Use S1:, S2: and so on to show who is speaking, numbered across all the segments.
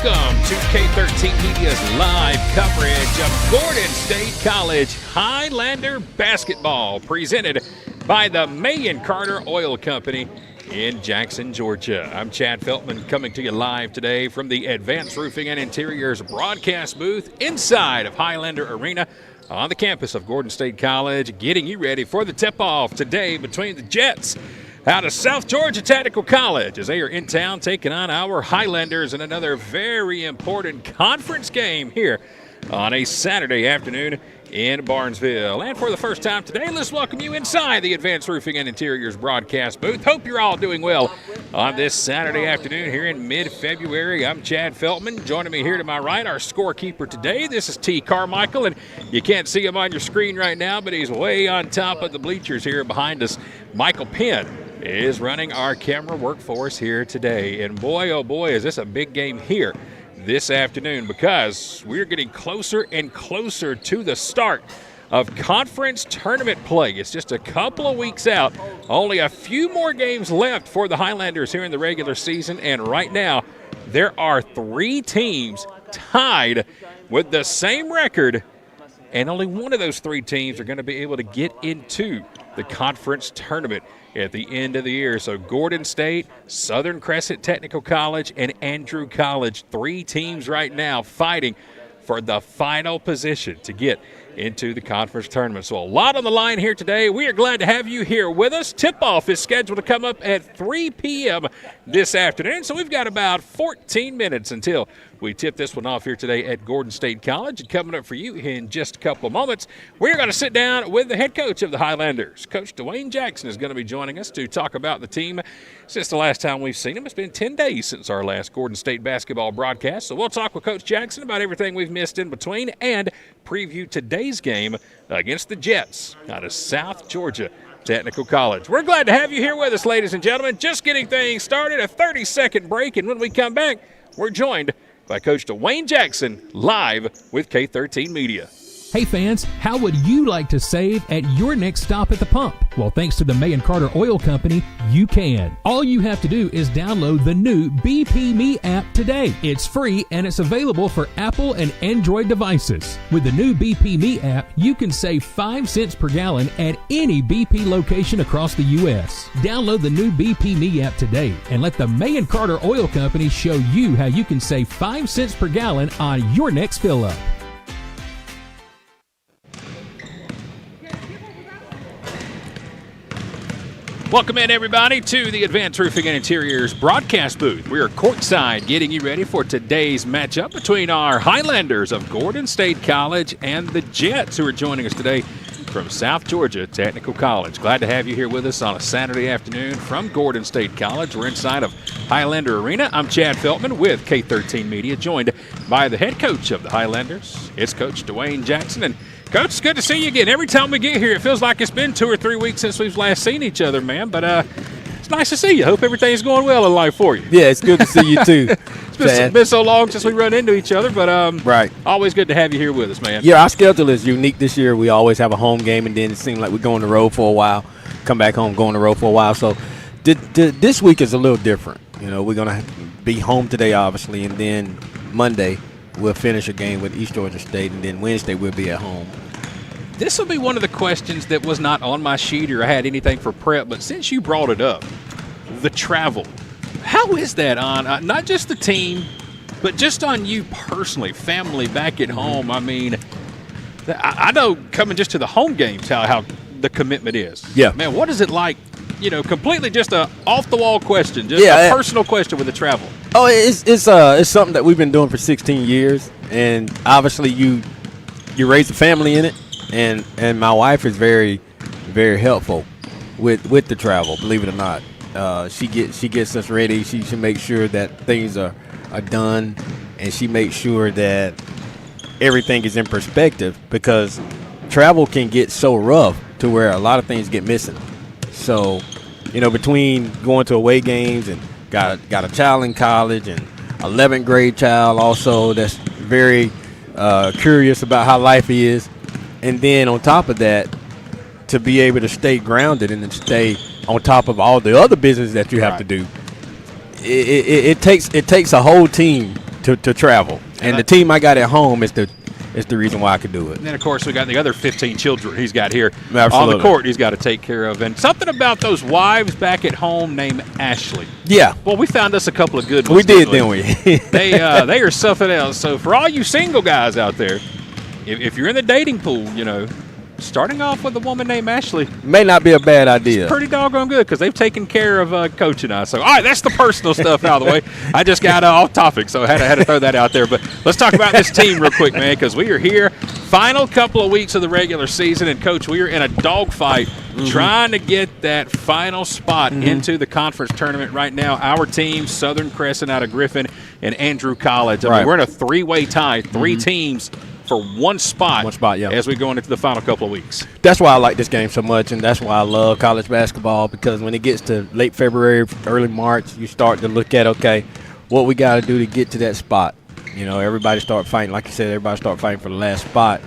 S1: Welcome to K13 Media's live coverage of Gordon State College Highlander basketball, presented by the May and Carter Oil Company in Jackson, Georgia. I'm Chad Feltman, coming to you live today from the Advanced Roofing and Interiors broadcast booth inside of Highlander Arena on the campus of Gordon State College, getting you ready for the tip-off today between the Jets out of South Georgia Technical College as they are in town taking on our Highlanders in another very important conference game here on a Saturday afternoon in Barnesville. And for the first time today, let's welcome you inside the Advanced Roofing and Interiors broadcast booth. Hope you're all doing well on this Saturday afternoon here in mid-February. I'm Chad Feltman. Joining me here to my right, our scorekeeper today, this is T. Carmichael, and you can't see him on your screen right now, but he's way on top of the bleachers here behind us. Michael Penn is running our camera work for us here today. And boy, oh boy, is this a big game here this afternoon, because we're getting closer and closer to the start of conference tournament play. It's just a couple of weeks out. Only a few more games left for the Highlanders here in the regular season, and right now there are 3 teams tied with the same record, and only one of those 3 teams are going to be able to get into the conference tournament at the end of the year. So Gordon State, Southern Crescent Technical College, and Andrew College, 3 teams right now fighting for the final position to get into the conference tournament. So a lot on the line here today. We are glad to have you here with us. Tip-off is scheduled to come up at 3 p.m. this afternoon, so we've got about 14 minutes until we tip this one off here today at Gordon State College. And coming up for you in just a couple of moments, we're going to sit down with the head coach of the Highlanders. Coach Dwayne Jackson is going to be joining us to talk about the team. Since the last time we've seen him, it's been 10 days since our last Gordon State basketball broadcast. So we'll talk with Coach Jackson about everything we've missed in between and preview today's game against the Jets out of South Georgia Technical College. We're glad to have you here with us, ladies and gentlemen. Just getting things started, a 30-second break, and when we come back, we're joined by Coach Dwayne Jackson, live with K13 Media.
S2: Hey fans, how would you like to save at your next stop at the pump? Well, thanks to the May and Carter Oil Company, you can. All you have to do is download the new BP Me app today. It's free and it's available for Apple and Android devices. With the new BP Me app, you can save 5 cents per gallon at any BP location across the U.S. Download the new BP Me app today and let the May and Carter Oil Company show you how you can save 5 cents per gallon on your next fill-up.
S1: Welcome in, everybody, to the Advanced Roofing and Interiors broadcast booth. We are courtside getting you ready for today's matchup between our Highlanders of Gordon State College and the Jets, who are joining us today from South Georgia Technical College. Glad to have you here with us on a Saturday afternoon from Gordon State College. We're inside of Highlander Arena. I'm Chad Feltman with K13 Media, joined by the head coach of the Highlanders. It's Coach Dwayne Jackson. And Coach, it's good to see you again. Every time we get here, it feels like it's been 2 or 3 weeks since we've last seen each other, man. But it's nice to see you. Hope everything's going well in life for you.
S3: Yeah, it's good to see you too.
S1: It's been so long since we run into each other, but
S3: right.
S1: Always good to have you here with us, man.
S3: Yeah, our schedule is unique this year. We always have a home game, and then it seems like we go on the road for a while, come back home, go on the road for a while. So this week is a little different. You know, we're going to be home today, obviously, and then Monday we'll finish a game with East Georgia State, and then Wednesday we'll be at home.
S1: This will be one of the questions that was not on my sheet or I had anything for prep, but since you brought it up, the travel, how is that on not just the team, but just on you personally, family back at home? I mean, I know coming just to the home games how the commitment is.
S3: Yeah.
S1: Man, what is it like, you know, completely just a off-the-wall question, just a personal question with the travel?
S3: Oh, it's something that we've been doing for 16 years, and obviously you raise a family in it. And my wife is very, very helpful with the travel. Believe it or not, she gets us ready. She makes sure that things are done, and she makes sure that everything is in perspective, because travel can get so rough to where a lot of things get missing. So, you know, between going to away games and got a child in college and 11th grade child also that's very curious about how life is. And then on top of that, to be able to stay grounded and then stay on top of all the other business that you have to do, it takes a whole team to travel. And the team I got at home is the reason why I could do it.
S1: And then, of course, we got the other 15 children he's got here
S3: Absolutely.
S1: on the court he's got to take care of. And something about those wives back at home named Ashley.
S3: Yeah.
S1: Well, we found us a couple of good ones.
S3: We did, didn't we?
S1: They are something else. So for all you single guys out there, if you're in the dating pool, starting off with a woman named Ashley
S3: may not be a bad idea.
S1: pretty doggone good because they've taken care of Coach and I. So, all right, that's the personal stuff out of the way. I just got off topic, so I had to throw that out there. But let's talk about this team real quick, man, because we are here. Final couple of weeks of the regular season, and, Coach, we are in a dogfight trying to get that final spot into the conference tournament right now. Our team, Southern Crescent out of Griffin, and Andrew College. I mean, we're in a three-way tie, three teams for one spot,
S3: yeah.
S1: as we go into the final couple of weeks.
S3: That's why I like this game so much, and that's why I love college basketball, because when it gets to late February, early March, you start to look at, okay, what we got to do to get to that spot. Everybody start fighting. Like you said, everybody start fighting for the last spot.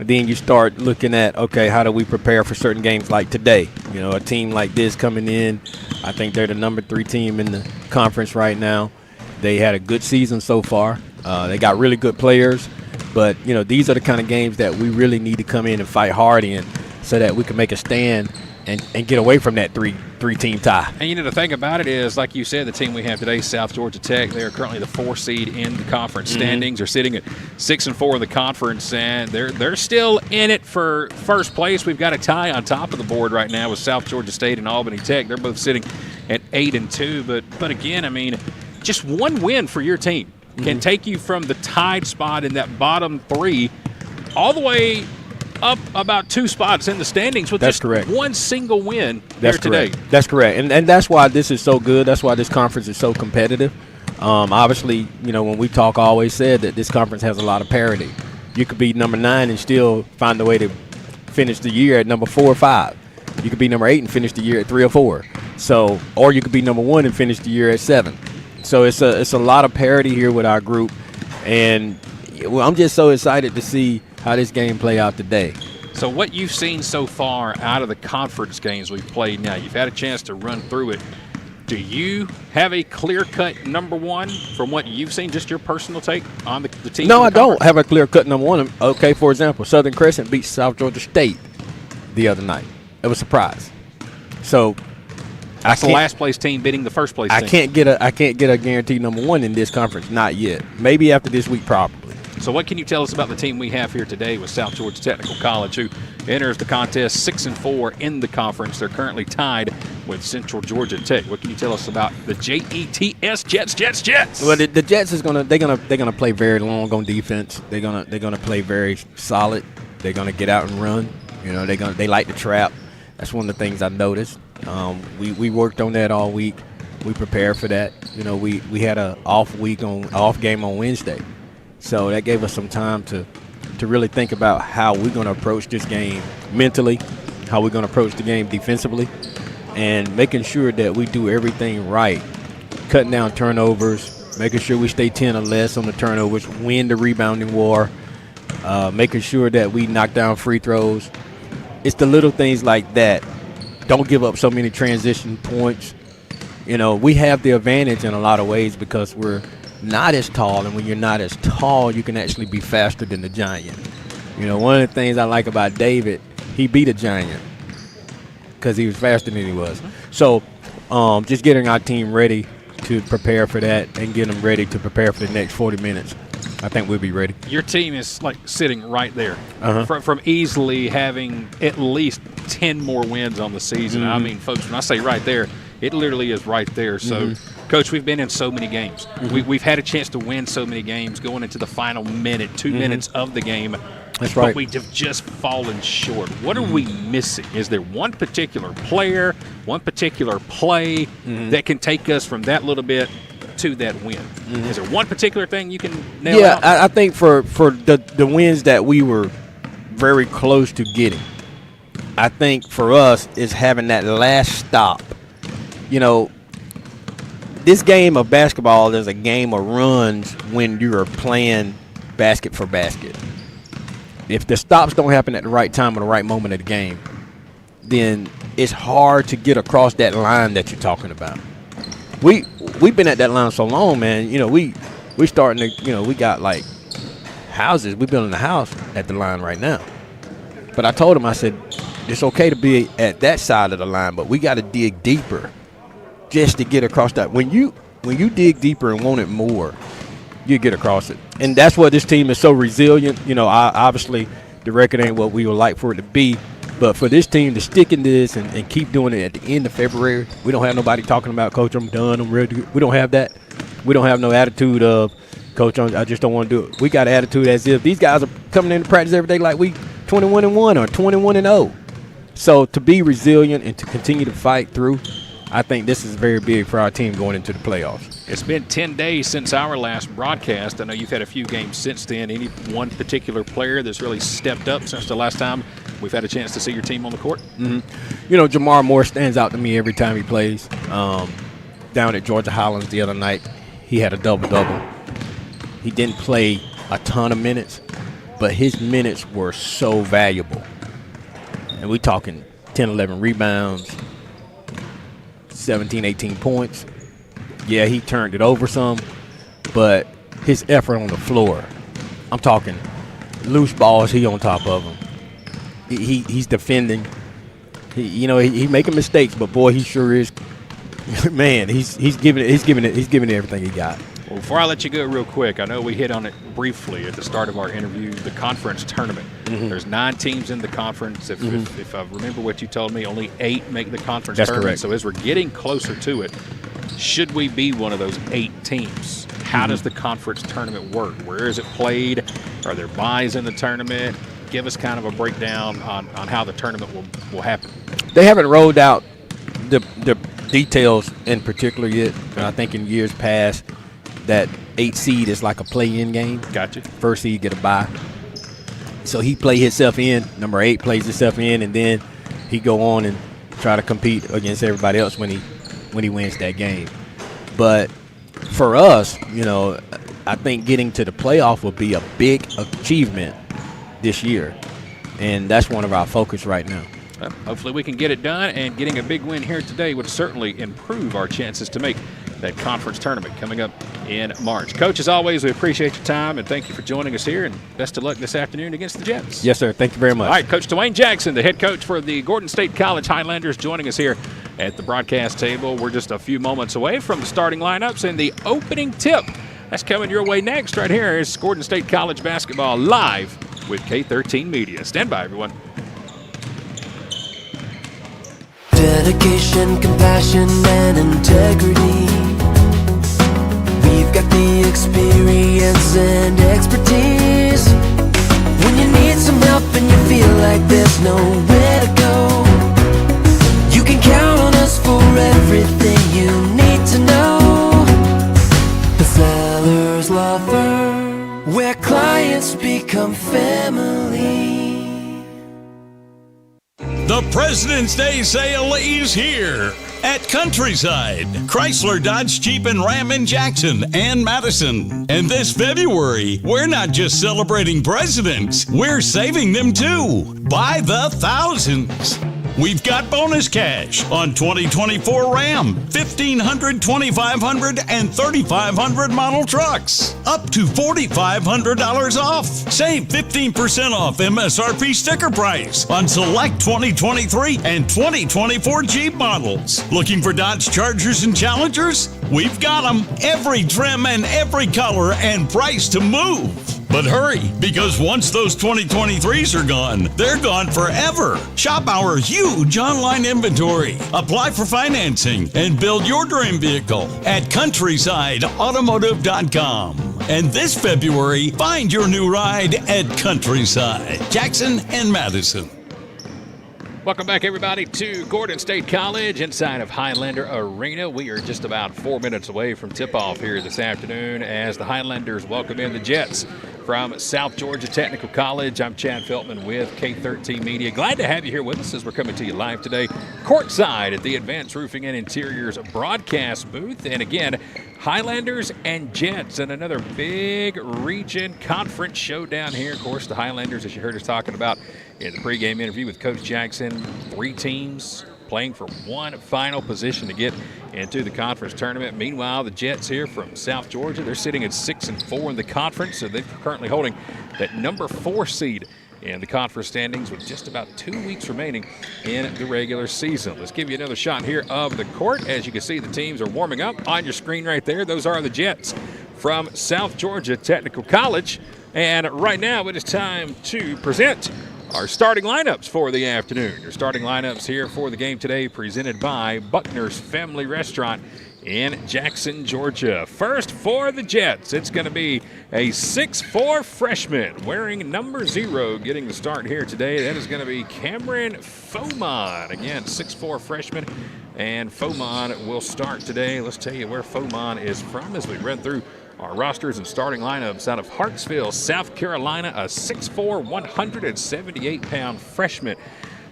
S3: And then you start looking at, okay, how do we prepare for certain games like today? A team like this coming in, I think they're the number 3 team in the conference right now. They had a good season so far. They got really good players. But, these are the kind of games that we really need to come in and fight hard in so that we can make a stand and get away from that three-team tie.
S1: And, the thing about it is, like you said, the team we have today, South Georgia Tech, they are currently the 4 seed in the conference standings. They're sitting at 6-4 in the conference, and they're still in it for first place. We've got a tie on top of the board right now with South Georgia State and Albany Tech. They're both sitting at 8-2. But again, I mean, just one win for your team can take you from the tied spot in that bottom 3 all the way up about 2 spots in the standings with just one single win here today.
S3: That's correct. And that's why this is so good. That's why this conference is so competitive. Obviously, when we talk, I always said that this conference has a lot of parity. You could be number 9 and still find a way to finish the year at number 4 or 5. You could be number 8 and finish the year at 3 or 4. So, or you could be number 1 and finish the year at 7. So it's a lot of parity here with our group, and I'm just so excited to see how this game play out today.
S1: So what you've seen so far out of the conference games we've played now, you've had a chance to run through it. Do you have a clear-cut number 1 from what you've seen, just your personal take on the team?
S3: No, I don't have a clear-cut number 1. Okay, for example, Southern Crescent beat South Georgia State the other night. It was a surprise. So
S1: that's the last place team beating the first place team.
S3: I can't get a guaranteed number 1 in this conference, not yet. Maybe after this week, probably.
S1: So what can you tell us about the team we have here today with South Georgia Technical College, who enters the contest 6-4 in the conference? They're currently tied with Central Georgia Tech. What can you tell us about the JETS Jets?
S3: Well, the Jets is they're gonna play very long on defense. They're gonna play very solid. They're gonna get out and run. They like to trap. That's one of the things I noticed. We worked on that all week. We prepared for that. We had an off game on Wednesday, so that gave us some time to really think about how we're going to approach this game mentally, how we're going to approach the game defensively, and making sure that we do everything right, cutting down turnovers, making sure we stay 10 or less on the turnovers, win the rebounding war, making sure that we knock down free throws. It's the little things like that. Don't give up so many transition points. We have the advantage in a lot of ways because we're not as tall, and when you're not as tall, you can actually be faster than the giant. One of the things I like about David, he beat a giant because he was faster than he was. So just getting our team ready to prepare for that and get them ready to prepare for the next 40 minutes. I think we'll be ready.
S1: Your team is like sitting right there from easily having at least 10 more wins on the season. I mean, folks, when I say right there, it literally is right there. So, Coach, we've been in so many games. We've had a chance to win so many games going into the final minute, 2 minutes of the game.
S3: That's right.
S1: But we have just fallen short. What are we missing? Is there one particular player, one particular play that can take us from that little bit to that win? Is there one particular thing you can nail out?
S3: I think for the wins that we were very close to getting, I think for us is having that last stop. This game of basketball is a game of runs when you're playing basket for basket. If the stops don't happen at the right time or the right moment of the game, then it's hard to get across that line that you're talking about. We've been at that line so long, man. We we starting to, we got like houses. We're building a house at the line right now. But I told him, I said, it's okay to be at that side of the line, but we got to dig deeper just to get across that. When you dig deeper and want it more, you get across it. And that's why this team is so resilient. Obviously the record ain't what we would like for it to be, but for this team to stick in this and keep doing it at the end of February, we don't have nobody talking about, Coach, I'm done, I'm ready to go. We don't have that. We don't have no attitude of, Coach, I just don't want to do it. We got an attitude as if these guys are coming into practice every day like we 21-1 or 21-0. So to be resilient and to continue to fight through, I think this is very big for our team going into the playoffs.
S1: It's been 10 days since our last broadcast. I know you've had a few games since then. Any one particular player that's really stepped up since the last time we've had a chance to see your team on the court?
S3: Mm-hmm. Jamar Moore stands out to me every time he plays. Down at Georgia Highlanders the other night, he had a double-double. He didn't play a ton of minutes, but his minutes were so valuable. And we talking 10, 11 rebounds, 17, 18 points. Yeah, he turned it over some, but his effort on the floor, I'm talking loose balls, he on top of them. He's defending. He making mistakes, but boy, he sure is. Man, he's giving it everything he got.
S1: Well, before I let you go real quick, I know we hit on it briefly at the start of our interview, the conference tournament. Mm-hmm. There's 9 teams in the conference. If I remember what you told me, only 8 make the conference tournament. Correct. So as we're getting closer to it, should we be one of those 8 teams? How does the conference tournament work? Where is it played? Are there buys in the tournament? Give us kind of a breakdown on how the tournament will happen.
S3: They haven't rolled out the details in particular yet. I think in years past, that 8 seed is like a play-in game.
S1: Gotcha. First
S3: seed get a bye. So he play himself in. Number 8 plays himself in, and then he go on and try to compete against everybody else when he wins that game. But for us, I think getting to the playoff will be a big achievement this year, and that's one of our focus right now.
S1: Well, hopefully we can get it done, and getting a big win here today would certainly improve our chances to make that conference tournament coming up in March. Coach, as always, we appreciate your time, and thank you for joining us here, and best of luck this afternoon against the Jets.
S3: Yes, sir. Thank you very much.
S1: All right, Coach Dwayne Jackson, the head coach for the Gordon State College Highlanders, joining us here at the broadcast table. We're just a few moments away from the starting lineups and the opening tip. That's coming your way next. Right here is Gordon State College basketball live with K13 Media. Stand by, everyone.
S4: Dedication, compassion, and integrity. We've got the experience and expertise. When you need some help and you feel like there's nowhere to go, you can count on us for everything you need to know. The Sellers Law Firm, where clients become family.
S5: The President's Day sale is here at Countryside, Chrysler, Dodge, Jeep, and Ram in Jackson and Madison. And this February, we're not just celebrating presidents, we're saving them too, by the thousands. We've got bonus cash on 2024 Ram, 1500, 2500, and 3500 model trucks. Up to $4,500 off. Save 15% off MSRP sticker price on select 2023 and 2024 Jeep models. Looking for Dodge Chargers and Challengers? We've got them. Every trim and every color and price to move. But hurry, because once those 2023s are gone, they're gone forever. Shop our huge online inventory. Apply for financing and build your dream vehicle at CountrysideAutomotive.com. And this February, find your new ride at Countryside, Jackson and Madison.
S1: Welcome back, everybody, to Gordon State College inside of Highlander Arena. We are just about 4 minutes away from tip-off here this afternoon as the Highlanders welcome in the Jets from South Georgia Technical College. I'm Chad Feltman with K13 Media. Glad to have you here with us as we're coming to you live today, courtside at the Advanced Roofing and Interiors broadcast booth. And again, Highlanders and Jets in another big region conference showdown here. Of course, the Highlanders, as you heard us talking about in the pregame interview with Coach Jackson, 3 teams playing for one final position to get into the conference tournament. Meanwhile, the Jets here from South Georgia, they're sitting at 6-4 in the conference, so they're currently holding that number 4 seed in the conference standings with just about 2 weeks remaining in the regular season. Let's give you another shot here of the court. As you can see, the teams are warming up on your screen right there. Those are the Jets from South Georgia Technical College. And right now it is time to present our starting lineups for the afternoon. Your starting lineups here for the game today presented by Buckner's Family Restaurant in Jackson, Georgia. First for the Jets, it's going to be a 6'4 freshman wearing number 0 getting the start here today. That is going to be Cameron Fomon. Again, 6'4 freshman, and Fomon will start today. Let's tell you where Fomon is from as we run through our rosters and starting lineups. Out of Hartsville, South Carolina, a 6'4", 178-pound freshman.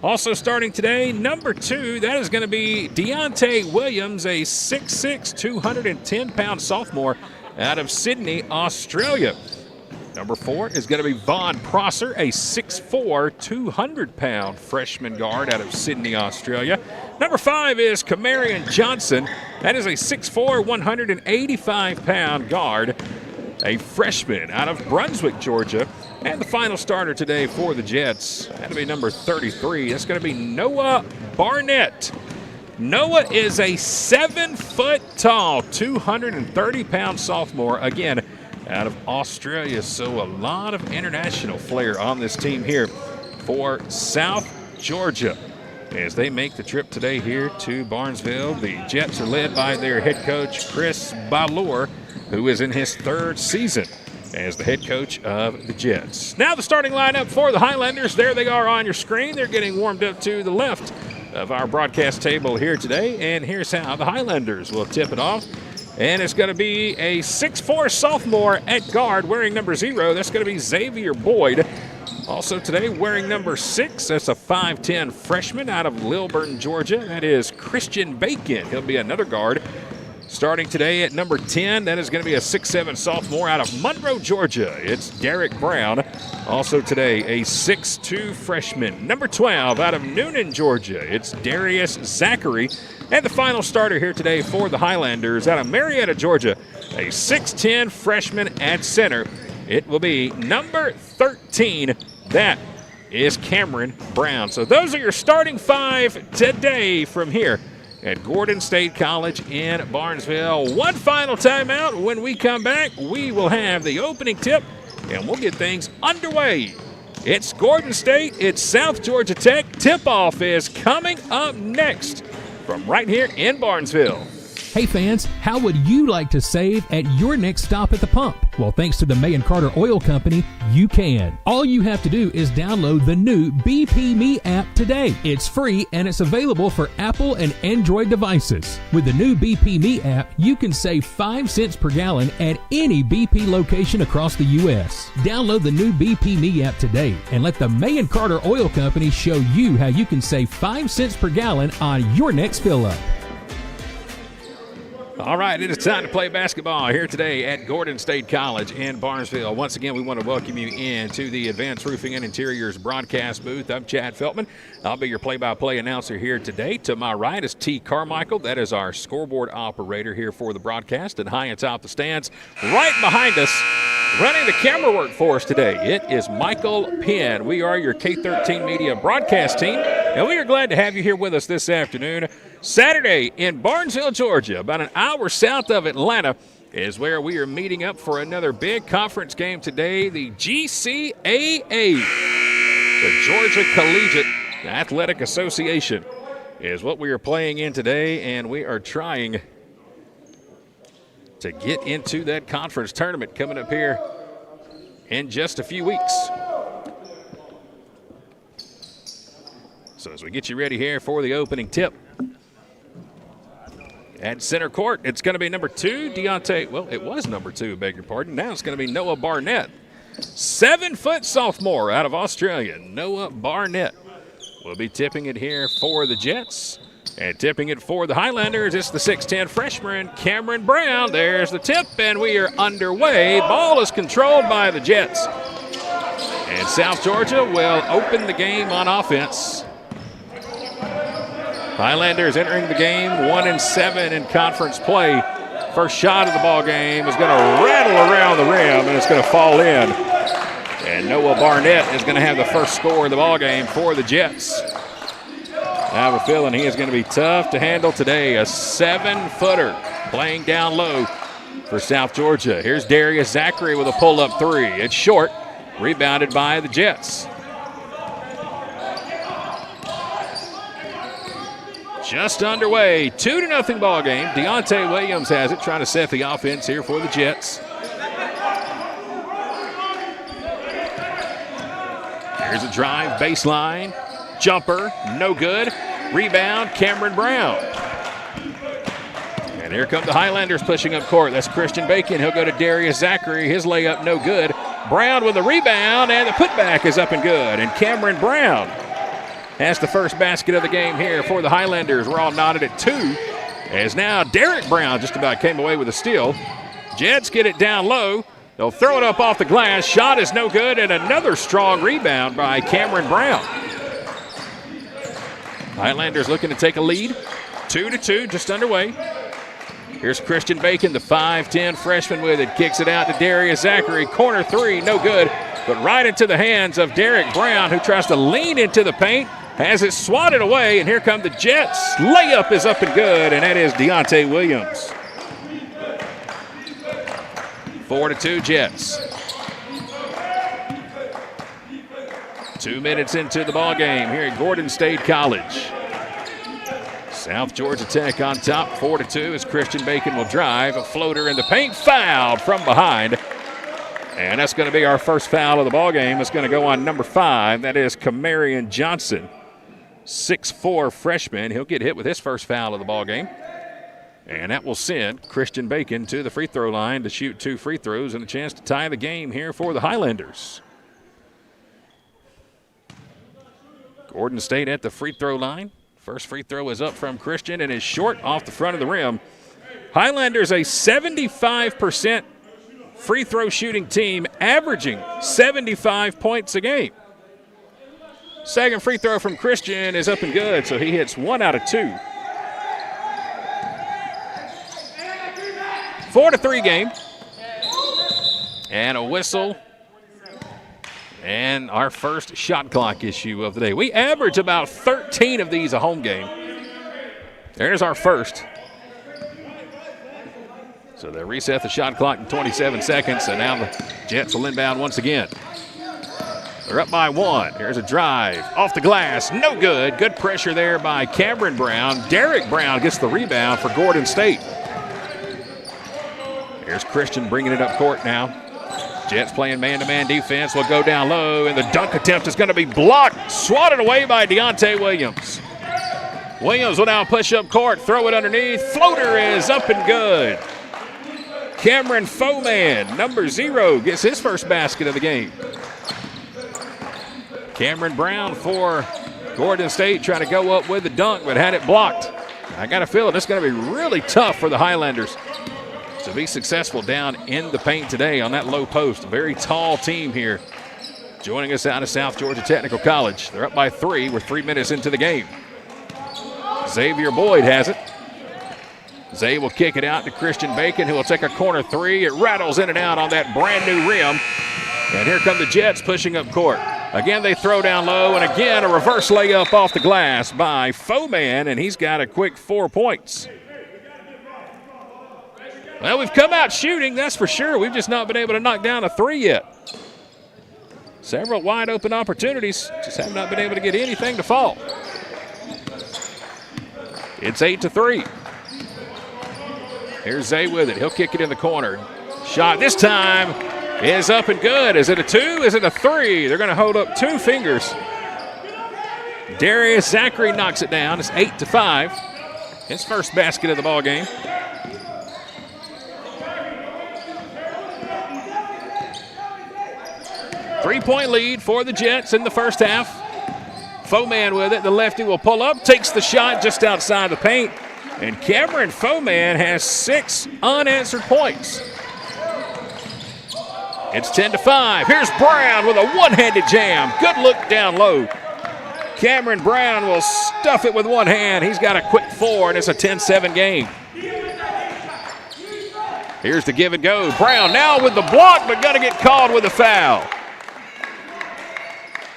S1: Also starting today, number 2, that is going to be Deontay Williams, a 6'6", 210-pound sophomore out of Sydney, Australia. Number 4 is going to be Vaughn Prosser, a 6'4", 200-pound freshman guard out of Sydney, Australia. Number 5 is Kamarion Johnson. That is a 6'4", 185-pound guard, a freshman out of Brunswick, Georgia. And the final starter today for the Jets, that'll be number 33. That's going to be Noah Barnett. Noah is a 7-foot-tall, 230-pound sophomore, again, out of Australia. So a lot of international flair on this team here for South Georgia as they make the trip today here to Barnesville. The Jets are led by their head coach, Chris Ballor, who is in his 3rd season as the head coach of the Jets. Now the starting lineup for the Highlanders. There they are on your screen. They're getting warmed up to the left of our broadcast table here today. And here's how the Highlanders will tip it off. And it's going to be a 6'4 sophomore at guard wearing number 0. That's going to be Xavier Boyd. Also today wearing number 6, that's a 5'10 freshman out of Lilburn, Georgia. That is Christian Bacon. He'll be another guard. Starting today at number 10, that is going to be a 6'7 sophomore out of Monroe, Georgia. It's Derek Brown. Also today, a 6'2 freshman. Number 12 out of Noonan, Georgia. It's Darius Zachary. And the final starter here today for the Highlanders out of Marietta, Georgia, a 6'10 freshman at center. It will be number 13. That is Cameron Brown. So those are your starting 5 today from here at Gordon State College in Barnesville. One final timeout. When we come back, we will have the opening tip, and we'll get things underway. It's Gordon State. It's South Georgia Tech. Tip-off is coming up next from right here in Barnesville.
S2: Hey fans, how would you like to save at your next stop at the pump? Well, thanks to the May & Carter Oil Company, you can. All you have to do is download the new BP Me app today. It's free and it's available for Apple and Android devices. With the new BP Me app, you can save 5 cents per gallon at any BP location across the U.S. Download the new BP Me app today and let the May & Carter Oil Company show you how you can save 5 cents per gallon on your next fill-up.
S1: All right, it is time to play basketball here today at Gordon State College in Barnesville. Once again, we want to welcome you into the Advanced Roofing and Interiors broadcast booth. I'm Chad Feltman. I'll be your play-by-play announcer here today. To my right is T. Carmichael. That is our scoreboard operator here for the broadcast. And high atop the stands, right behind us, running the camera work for us today, it is Michael Penn. We are your K-13 Media broadcast team, and we are glad to have you here with us this afternoon. Saturday in Barnesville, Georgia, about an hour south of Atlanta, is where we are meeting up for another big conference game today, the GCAA. The Georgia Collegiate Athletic Association is what we are playing in today, and we are trying to get into that conference tournament coming up here in just a few weeks. So as we get you ready here for the opening tip, at center court, it's going to be number 2, Deontay. Well, it was number 2, beg your pardon. Now it's going to be Noah Barnett. 7-foot sophomore out of Australia, Noah Barnett will be tipping it here for the Jets. And tipping it for the Highlanders, it's the 6'10 freshman, Cameron Brown. There's the tip, and we are underway. Ball is controlled by the Jets. And South Georgia will open the game on offense. Highlanders entering the game 1-7 in conference play. First shot of the ball game is going to rattle around the rim, and it's going to fall in. And Noah Barnett is going to have the first score of the ball game for the Jets. I have a feeling he is going to be tough to handle today. A 7-footer playing down low for South Georgia. Here's Darius Zachary with a pull-up three. It's short, rebounded by the Jets. Just underway, 2-0 ball game. Deontay Williams has it, trying to set the offense here for the Jets. Here's a drive, baseline, jumper, no good. Rebound, Cameron Brown. And here come the Highlanders pushing up court. That's Christian Bacon. He'll go to Darius Zachary. His layup, no good. Brown with the rebound, and the putback is up and good. And Cameron Brown has the first basket of the game here for the Highlanders. We're all knotted at 2. As now Derek Brown just about came away with a steal. Jets get it down low. They'll throw it up off the glass. Shot is no good, and another strong rebound by Cameron Brown. Highlanders looking to take a lead. 2-2, just underway. Here's Christian Bacon, the 5'10 freshman with it. Kicks it out to Darius Zachary. Corner three, no good. But right into the hands of Derek Brown, who tries to lean into the paint. Has it swatted away, and here come the Jets. Layup is up and good, and that is Deontay Williams. 4-2 Jets. 2 minutes into the ball game here at Gordon State College. South Georgia Tech on top, 4-2 as Christian Bacon will drive. A floater in the paint, fouled from behind. And that's going to be our first foul of the ball game. It's going to go on number 5. That is Kamarian Johnson, 6'4 freshman. He'll get hit with his first foul of the ball game. And that will send Christian Bacon to the free throw line to shoot 2 free throws and a chance to tie the game here for the Highlanders. Gordon State at the free throw line. First free throw is up from Christian and is short off the front of the rim. Highlanders a 75% free throw shooting team, averaging 75 points a game. Second free throw from Christian is up and good, so he hits 1 out of 2. 4-3 game. And a whistle. And our first shot clock issue of the day. We average about 13 of these a home game. There's our first. So they reset the shot clock in 27 seconds, and now the Jets will inbound once again. They're up by 1. Here's a drive. Off the glass. No good. Good pressure there by Cameron Brown. Derek Brown gets the rebound for Gordon State. Here's Christian bringing it up court now. Jets playing man-to-man defense. Will go down low, and the dunk attempt is going to be blocked. Swatted away by Deontay Williams. Williams will now push up court, throw it underneath. Floater is up and good. Cameron Foman, number 0, gets his first basket of the game. Cameron Brown for Gordon State trying to go up with the dunk, but had it blocked. I got a feeling it's going to be really tough for the Highlanders to be successful down in the paint today on that low post. A very tall team here joining us out of South Georgia Technical College. They're up by 3. We're 3 minutes into the game. Xavier Boyd has it. Zay will kick it out to Christian Bacon, who will take a corner 3. It rattles in and out on that brand new rim. And here come the Jets pushing up court. Again, they throw down low, and again, a reverse layup off the glass by Foman, and he's got a quick 4 points. Well, we've come out shooting, that's for sure. We've just not been able to knock down a 3 yet. Several wide open opportunities, just have not been able to get anything to fall. It's 8-3. Here's Zay with it. He'll kick it in the corner. Shot this time is up and good. Is it a 2? Is it a 3? They're going to hold up 2 fingers. Darius Zachary knocks it down. It's 8-5. His first basket of the ball game. Three-point lead for the Jets in the first half. Foman with it. The lefty will pull up, takes the shot just outside the paint. And Cameron Foman has 6 unanswered points. It's 10-5. Here's Brown with a one-handed jam. Good look down low. Cameron Brown will stuff it with one hand. He's got a quick 4, and it's a 10-7 game. Here's the give and go. Brown now with the block, but going to get called with a foul.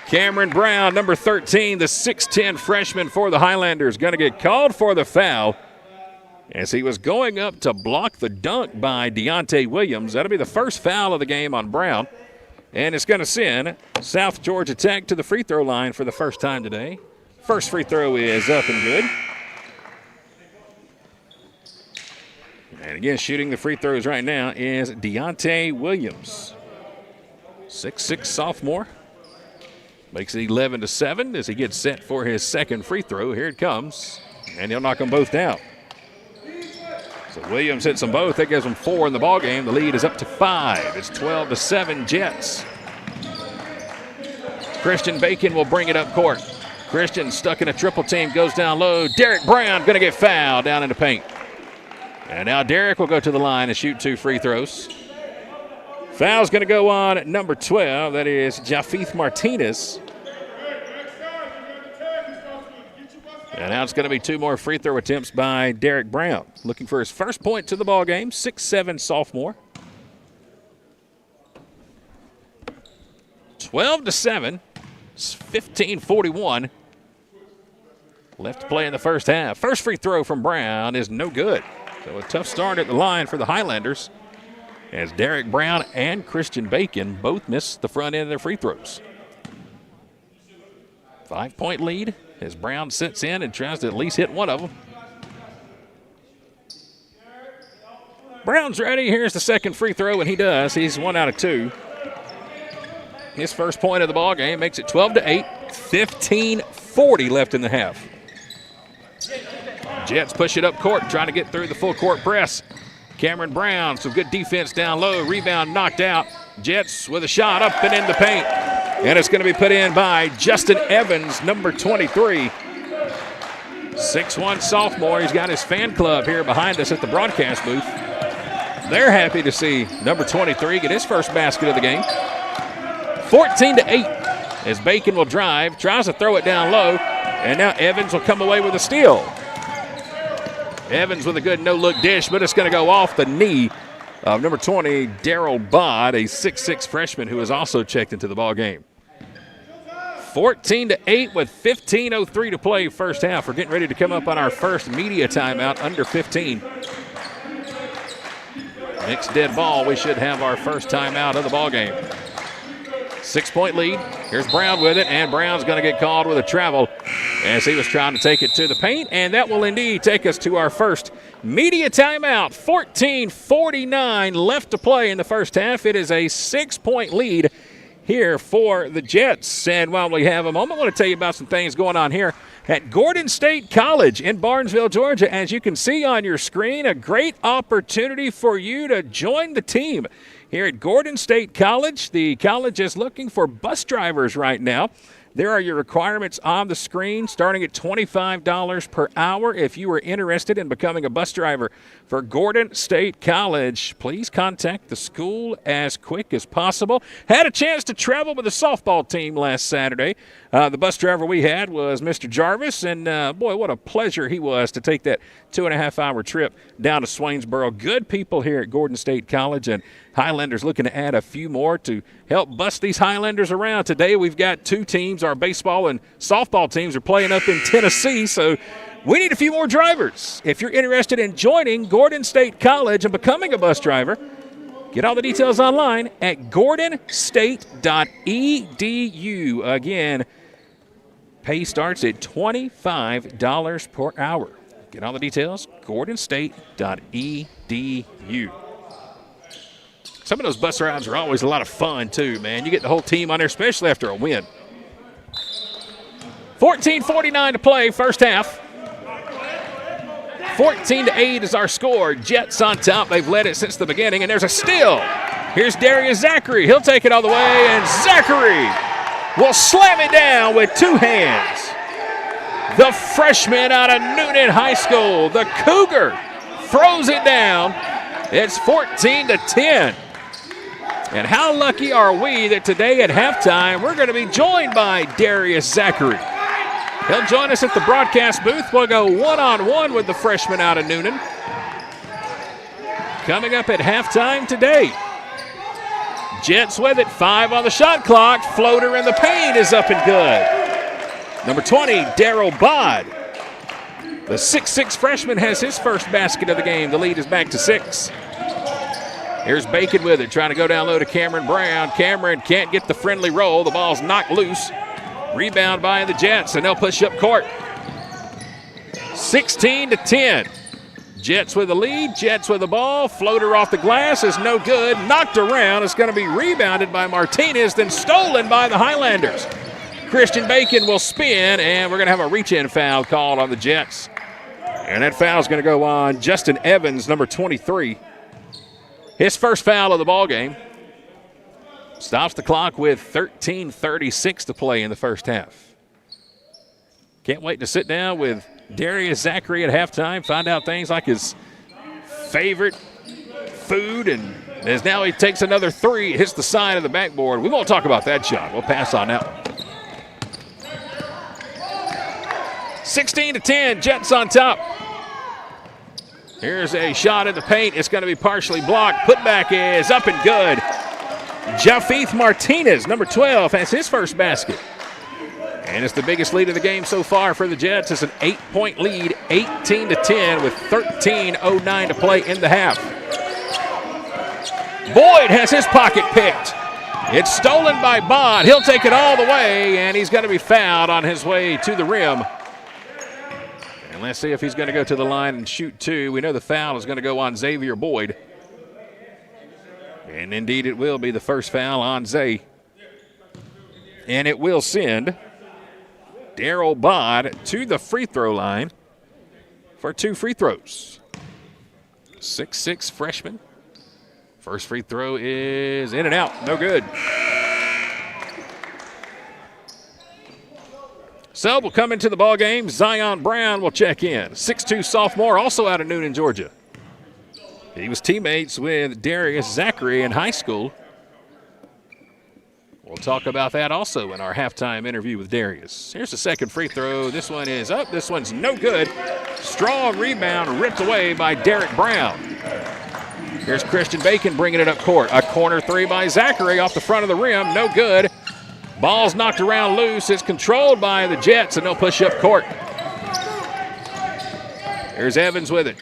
S1: Cameron Brown, number 13, the 6'10 freshman for the Highlanders, going to get called for the foul as he was going up to block the dunk by Deontay Williams. That'll be the first foul of the game on Brown. And it's going to send South Georgia Tech to the free throw line for the first time today. First free throw is up and good. And again, shooting the free throws right now is Deontay Williams. 6'6 sophomore. Makes it 11-7 as he gets set for his second free throw. Here it comes. And he'll knock them both down. So Williams hits them both. That gives them 4 in the ballgame. The lead is up to 5. It's 12-7 Jets. Christian Bacon will bring it up court. Christian stuck in a triple team, goes down low. Derek Brown going to get fouled down in the paint. And now Derek will go to the line and shoot 2 free throws. Foul's going to go on at number 12. That is Jafith Martinez. And now it's going to be 2 more free throw attempts by Derek Brown. Looking for his first point to the ball game, 6'7 sophomore. 12-7. It's 15-41. Left to play in the first half. First free throw from Brown is no good. So a tough start at the line for the Highlanders as Derek Brown and Christian Bacon both miss the front end of their free throws. 5-point lead as Brown sits in and tries to at least hit one of them. Brown's ready. Here's the second free throw, and he does. He's 1 out of 2. His first point of the ball game makes it 12-8. 15:40 left in the half. Jets push it up court, trying to get through the full court press. Cameron Brown, some good defense down low. Rebound knocked out. Jets with a shot up and in the paint. And it's going to be put in by Justin Evans, number 23. 6'1 sophomore. He's got his fan club here behind us at the broadcast booth. They're happy to see number 23 get his first basket of the game. 14-8 as Bacon will drive, tries to throw it down low, and now Evans will come away with a steal. Evans with a good no-look dish, but it's going to go off the knee of number 20, Darrell Bod, a 6'6 freshman who is also checked into the ball game. 14-8 with 15:03 to play first half. We're getting ready to come up on our first media timeout under 15. Next dead ball, we should have our first timeout of the ball game. 6-point lead. Here's Brown with it, and Brown's going to get called with a travel as he was trying to take it to the paint, and that will indeed take us to our first media timeout. 14:49 left to play in the first half. It is a 6-point lead here for the Jets. And while we have a moment, I want to tell you about some things going on here at Gordon State College in Barnesville, Georgia. As you can see on your screen, a great opportunity for you to join the team here at Gordon State College. The college is looking for bus drivers right now. There are your requirements on the screen, starting at $25 per hour. If you are interested in becoming a bus driver for Gordon State College, please contact the school as quick as possible. Had a chance to travel with the softball team last Saturday. The bus driver we had was Mr. Jarvis, and boy, what a pleasure he was to take that 2.5-hour trip down to Swainsboro. Good people here at Gordon State College, and Highlanders looking to add a few more to help bust these Highlanders around. Today we've got 2 teams. Our baseball and softball teams are playing up in Tennessee, so we need a few more drivers. If you're interested in joining Gordon State College and becoming a bus driver, get all the details online at gordonstate.edu. Again, pay starts at $25 per hour. Get all the details, gordonstate.edu. Some of those bus rides are always a lot of fun, too, man. You get the whole team on there, especially after a win. 14:49 to play, first half. 14-8 is our score. Jets on top. They've led it since the beginning, and there's a steal. Here's Darius Zachary. He'll take it all the way, and Zachary will slam it down with 2 hands. The freshman out of Noonan High School, the Cougar, throws it down. It's 14-10. And how lucky are we that today at halftime we're going to be joined by Darius Zachary. He'll join us at the broadcast booth. We'll go one-on-one with the freshman out of Noonan. Coming up at halftime today. Jets with it, 5 on the shot clock. Floater in the paint is up and good. Number 20, Darryl Bod. The 6'6 freshman has his first basket of the game. The lead is back to 6. Here's Bacon with it, trying to go down low to Cameron Brown. Cameron can't get the friendly roll. The ball's knocked loose. Rebound by the Jets, and they'll push up court. 16-10. Jets with the lead. Jets with the ball. Floater off the glass is no good. Knocked around. It's going to be rebounded by Martinez, then stolen by the Highlanders. Christian Bacon will spin, and we're going to have a reach-in foul called on the Jets. And that foul is going to go on Justin Evans, number 23. His first foul of the ball game. Stops the clock with 13:36 to play in the first half. Can't wait to sit down with Darius Zachary at halftime, find out things like his favorite food, and as now he takes another 3, hits the side of the backboard. We won't talk about that shot. We'll pass on that one. 16-10, Jets on top. Here's a shot in the paint. It's going to be partially blocked. Putback is up and good. Jafith Martinez, number 12, has his first basket. And it's the biggest lead of the game so far for the Jets. It's an 8-point lead, 18-10 with 13:09 to play in the half. Boyd has his pocket picked. It's stolen by Bond. He'll take it all the way, and he's going to be fouled on his way to the rim. And let's see if he's going to go to the line and shoot 2. We know the foul is going to go on Xavier Boyd. And indeed it will be the first foul on Zay. And it will send Darryl Bod to the free throw line for 2 free throws. 6'6 freshman. First free throw is in and out. No good. So we'll come into the ball game. Zion Brown will check in. 6'2 sophomore, also out of Noonan, Georgia. He was teammates with Darius Zachary in high school. We'll talk about that also in our halftime interview with Darius. Here's the second free throw. This one is up. This one's no good. Strong rebound ripped away by Derek Brown. Here's Christian Bacon bringing it up court. A corner 3 by Zachary off the front of the rim. No good. Ball's knocked around loose. It's controlled by the Jets, and they'll push up court. Here's Evans with it.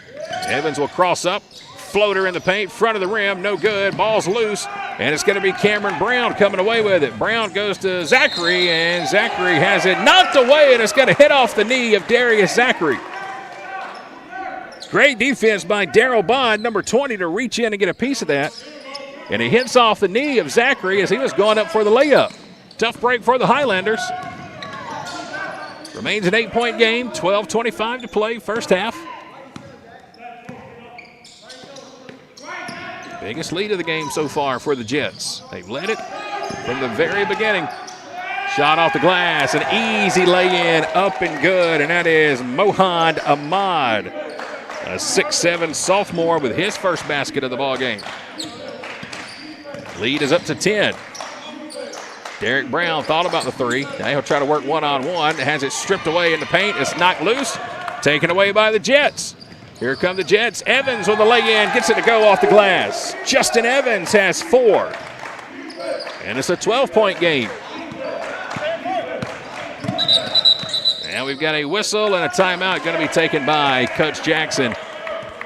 S1: Evans will cross up. Floater in the paint, front of the rim, no good. Ball's loose, and it's going to be Cameron Brown coming away with it. Brown goes to Zachary, and Zachary has it knocked away, and it's going to hit off the knee of Darius Zachary. Great defense by Darryl Bond, number 20, to reach in and get a piece of that. And he hits off the knee of Zachary as he was going up for the layup. Tough break for the Highlanders. Remains an 8-point game, 12:25 to play, first half. Biggest lead of the game so far for the Jets. They've led it from the very beginning. Shot off the glass, an easy lay-in, up and good, and that is Mohand Ahmad, a 6'7 sophomore with his first basket of the ball game. Lead is up to 10. Derek Brown thought about the 3. Now he'll try to work one-on-one. Has it stripped away in the paint. It's knocked loose. Taken away by the Jets. Here come the Jets. Evans with the lay-in. Gets it to go off the glass. Justin Evans has 4. And it's a 12-point game. And we've got a whistle and a timeout going to be taken by Coach Jackson.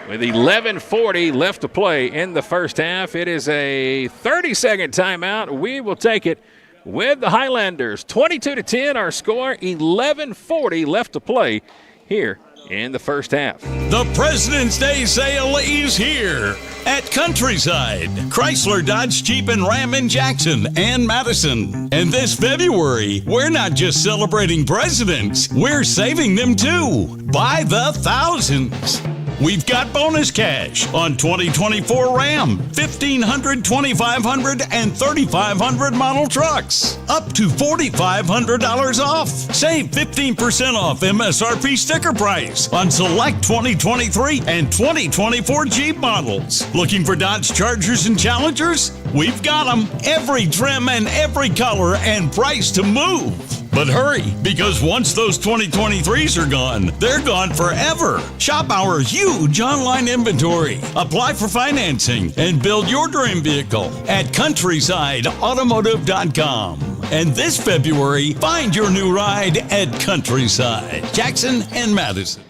S1: With 11:40 left to play in the first half, it is a 30-second timeout. We will take it with the Highlanders. 22-10 our score, 11:40 left to play here in the first half.
S5: The President's Day sale is here at Countryside, Chrysler, Dodge, Jeep, and Ram in Jackson and Madison. And this February, we're not just celebrating presidents, we're saving them too, by the thousands. We've got bonus cash on 2024 Ram, 1500, 2500, and 3500 model trucks. Up to $4,500 off. Save 15% off MSRP sticker price on select 2023 and 2024 Jeep models. Looking for Dodge Chargers and Challengers? We've got them. Every trim and every color and price to move. But hurry, because once those 2023s are gone, they're gone forever. Shop our huge online inventory. Apply for financing and build your dream vehicle at countrysideautomotive.com. And this February, find your new ride at Countryside, Jackson and Madison.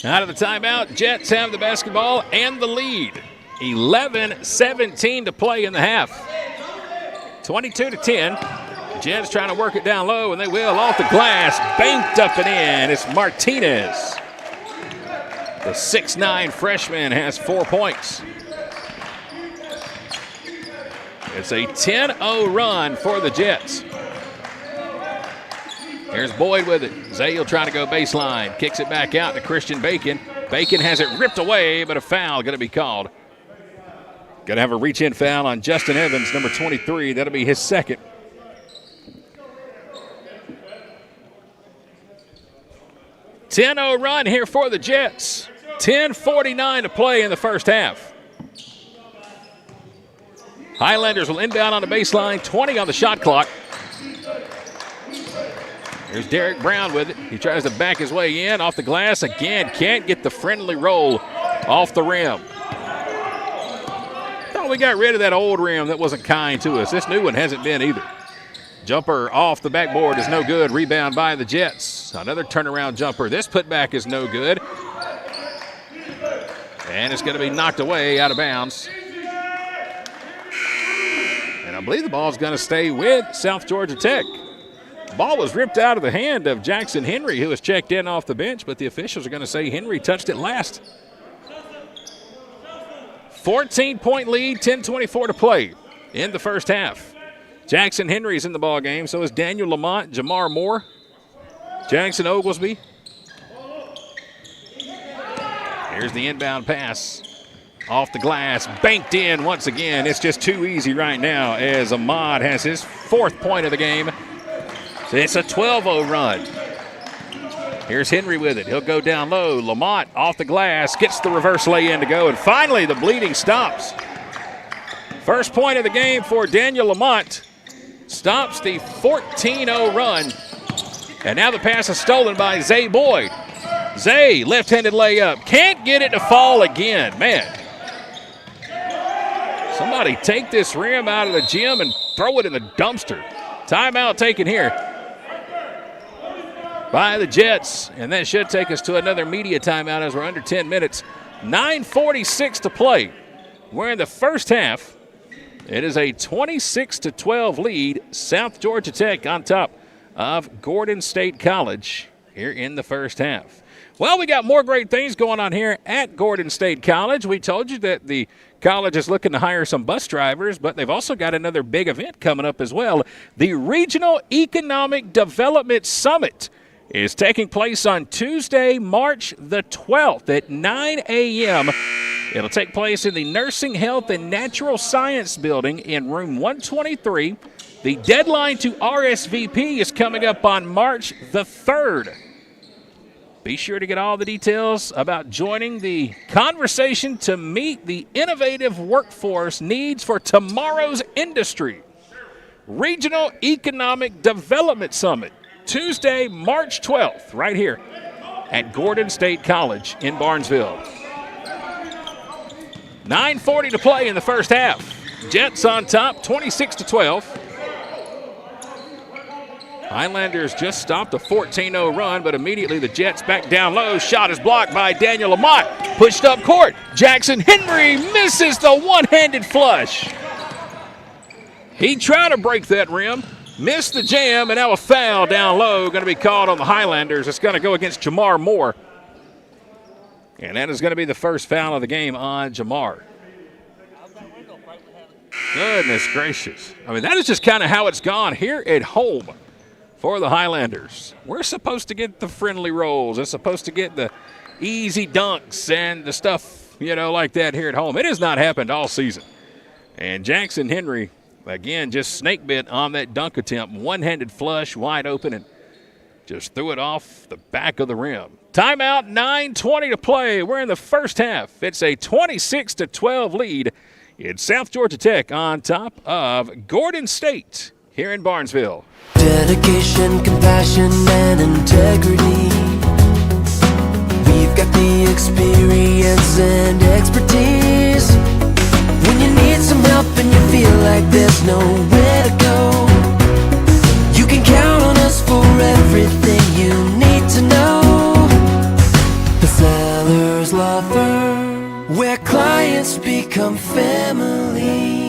S1: Out of the timeout, Jets have the basketball and the lead. 11-17 to play in the half. 22-10. Jets trying to work it down low, and they will. Off the glass, banked up and in. It's Martinez. The 6'9 freshman has 4 points. It's a 10-0 run for the Jets. Here's Boyd with it. Zale trying to go baseline. Kicks it back out to Christian Bacon. Bacon has it ripped away, but a foul going to be called. Going to have a reach-in foul on Justin Evans, number 23. That'll be his second. 10-0 run here for the Jets. 10:49 to play in the first half. Highlanders will inbound on the baseline, 20 on the shot clock. Here's Derek Brown with it. He tries to back his way in, off the glass again. Can't get the friendly roll off the rim. Thought we got rid of that old rim that wasn't kind to us. This new one hasn't been either. Jumper off the backboard is no good. Rebound by the Jets. Another turnaround jumper. This putback is no good. And it's going to be knocked away out of bounds. And I believe the ball is going to stay with South Georgia Tech. The ball was ripped out of the hand of Jackson Henry, who was checked in off the bench, but the officials are going to say Henry touched it last. 14-point lead, 10:24 to play in the first half. Jackson Henry's in the ball game. So is Daniel Lamont, Jamar Moore, Jackson Oglesby. Here's the inbound pass. Off the glass, banked in once again. It's just too easy right now as Ahmad has his 4th point of the game. So it's a 12-0 run. Here's Henry with it. He'll go down low. Lamont off the glass, gets the reverse lay-in to go, and finally the bleeding stops. First point of the game for Daniel Lamont. Stops the 14-0 run. And now the pass is stolen by Zay Boyd. Zay, left-handed layup. Can't get it to fall again. Man. Somebody take this rim out of the gym and throw it in the dumpster. Timeout taken here by the Jets. And that should take us to another media timeout as we're under 10 minutes. 9:46 to play. We're in the first half. It is a 26-12 lead. South Georgia Tech on top of Gordon State College here in the first half. Well, we got more great things going on here at Gordon State College. We told you that the college is looking to hire some bus drivers, but they've also got another big event coming up as well. The Regional Economic Development Summit is taking place on Tuesday, March the 12th at 9 a.m. It'll take place in the Nursing, Health, and Natural Science Building in room 123. The deadline to RSVP is coming up on March the 3rd. Be sure to get all the details about joining the conversation to meet the innovative workforce needs for tomorrow's industry. Regional Economic Development Summit, Tuesday, March 12th, right here at Gordon State College in Barnesville. 9:40 to play in the first half. Jets on top, 26-12. Highlanders just stopped a 14-0 run, but immediately the Jets back down low. Shot is blocked by Daniel Lamont. Pushed up court. Jackson Henry misses the one-handed flush. He tried to break that rim, missed the jam, and now a foul down low going to be called on the Highlanders. It's going to go against Jamar Moore. And that is going to be the first foul of the game on Jamar. Goodness gracious. I mean, that is just kind of how it's gone here at home for the Highlanders. We're supposed to get the friendly rolls. It's supposed to get the easy dunks and the stuff, like that here at home. It has not happened all season. And Jackson Henry, again, just snake bit on that dunk attempt. One-handed flush, wide open, and just threw it off the back of the rim. Timeout, 9:20 to play. We're in the first half. It's a 26-12 lead. It's South Georgia Tech on top of Gordon State here in Barnesville.
S4: Dedication, compassion, and integrity. We've got the experience and expertise. When you need some help and you feel like there's nowhere to go, you can count on us for everything you need to know. The Sellers Law Firm, where clients become family.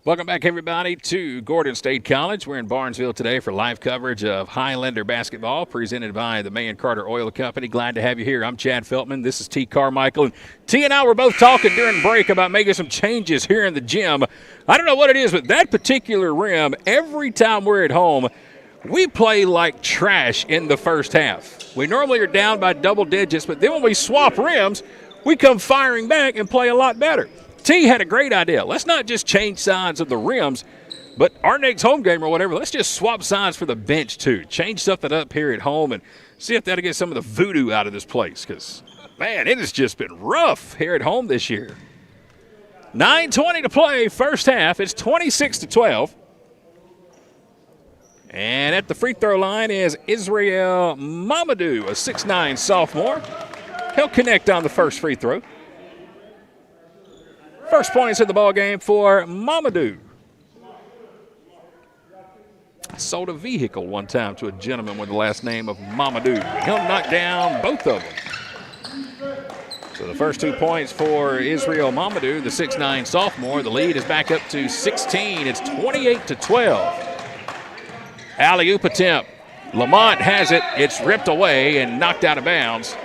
S1: Welcome back, everybody, to Gordon State College. We're in Barnesville today for live coverage of Highlander basketball presented by the May and Carter Oil Company. Glad to have you here. I'm Chad Feltman. This is T. Carmichael. And T and I were both talking during break about making some changes here in the gym. I don't know what it is, but that particular rim, every time we're at home, we play like trash in the first half. We normally are down by double digits, but then when we swap rims, we come firing back and play a lot better. T had a great idea. Let's not just change sides of the rims, but our next home game or whatever, let's just swap sides for the bench too. Change something up here at home and see if that'll get some of the voodoo out of this place because, man, it has just been rough here at home this year. 9:20 to play, first half. It's 26-12. And at the free throw line is Israel Mamadou, a 6'9 sophomore. He'll connect on the first free throw. First points in the ball game for Mamadou. Sold a vehicle one time to a gentleman with the last name of Mamadou. He'll knock down both of them. So the first 2 points for Israel Mamadou, the 6'9 sophomore. The lead is back up to 16. It's 28-12. Alley-oop attempt. Lamont has it. It's ripped away and knocked out of bounds.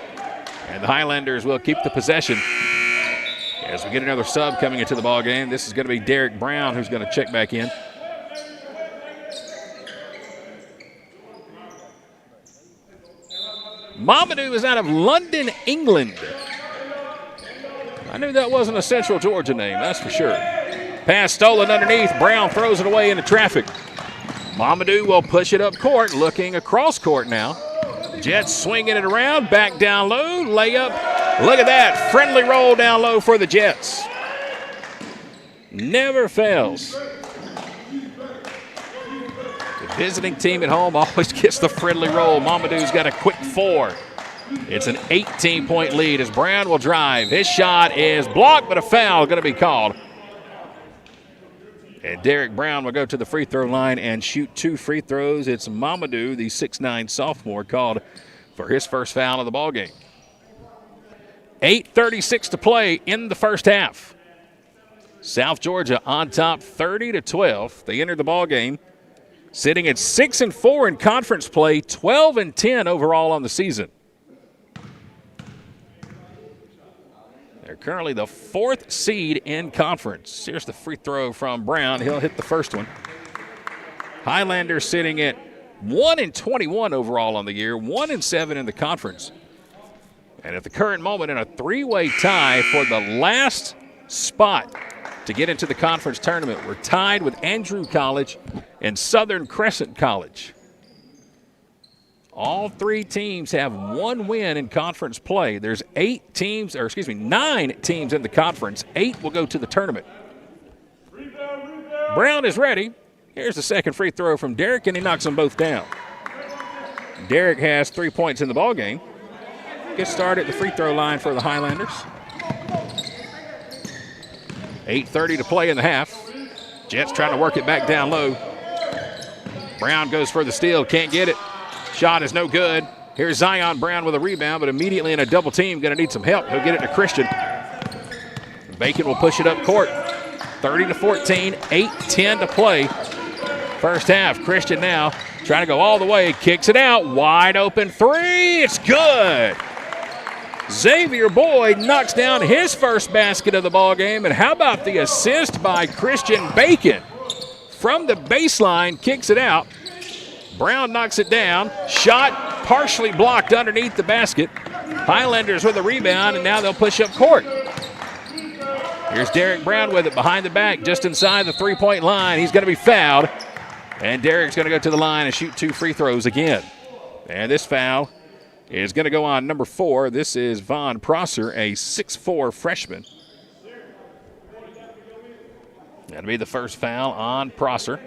S1: And the Highlanders will keep the possession. As we get another sub coming into the ball game, this is going to be Derek Brown who's going to check back in. Mamadou is out of London, England. I knew that wasn't a Central Georgia name, that's for sure. Pass stolen underneath. Brown throws it away into traffic. Mamadou will push it up court, looking across court now. Jets swinging it around, back down low, layup. Look at that, friendly roll down low for the Jets. Never fails. The visiting team at home always gets the friendly roll. Mamadou's got a quick 4. It's an 18-point lead as Brown will drive. His shot is blocked, but a foul going to be called. And Derek Brown will go to the free throw line and shoot 2 free throws. It's Mamadou, the 6'9 sophomore, called for his first foul of the ballgame. 8:36 to play in the first half. South Georgia on top 30-12. They entered the ballgame sitting at 6-4 in conference play, 12-10 overall on the season. They're currently the 4th seed in conference. Here's the free throw from Brown. He'll hit the first one. Highlanders sitting at 1-21 overall on the year, 1-7 in the conference. And at the current moment in a 3-way tie for the last spot to get into the conference tournament. We're tied with Andrew College and Southern Crescent College. All 3 teams have 1 win in conference play. There's 9 teams in the conference. 8 will go to the tournament. Brown is ready. Here's the second free throw from Derek, and he knocks them both down. Derek has 3 points in the ballgame. Gets started at the free throw line for the Highlanders. 8:30 to play in the half. Jets trying to work it back down low. Brown goes for the steal, can't get it. Shot is no good. Here's Zion Brown with a rebound, but immediately in a double team, going to need some help. He'll get it to Christian. Bacon will push it up court. 30-14, 8:10 to play. First half, Christian now trying to go all the way, kicks it out, wide open 3, it's good. Xavier Boyd knocks down his first basket of the ball game, and how about the assist by Christian Bacon? From the baseline, kicks it out. Brown knocks it down. Shot partially blocked underneath the basket. Highlanders with a rebound, and now they'll push up court. Here's Derek Brown with it behind the back, just inside the three-point line. He's going to be fouled, and Derek's going to go to the line and shoot 2 free throws again. And this foul is going to go on number 4. This is Von Prosser, a 6'4 freshman. That'll be the first foul on Prosser.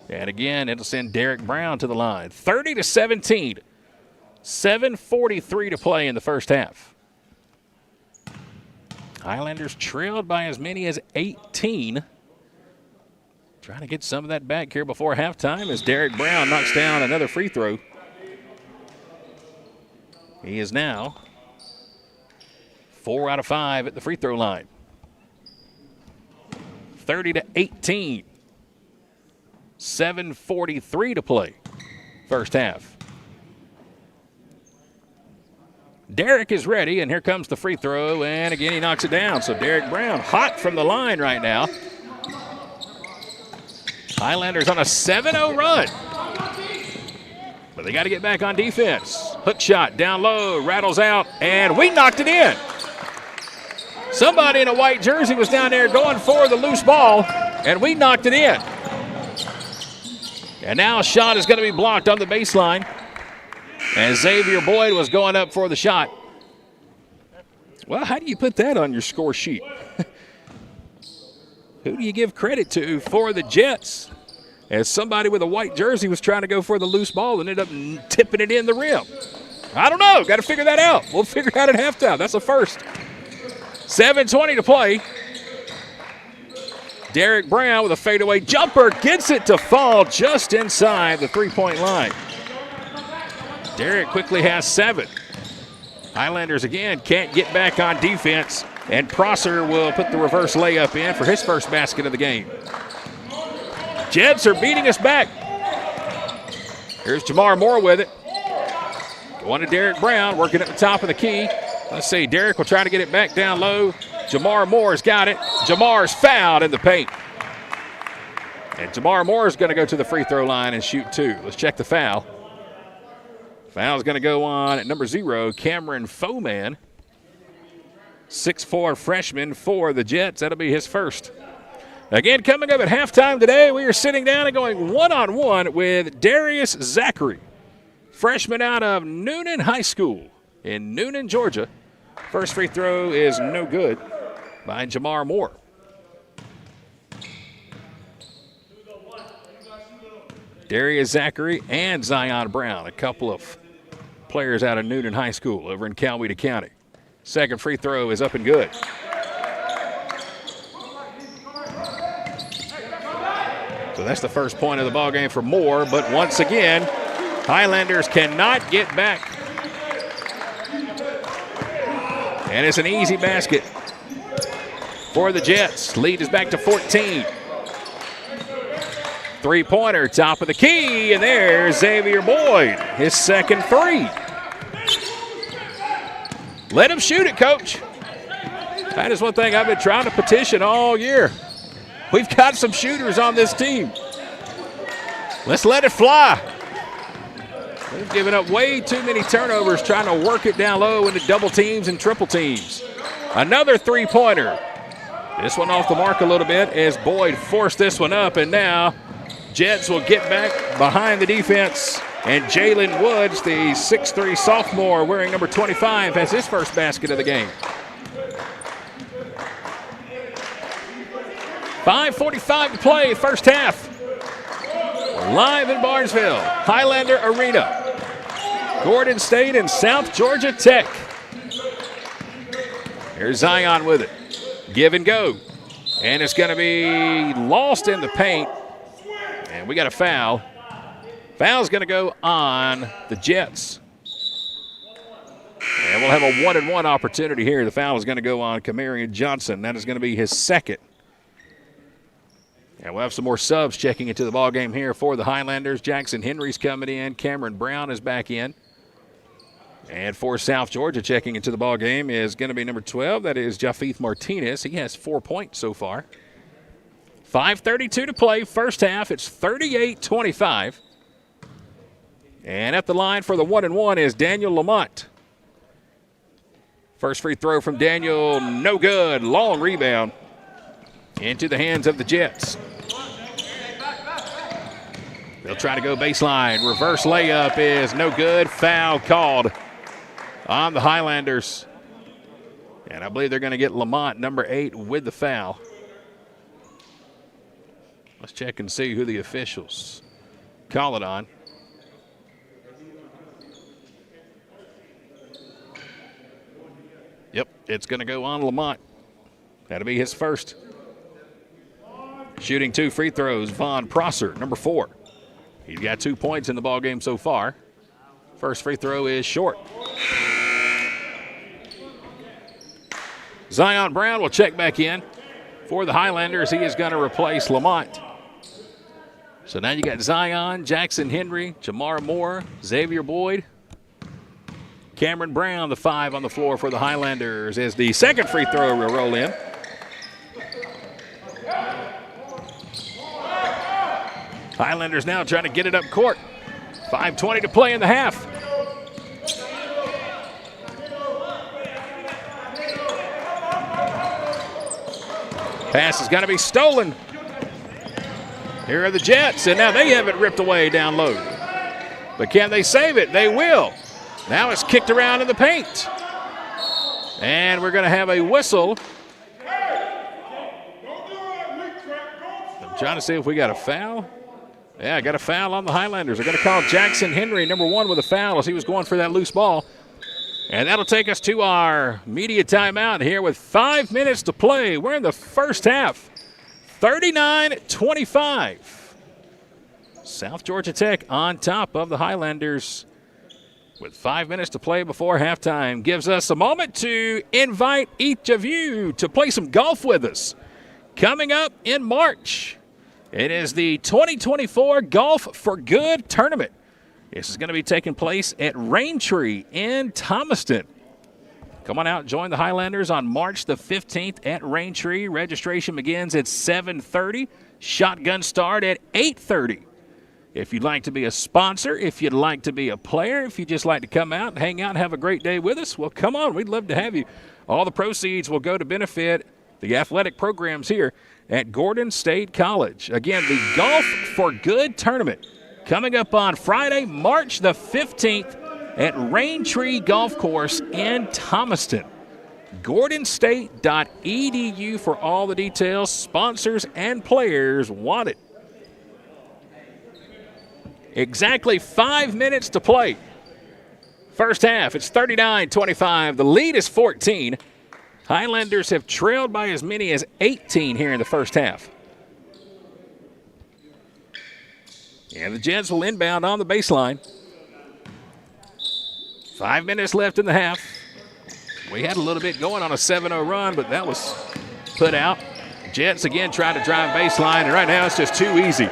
S1: And again, it'll send Derek Brown to the line. 30-17. 7:43 to play in the first half. Highlanders trailed by as many as 18. Trying to get some of that back here before halftime as Derek Brown knocks down another free throw. He is now 4 out of 5 at the free throw line. 30-18. 7:43 to play. First half. Derek is ready, and here comes the free throw, and again he knocks it down. So Derek Brown hot from the line right now. Highlanders on a 7-0 run. But they got to get back on defense. Hook shot down low, rattles out, and we knocked it in. Somebody in a white jersey was down there going for the loose ball, and we knocked it in. And now a shot is going to be blocked on the baseline. And Xavier Boyd was going up for the shot. Well, how do you put that on your score sheet? Who do you give credit to for the Jets? As somebody with a white jersey was trying to go for the loose ball and ended up tipping it in the rim. I don't know. Got to figure that out. We'll figure it out at halftime. That's a first. 7:20 to play. Derek Brown with a fadeaway jumper gets it to fall just inside the three-point line. Derek quickly has 7. Highlanders again can't get back on defense, and Prosser will put the reverse layup in for his first basket of the game. Jets are beating us back. Here's Jamar Moore with it. Going to Derek Brown, working at the top of the key. Let's see, Derek will try to get it back down low. Jamar Moore's got it. Jamar's fouled in the paint. And Jamar Moore's going to go to the free throw line and shoot 2. Let's check the foul. Foul's going to go on at number 0, Cameron Foman. 6'4" freshman for the Jets. That'll be his first. Again, coming up at halftime today, we are sitting down and going one-on-one with Darius Zachary, freshman out of Noonan High School in Noonan, Georgia. First free throw is no good by Jamar Moore. Darius Zachary and Zion Brown, a couple of players out of Noonan High School over in Coweta County. Second free throw is up and good. So that's the first point of the ballgame for Moore, but once again, Highlanders cannot get back. And it's an easy basket for the Jets. Lead is back to 14. Three-pointer, top of the key, and there's Xavier Boyd, his second 3. Let him shoot it, Coach. That is one thing I've been trying to petition all year. We've got some shooters on this team. Let's let it fly. They've given up way too many turnovers trying to work it down low into double teams and triple teams. Another three-pointer. This one off the mark a little bit as Boyd forced this one up, and now Jets will get back behind the defense. And Jalen Woods, the 6'3" sophomore wearing number 25, has his first basket of the game. 5:45 to play, first half. Live in Barnesville, Highlander Arena. Gordon State and South Georgia Tech. Here's Zion with it. Give and go. And it's going to be lost in the paint. And we got a foul. Foul's going to go on the Jets. And we'll have a 1-and-1 opportunity here. The foul is going to go on Kamarian Johnson. That is going to be his second. And we'll have some more subs checking into the ballgame here for the Highlanders. Jackson Henry's coming in. Cameron Brown is back in. And for South Georgia checking into the ballgame is going to be number 12. That is Jafith Martinez. He has 4 points so far. 5:32 to play, first half. It's 38-25. And at the line for the 1-and-1 is Daniel Lamont. First free throw from Daniel, no good. Long rebound into the hands of the Jets. They'll try to go baseline. Reverse layup is no good. Foul called on the Highlanders. And I believe they're going to get Lamont, number 8, with the foul. Let's check and see who the officials call it on. Yep, it's going to go on Lamont. That'll be his first. Shooting 2 free throws, Von Prosser, number 4. He's got 2 points in the ballgame so far. First free throw is short. Zion Brown will check back in for the Highlanders. He is going to replace Lamont. So now you got Zion, Jackson Henry, Jamar Moore, Xavier Boyd, Cameron Brown, the 5 on the floor for the Highlanders as the second free throw will roll in. Highlanders now trying to get it up court. 5:20 to play in the half. Pass is going to be stolen. Here are the Jets, and now they have it ripped away down low. But can they save it? They will. Now it's kicked around in the paint. And we're going to have a whistle. I'm trying to see if we got a foul. Yeah, got a foul on the Highlanders. They're going to call Jackson Henry, number 1, with a foul as he was going for that loose ball. And that'll take us to our media timeout here with 5 minutes to play. We're in the first half. 39-25. South Georgia Tech on top of the Highlanders with 5 minutes to play before halftime. Gives us a moment to invite each of you to play some golf with us. Coming up in March, it is the 2024 Golf for Good Tournament. This is going to be taking place at Raintree in Thomaston. Come on out and join the Highlanders on March the 15th at Raintree. Registration begins at 7:30. Shotgun start at 8:30. If you'd like to be a sponsor, if you'd like to be a player, if you'd just like to come out and hang out and have a great day with us, well, come on. We'd love to have you. All the proceeds will go to benefit the athletic programs here at Gordon State College. Again, the Golf for Good Tournament coming up on Friday, March the 15th at Raintree Golf Course in Thomaston. GordonState.edu for all the details. Sponsors and players want it. Exactly 5 minutes to play. First half, it's 39-25. The lead is 14. Highlanders have trailed by as many as 18 here in the first half. And the Jets will inbound on the baseline. 5 minutes left in the half. We had a little bit going on a 7-0 run, but that was put out. Jets again trying to drive baseline, and right now it's just too easy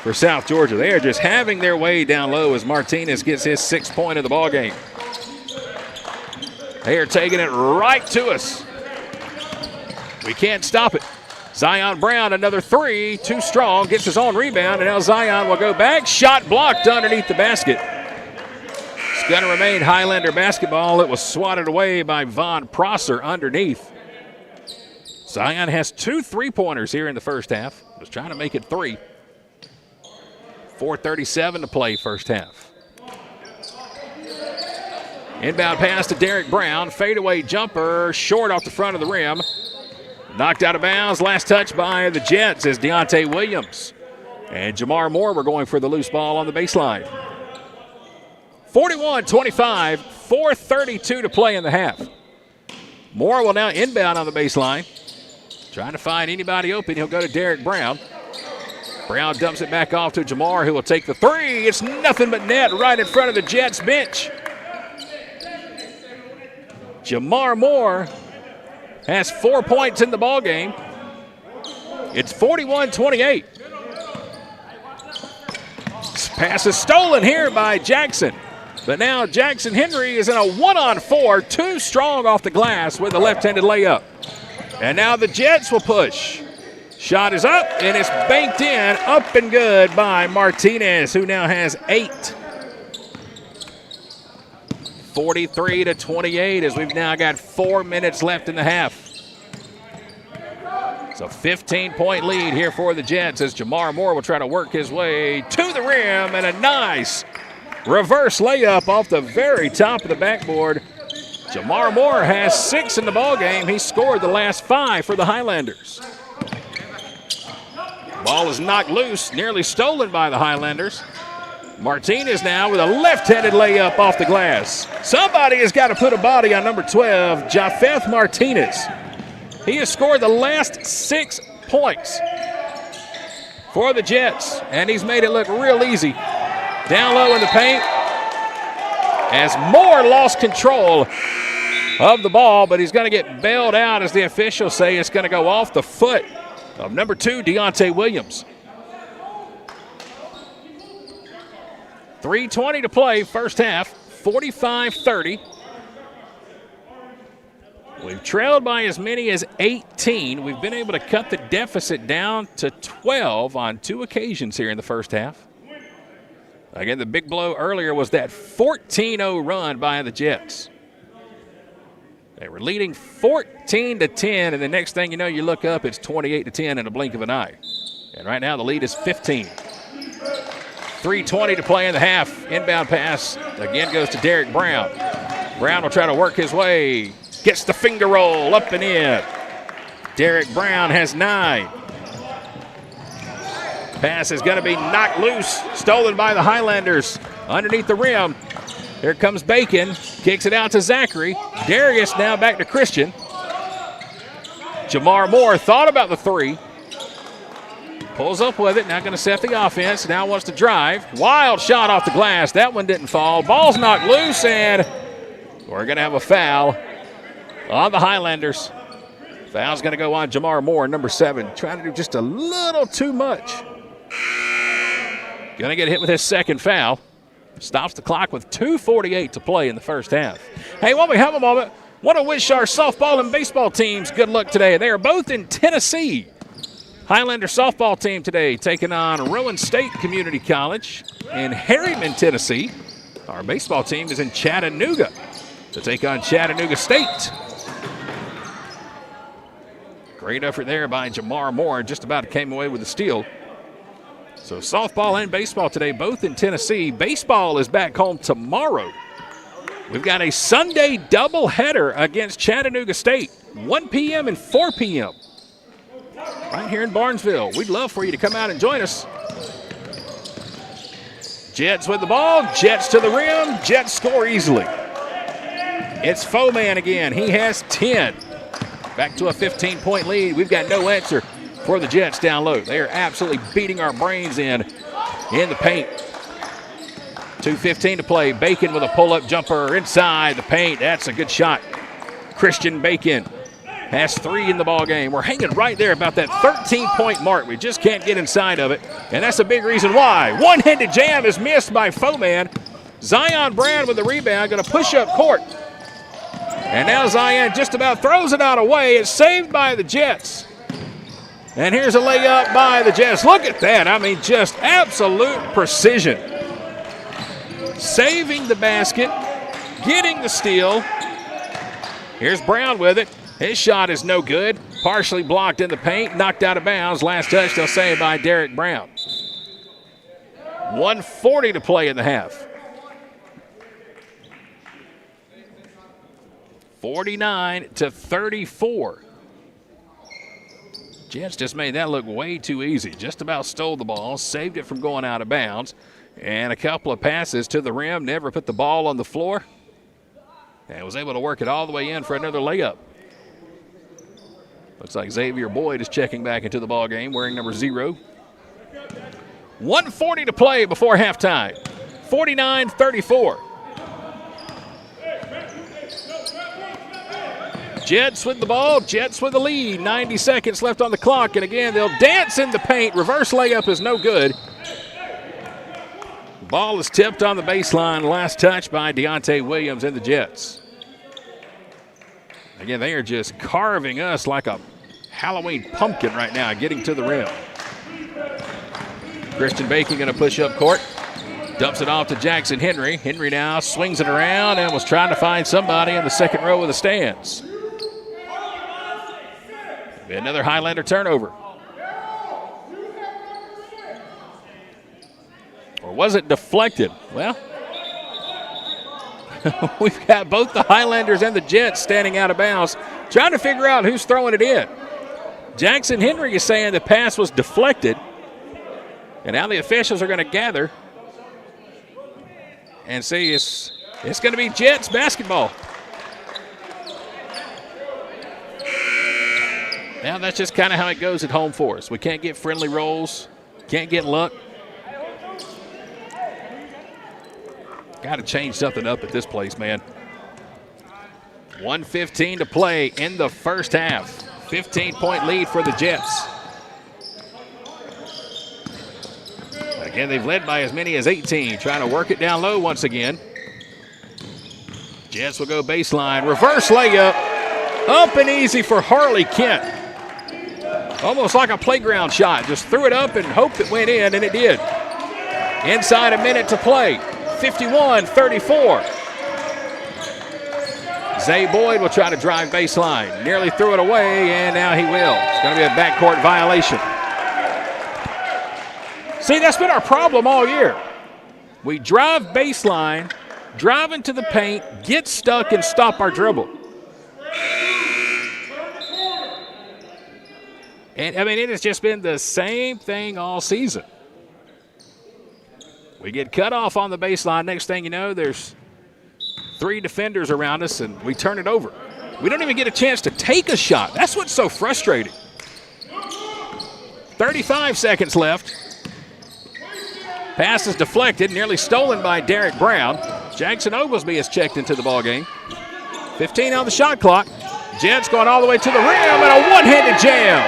S1: for South Georgia. They are just having their way down low as Martinez gets his 6th point of the ballgame. They are taking it right to us. We can't stop it. Zion Brown, another 3, too strong, gets his own rebound, and now Zion will go back. Shot blocked underneath the basket. It's going to remain Highlander basketball. It was swatted away by Von Prosser underneath. Zion has 2 3-pointers here in the first half. Was trying to make it 3. 4:37 to play first half. Inbound pass to Derek Brown. Fadeaway jumper, short off the front of the rim. Knocked out of bounds. Last touch by the Jets is Deontay Williams. And Jamar Moore, we're going for the loose ball on the baseline. 41-25, 4:32 to play in the half. Moore will now inbound on the baseline. Trying to find anybody open. He'll go to Derek Brown. Brown dumps it back off to Jamar, who will take the 3. It's nothing but net right in front of the Jets bench. Jamar Moore has 4 points in the ballgame. It's 41-28. Pass is stolen here by Jackson. But now Jackson Henry is in a 1-on-4, too strong off the glass with a left-handed layup. And now the Jets will push. Shot is up, and it's banked in, up and good by Martinez, who now has 8. 43-28 as we've now got 4 minutes left in the half. It's a 15-point lead here for the Jets as Jamar Moore will try to work his way to the rim, and a nice reverse layup off the very top of the backboard. Jamar Moore has 6 in the ballgame. He scored the last 5 for the Highlanders. Ball is knocked loose, nearly stolen by the Highlanders. Martinez now with a left-handed layup off the glass. Somebody has got to put a body on number 12, Japheth Martinez. He has scored the last 6 points for the Jets, and he's made it look real easy. Down low in the paint as Moore lost control of the ball, but he's going to get bailed out as the officials say it's going to go off the foot of number 2, Deontay Williams. 3:20 to play, first half, 45-30. We've trailed by as many as 18. We've been able to cut the deficit down to 12 on 2 occasions here in the first half. Again, the big blow earlier was that 14-0 run by the Jets. They were leading 14-10, and the next thing you know, you look up, it's 28-10 in a blink of an eye. And right now the lead is 15. 3:20 to play in the half. Inbound pass again goes to Derek Brown. Brown will try to work his way. Gets the finger roll up and in. Derek Brown has 9. Pass is going to be knocked loose. Stolen by the Highlanders underneath the rim. Here comes Bacon. Kicks it out to Zachary. Darius now back to Christian. Jamar Moore thought about the 3. Pulls up with it. Now going to set the offense. Now wants to drive. Wild shot off the glass. That one didn't fall. Ball's knocked loose, and we're going to have a foul on the Highlanders. Foul's going to go on Jamar Moore, number 7. Trying to do just a little too much. Going to get hit with his second foul. Stops the clock with 2:48 to play in the first half. Hey, while we have a moment, want to wish our softball and baseball teams good luck today. They are both in Tennessee. Highlander softball team today taking on Rowan State Community College in Harriman, Tennessee. Our baseball team is in Chattanooga to take on Chattanooga State. Great effort there by Jamar Moore. Just about came away with a steal. So softball and baseball today, both in Tennessee. Baseball is back home tomorrow. We've got a Sunday doubleheader against Chattanooga State, 1 p.m. and 4 p.m. right here in Barnesville. We'd love for you to come out and join us. Jets with the ball. Jets to the rim. Jets score easily. It's Foeman again. He has 10. Back to a 15-point lead. We've got no answer for the Jets down low. They are absolutely beating our brains in the paint. 2:15 to play. Bacon with a pull-up jumper inside the paint. That's a good shot. Christian Bacon has 3 in the ball game. We're hanging right there about that 13-point mark. We just can't get inside of it, and that's a big reason why. One-handed jam is missed by Foeman. Zion Brand with the rebound, going to push up court. And now Zion just about throws it out away. It's saved by the Jets. And here's a layup by the Jets. Look at that. I mean, just absolute precision. Saving the basket, getting the steal. Here's Brown with it. His shot is no good. Partially blocked in the paint, knocked out of bounds. Last touch, they'll say, by Derek Brown. 1:40 to play in the half. 49-34. Jets just made that look way too easy. Just about stole the ball, saved it from going out of bounds. And a couple of passes to the rim, never put the ball on the floor. And was able to work it all the way in for another layup. Looks like Xavier Boyd is checking back into the ball game, wearing number 0. 1:40 to play before halftime. 49-34. Jets with the ball, Jets with the lead. 90 seconds left on the clock, and again, they'll dance in the paint. Reverse layup is no good. Ball is tipped on the baseline. Last touch by Deontay Williams and the Jets. Again, they are just carving us like a Halloween pumpkin right now, getting to the rim. Christian Bacon going to push up court. Dumps it off to Jackson Henry. Henry now swings it around and was trying to find somebody in the second row of the stands. Another Highlander turnover. Or was it deflected? Well, we've got both the Highlanders and the Jets standing out of bounds, trying to figure out who's throwing it in. Jackson Henry is saying the pass was deflected. And now the officials are going to gather and see it's going to be Jets basketball. Now that's just kind of how it goes at home for us. We can't get friendly rolls, can't get luck. Got to change something up at this place, man. 1:15 to play in the first half. 15-point lead for the Jets. Again, they've led by as many as 18, trying to work it down low once again. Jets will go baseline. Reverse layup. Up and easy for Harley Kent. Almost like a playground shot. Just threw it up and hoped it went in, and it did. Inside a minute to play. 51-34. Zay Boyd will try to drive baseline. Nearly threw it away, and now he will. It's going to be a backcourt violation. See, that's been our problem all year. We drive baseline, drive into the paint, get stuck, and stop our dribble. And, I mean, it has just been the same thing all season. We get cut off on the baseline. Next thing you know, there's 3 defenders around us, and we turn it over. We don't even get a chance to take a shot. That's what's so frustrating. 35 seconds left. Pass is deflected, nearly stolen by Derek Brown. Jackson Oglesby has checked into the ballgame. 15 on the shot clock. Jets going all the way to the rim, and a one-handed jam.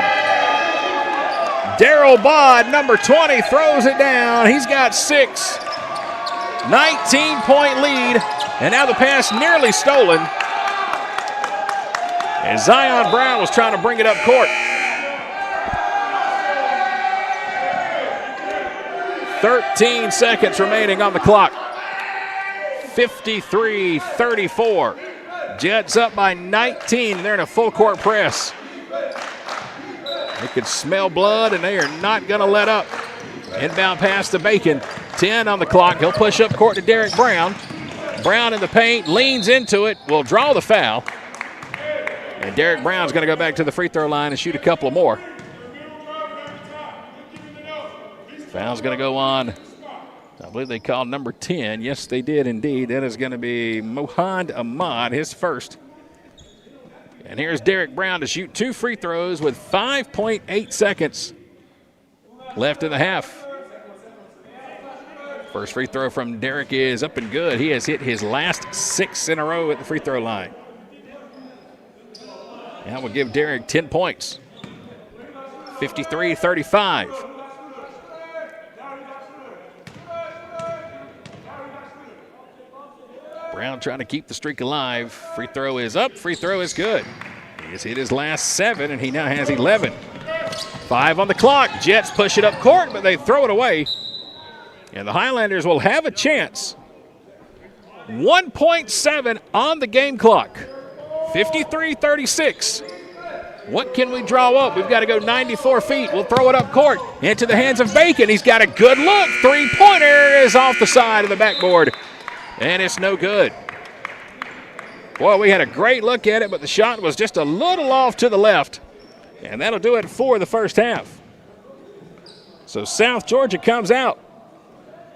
S1: Darryl Bod, number 20, throws it down. He's got 6. 19-point lead, and now the pass nearly stolen. And Zion Brown was trying to bring it up court. 13 seconds remaining on the clock. 53-34. Jets up by 19, and they're in a full court press. They can smell blood, and they are not going to let up. Inbound pass to Bacon. 10 on the clock. He'll push up court to Derek Brown. Brown in the paint, leans into it, will draw the foul. And Derek Brown's going to go back to the free throw line and shoot a couple more. Foul's going to go on. I believe they called number 10. Yes, they did indeed. That is going to be Mohand Ahmad, his first. And here's Derek Brown to shoot 2 free throws with 5.8 seconds left in the half. First free throw from Derek is up and good. He has hit his last 6 in a row at the free throw line. That will give Derek 10 points. 53-35. Brown trying to keep the streak alive. Free throw is up. Free throw is good. He has hit his last 7, and he now has 11. 5 on the clock. Jets push it up court, but they throw it away. And the Highlanders will have a chance. 1.7 on the game clock. 53-36. What can we draw up? We've got to go 94 feet. We'll throw it up court into the hands of Bacon. He's got a good look. 3-pointer is off the side of the backboard. And it's no good. Boy, we had a great look at it, but the shot was just a little off to the left. And that'll do it for the first half. So South Georgia comes out.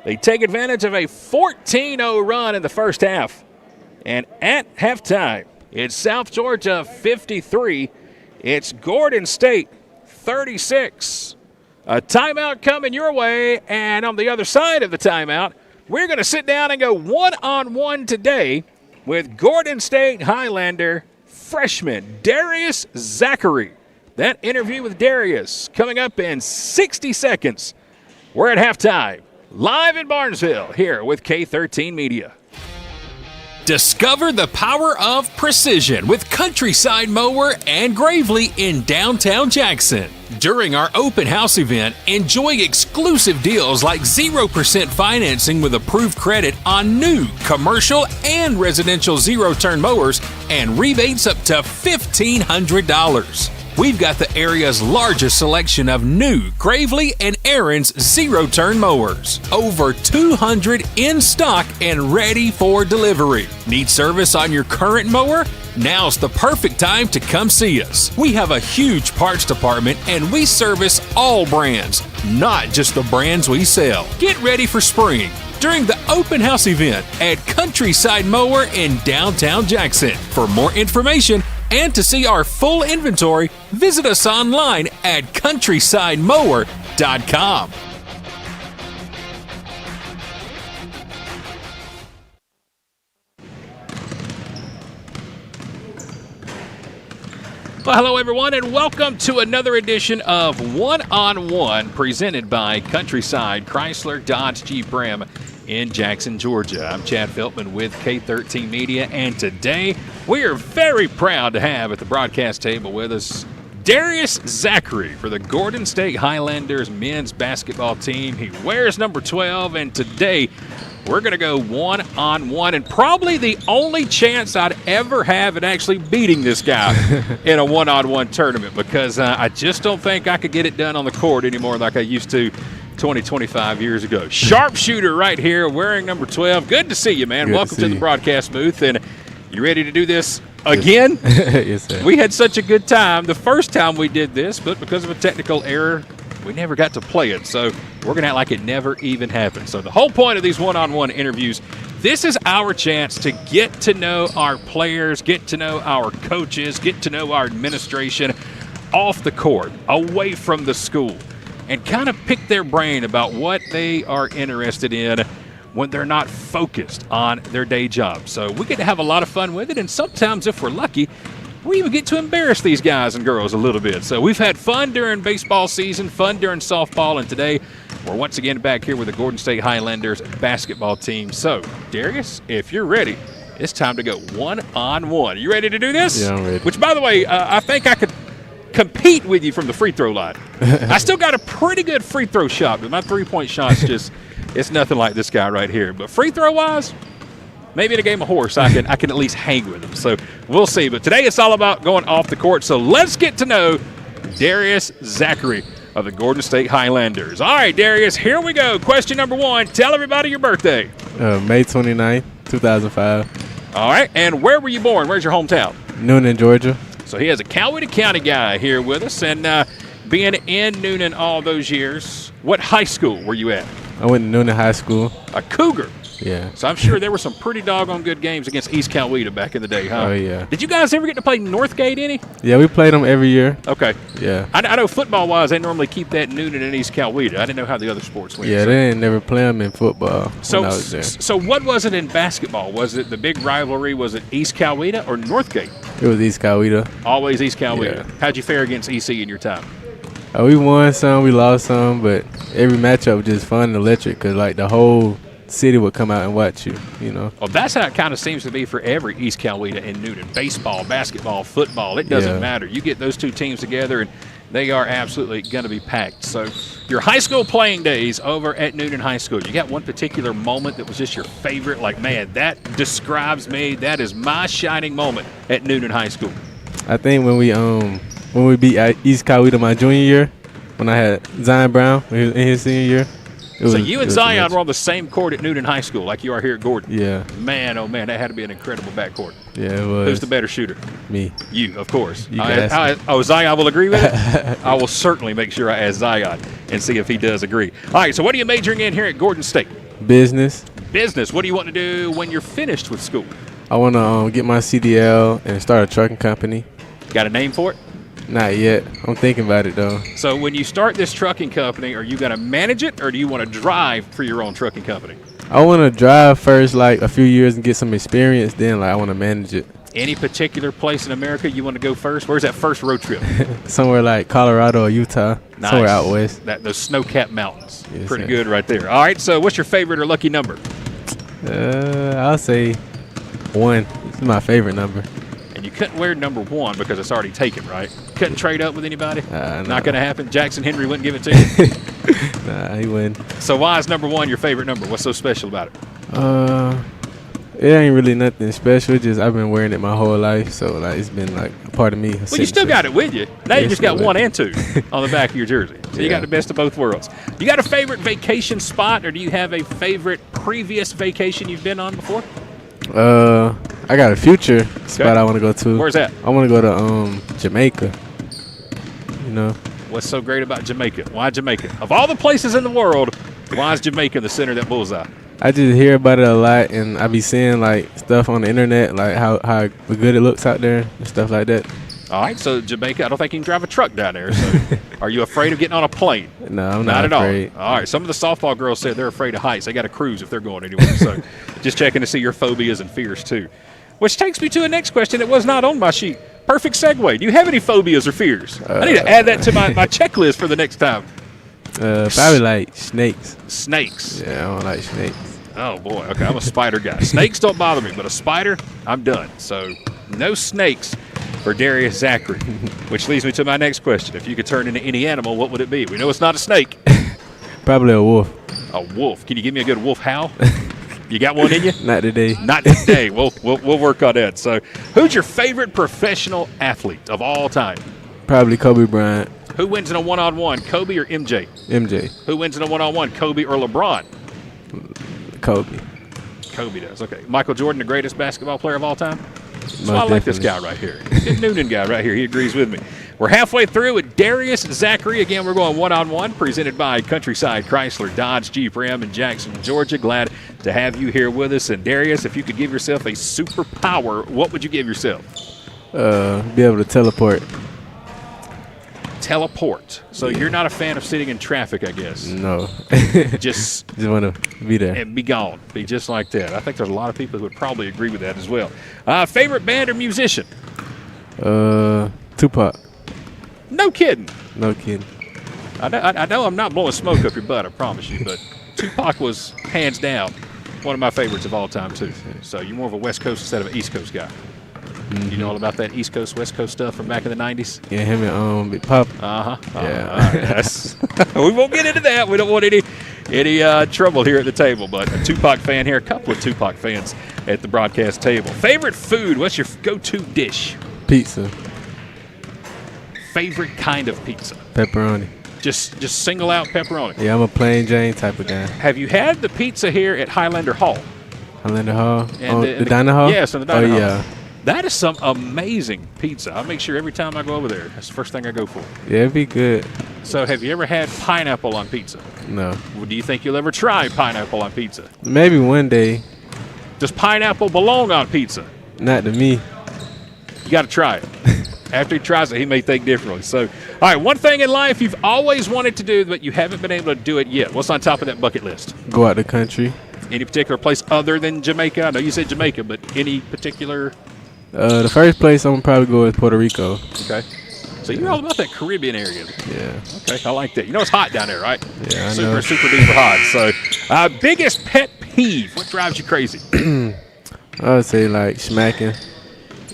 S1: They take advantage of a 14-0 run in the first half. And at halftime, it's South Georgia 53. It's Gordon State 36. A timeout coming your way, and on the other side of the timeout, we're going to sit down and go one-on-one today with Gordon State Highlander freshman Darius Zachary. That interview with Darius coming up in 60 seconds. We're at halftime, live in Barnesville, here with K13 Media.
S2: Discover the power of precision with Countryside Mower and Gravely in downtown Jackson. During our open house event, enjoy exclusive deals like 0% financing with approved credit on new commercial and residential zero-turn mowers and rebates up to $1,500. We've got the area's largest selection of new Gravely and Aaron's zero-turn mowers. Over 200 in stock and ready for delivery. Need service on your current mower? Now's the perfect time to come see us. We have a huge parts department and we service all brands, not just the brands we sell. Get ready for spring during the open house event at Countryside Mower in downtown Jackson. For more information and to see our full inventory, visit us online at countrysidemower.com.
S1: Well, hello, everyone, and welcome to another edition of One-on-One presented by Countryside Chrysler Dodge Jeep Ram in Jackson, Georgia. I'm Chad Feltman with K13 Media, and today we are very proud to have at the broadcast table with us Darius Zachary for the Gordon State Highlanders men's basketball team. He wears number 12, and today we're going to go one-on-one, and probably the only chance I'd ever have at actually beating this guy in a one-on-one tournament, because I just don't think I could get it done on the court anymore like I used to 25 years ago. Sharpshooter right here, wearing number 12. Good to see you, man. Welcome to the broadcast booth, and you ready to do this again?
S3: Yes, sir.
S1: We had such a good time the first time we did this, but because of a technical error, we never got to play it, so we're going to act like it never even happened. So the whole point of these one-on-one interviews, this is our chance to get to know our players, get to know our coaches, get to know our administration off the court, away from the school, and kind of pick their brain about what they are interested in when they're not focused on their day job. So we get to have a lot of fun with it, and sometimes, if we're lucky, we even get to embarrass these guys and girls a little bit. So we've had fun during baseball season, fun during softball, and today we're once again back here with the Gordon State Highlanders basketball team. So, Darius, if you're ready, it's time to go one-on-one. You ready to do this?
S3: Yeah, I'm ready.
S1: Which, by the way, I think I could compete with you from the free throw line. I still got a pretty good free throw shot, but my three-point shot's just, it's nothing like this guy right here. But free throw-wise, maybe in a game of horse, I can at least hang with him. So we'll see. But today it's all about going off the court. So let's get to know Darius Zachary of the Gordon State Highlanders. All right, Darius, here we go. Question number one. Tell everybody your birthday.
S3: May 29th, 2005.
S1: All right. And where were you born? Where's your hometown?
S3: Noonan, Georgia.
S1: So he has a Coweta County guy here with us. And being in Noonan all those years, what high school were you at?
S3: I went to Noonan High School.
S1: A Cougar.
S3: Yeah.
S1: So I'm sure there were some pretty doggone good games against East Coweta back in the day, huh?
S3: Oh, yeah.
S1: Did you guys ever get to play Northgate any?
S3: Yeah, we played them every year.
S1: Okay.
S3: Yeah.
S1: I know football-wise, they normally keep that Noonan and East Coweta. I didn't know how the other sports went.
S3: Yeah,
S1: so.
S3: they didn't never play them in football when I was there.
S1: So what was it in basketball? Was it the big rivalry? Was it East Coweta or Northgate?
S3: It was East Coweta.
S1: Always East Coweta.
S3: Yeah.
S1: How'd you fare against EC in your time?
S3: We won some, we lost some, but every matchup was just fun and electric because, like, the whole city would come out and watch you, you know.
S1: Well, that's how it kind of seems to be for every East Coweta and Noonan. Baseball, basketball, football, it doesn't matter. You get those two teams together, and they are absolutely going to be packed. So your high school playing days over at Noonan High School, you got one particular moment that was just your favorite? Like, man, that describes me. That is my shining moment at Noonan High School.
S3: I think when we beat East Coweta my junior year, when I had Zion Brown in his senior year.
S1: So you and Zion were on the same court at Noonan High School like you are here at Gordon.
S3: Yeah.
S1: Man, oh, man, that had to be an incredible backcourt.
S3: Yeah, it was.
S1: Who's the better shooter?
S3: Me.
S1: You, of course.
S3: Oh,
S1: Zion will agree with it? I will certainly make sure I ask Zion and see if he does agree. All right, so what are you majoring in here at Gordon State?
S3: Business.
S1: Business. What do you want to do when you're finished with school?
S3: I want to get my CDL and start a trucking company.
S1: Got a name for it?
S3: Not yet. I'm thinking about it, though.
S1: So when you start this trucking company, are you going to manage it, or do you want to drive for your own trucking company?
S3: I want to drive first, like, a few years and get some experience. Then, like, I want to manage it.
S1: Any particular place in America you want to go first? Where's that first road trip?
S3: Somewhere like Colorado or Utah.
S1: Nice.
S3: Somewhere out west.
S1: Those snow-capped mountains.
S3: Yes,
S1: Pretty
S3: sir.
S1: good right there. All right, so what's your favorite or lucky number?
S3: I'll say 1. It's my favorite number.
S1: You couldn't wear number 1 because it's already taken, right? Couldn't trade up with anybody?
S3: No.
S1: Not going to happen? Jackson Henry wouldn't give it to you?
S3: Nah, he wouldn't.
S1: So why is number 1 your favorite number? What's so special about it?
S3: It ain't really nothing special. Just I've been wearing it my whole life, so like it's been like a part of me.
S1: Well, you still got it with you. Now you
S3: Yes,
S1: just got
S3: I would.
S1: 1 and 2 on the back of your jersey. So you got the best of both worlds. You got a favorite vacation spot, or do you have a favorite previous vacation you've been on before?
S6: I got a future spot I want to go to.
S1: Where's that?
S6: I want to go to Jamaica. You know,
S1: What's so great about Jamaica? Why Jamaica? Of all the places in the world, why is Jamaica the center of that bullseye?
S6: I just hear about it a lot, and I be seeing like stuff on the internet, like how good it looks out there and stuff like that.
S1: All right, so Jamaica, I don't think you can drive a truck down there. So are you afraid of getting on a plane?
S6: No, I'm
S1: Not
S6: not
S1: at
S6: afraid.
S1: all right, some of the softball girls said they're afraid of heights. They got to cruise if they're going anywhere. So just checking to see your phobias and fears, too. Which takes me to the next question that was not on my sheet. Perfect segue. Do you have any phobias or fears? I need to add that to my checklist for the next time.
S6: Probably like snakes.
S1: Snakes.
S6: Yeah, I don't like snakes.
S1: Oh, boy. Okay, I'm a spider guy. Snakes don't bother me, but a spider, I'm done. So no snakes for Darius Zachary, which leads me to my next question. If you could turn into any animal, what would it be? We know it's not a snake.
S6: Probably a wolf.
S1: A wolf. Can you give me a good wolf howl? You got one in you?
S6: Not today.
S1: Not today. We'll work on that. So, who's your favorite professional athlete of all time?
S6: Probably Kobe Bryant.
S1: Who wins in a one-on-one, Kobe or MJ?
S6: MJ.
S1: Who wins in a one-on-one, Kobe or LeBron?
S6: Kobe.
S1: Kobe does. Okay. Michael Jordan, the greatest basketball player of all time? So
S6: Most
S1: I like this
S6: definitely.
S1: guy right here. Good Noonan guy right here. He agrees with me. We're halfway through with Darius Zachary. Again, we're going one-on-one, presented by Countryside Chrysler, Dodge, Jeep, Ram in Jackson, Georgia. Glad to have you here with us. And Darius, if you could give yourself a superpower, what would you give yourself?
S6: Be able to teleport.
S1: Teleport. So you're not a fan of sitting in traffic, I guess.
S6: No.
S1: Just
S6: Just want to be there.
S1: and be gone. Be just like that. I think there's a lot of people who would probably agree with that as well. Favorite band or musician?
S6: Tupac.
S1: No kidding.
S6: No kidding.
S1: I know I'm not blowing smoke up your butt, I promise you, but Tupac was hands down one of my favorites of all time, too. So you're more of a West Coast instead of an East Coast guy. You know all about that East Coast, West Coast stuff from back in the 90s?
S6: Yeah, him and Big Pop.
S1: Uh-huh.
S6: Yeah.
S1: Yes. We won't get into that. We don't want any trouble here at the table, but a Tupac fan here, a couple of Tupac fans at the broadcast table. Favorite food, what's your go-to dish?
S6: Pizza.
S1: Favorite kind of pizza?
S6: Pepperoni.
S1: Just single out pepperoni.
S6: Yeah, I'm a plain Jane type of guy.
S1: Have you had the pizza here at Highlander Hall?
S6: Highlander Hall.
S1: And
S6: The Diner Hall?
S1: Yes, in the Diner Hall.
S6: Oh, yeah.
S1: That is some amazing pizza. I make sure every time I go over there, that's the first thing I go for.
S6: Yeah, it'd be good.
S1: So have you ever had pineapple on pizza?
S6: No.
S1: Well, do you think you'll ever try pineapple on pizza?
S6: Maybe one day.
S1: Does pineapple belong on pizza?
S6: Not to me.
S1: You got to try it. After he tries it, he may think differently. So, all right, one thing in life you've always wanted to do, but you haven't been able to do it yet. What's on top of that bucket list?
S6: Go out the country.
S1: Any particular place other than Jamaica? I know you said Jamaica, but any particular?
S6: The first place I'm gonna probably go is Puerto Rico.
S1: Okay. So you're all about that Caribbean area.
S6: Yeah.
S1: Okay, I like that. You know it's hot down there, right?
S6: Yeah, I
S1: super,
S6: know.
S1: super duper hot. So, biggest pet peeve. What drives you crazy?
S6: I would say like smacking.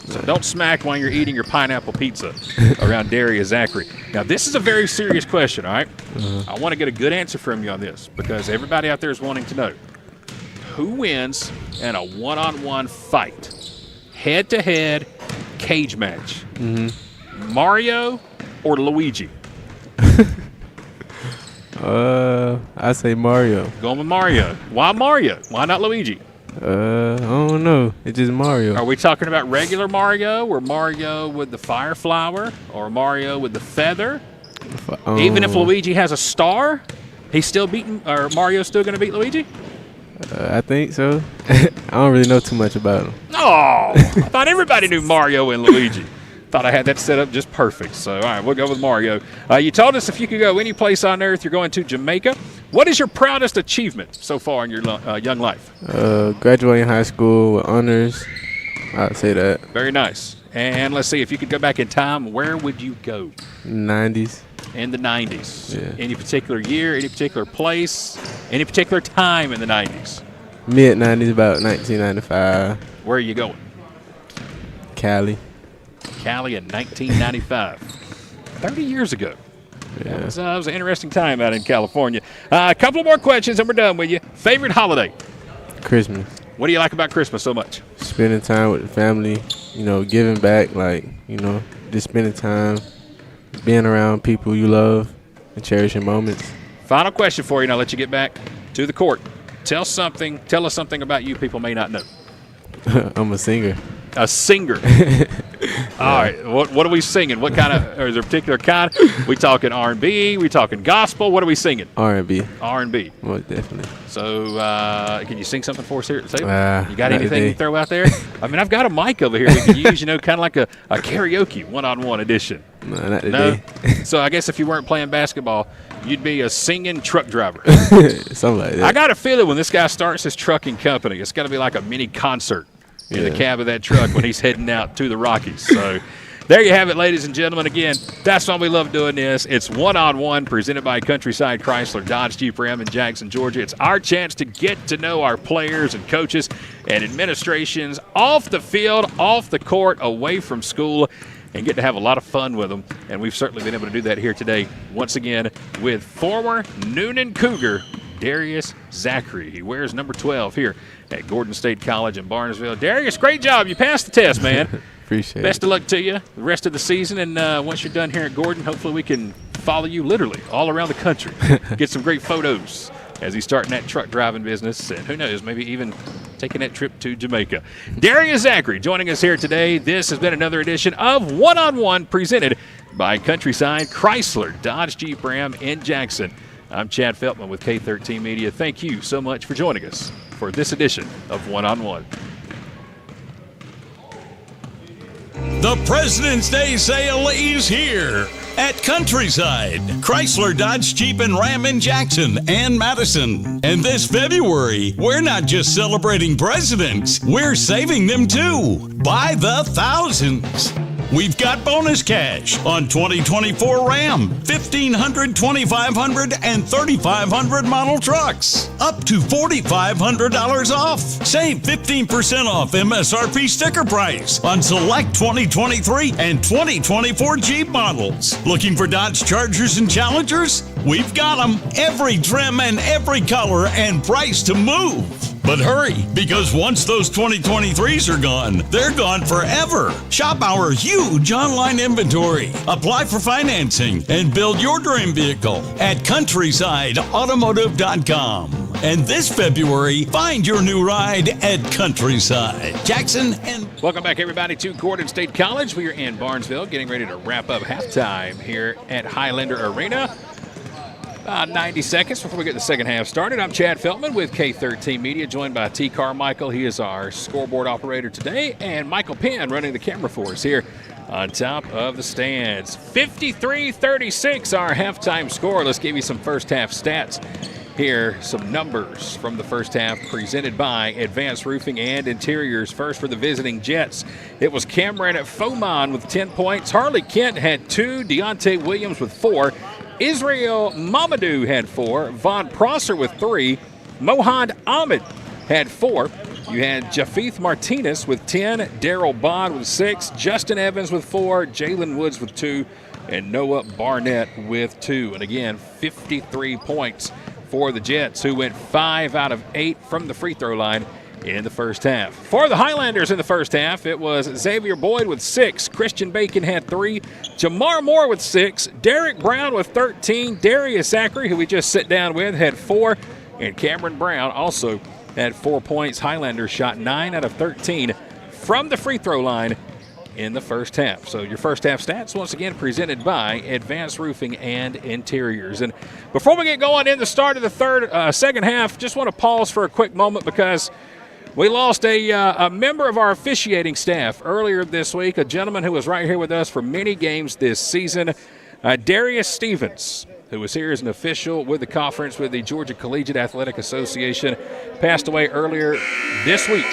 S1: So don't smack while you're eating your pineapple pizza around Darius Zachary. Now, this is a very serious question, all right? I want to get a good answer from you on this because everybody out there is wanting to know who wins in a one-on-one fight, head-to-head cage match, Mario or Luigi?
S6: I say Mario.
S1: Going with Mario. Why Mario? Why not Luigi?
S6: I don't know. It's just Mario.
S1: Are we talking about regular Mario or Mario with the fire flower or Mario with the feather? Even if Luigi has a star, he's still beating, or Mario's still going to beat Luigi?
S6: I think so. I don't really know too much about him.
S1: Oh, I thought everybody knew Mario and Luigi. Thought I had that set up just perfect. So, all right, we'll go with Mario. You told us if you could go any place on earth, you're going to Jamaica. What is your proudest achievement so far in your young life?
S6: Graduating high school with honors. I'd say that.
S1: Very nice. And let's see, if you could go back in time, where would you go?
S6: 90s.
S1: In the 90s.
S6: Yeah.
S1: Any particular year, any particular place, any particular time in the 90s?
S6: Mid 90s, about 1995.
S1: Where are you going?
S6: Cali.
S1: Cali in 1995. 30 years ago.
S6: Yeah.
S1: That was an interesting time out in California. A couple more questions and we're done with you. Favorite holiday?
S6: Christmas.
S1: What do you like about Christmas so much?
S6: Spending time with the family, you know, giving back, like, you know, just spending time, being around people you love and cherishing moments.
S1: Final question for you, and I'll let you get back to the court. Tell us something about you people may not know.
S6: I'm a singer.
S1: A singer. All right. What are we singing? What kind of? Is there a particular kind? We talking R&B? We talking gospel? What are we singing?
S6: R&B.
S1: R&B.
S6: Most definitely.
S1: So can you sing something for us here at the table? You got
S6: not
S1: anything
S6: today.
S1: to throw out there? I mean, I've got a mic over here we can use, kind of like a karaoke one-on-one edition.
S6: No, not
S1: No?
S6: today.
S1: So I guess if you weren't playing basketball, you'd be a singing truck driver.
S6: Something like that.
S1: I got a feeling when this guy starts his trucking company, it's got to be like a mini concert in the cab of that truck when he's heading out to the Rockies. So there you have it, ladies and gentlemen. Again, that's why we love doing this. It's one-on-one presented by Countryside Chrysler Dodge Jeep Ram in Jackson, Georgia. It's our chance to get to know our players and coaches and administrations off the field, off the court, away from school, and get to have a lot of fun with them. And we've certainly been able to do that here today, once again, with former Noonan Cougar Darius Zachary. He wears number 12 here at Gordon State College in Barnesville. Darius, great job. You passed the test, man.
S6: Appreciate
S1: Best
S6: it.
S1: of luck to you the rest of the season. And once you're done here at Gordon, hopefully we can follow you literally all around the country. Get some great photos as he's starting that truck driving business. And who knows, maybe even taking that trip to Jamaica. Darius Zachary joining us here today. This has been another edition of One-on-One presented by Countryside Chrysler Dodge Jeep Ram in Jackson. I'm Chad Feltman with K13 Media. Thank you so much for joining us for this edition of One-on-One.
S5: The President's Day sale is here at Countryside, Chrysler, Dodge, Jeep, and Ram in Jackson and Madison. And this February, we're not just celebrating presidents, we're saving them too, by the thousands. We've got bonus cash on 2024 Ram, 1500, 2500, and 3500 model trucks. Up to $4,500 off. Save 15% off MSRP sticker price on select 2023 and 2024 Jeep models. Looking for Dodge Chargers and Challengers? We've got them. Every trim and every color and price to move. But hurry, because once those 2023s are gone, they're gone forever. Shop our huge online inventory. Apply for financing and build your dream vehicle at CountrysideAutomotive.com. And this February, find your new ride at Countryside, Jackson, and...
S1: Welcome back, everybody, to Gordon State College. We are in Barnesville, getting ready to wrap up halftime here at Highlander Arena. 90 seconds before we get the second half started. I'm Chad Feltman with K13 Media, joined by T. Carmichael. He is our scoreboard operator today, and Michael Penn running the camera for us here on top of the stands. 53-36, our halftime score. Let's give you some first half stats here. Some numbers from the first half presented by Advanced Roofing and Interiors. First for the visiting Jets, it was Cameron Fomon with 10 points. Harley Kent had 2. Deontay Williams with 4. Israel Mamadou had 4. Von Prosser with 3. Mohand Ahmed had 4. You had Jafith Martinez with 10. Daryl Bond with 6. Justin Evans with 4. Jalen Woods with 2. And Noah Barnett with 2. And again, 53 points for the Jets, who went 5 out of 8 from the free throw line in the first half. For the Highlanders in the first half, it was Xavier Boyd with 6. Christian Bacon had 3. Jamar Moore with 6. Derek Brown with 13. Darius Zachary, who we just sat down with, had 4. And Cameron Brown also had 4 points. Highlanders shot 9 out of 13 from the free throw line in the first half. So your first half stats, once again, presented by Advanced Roofing and Interiors. And before we get going in the start of the second half, just want to pause for a quick moment because we lost a member of our officiating staff earlier this week, a gentleman who was right here with us for many games this season, Darius Stevens, who was here as an official with the conference with the Georgia Collegiate Athletic Association, passed away earlier this week.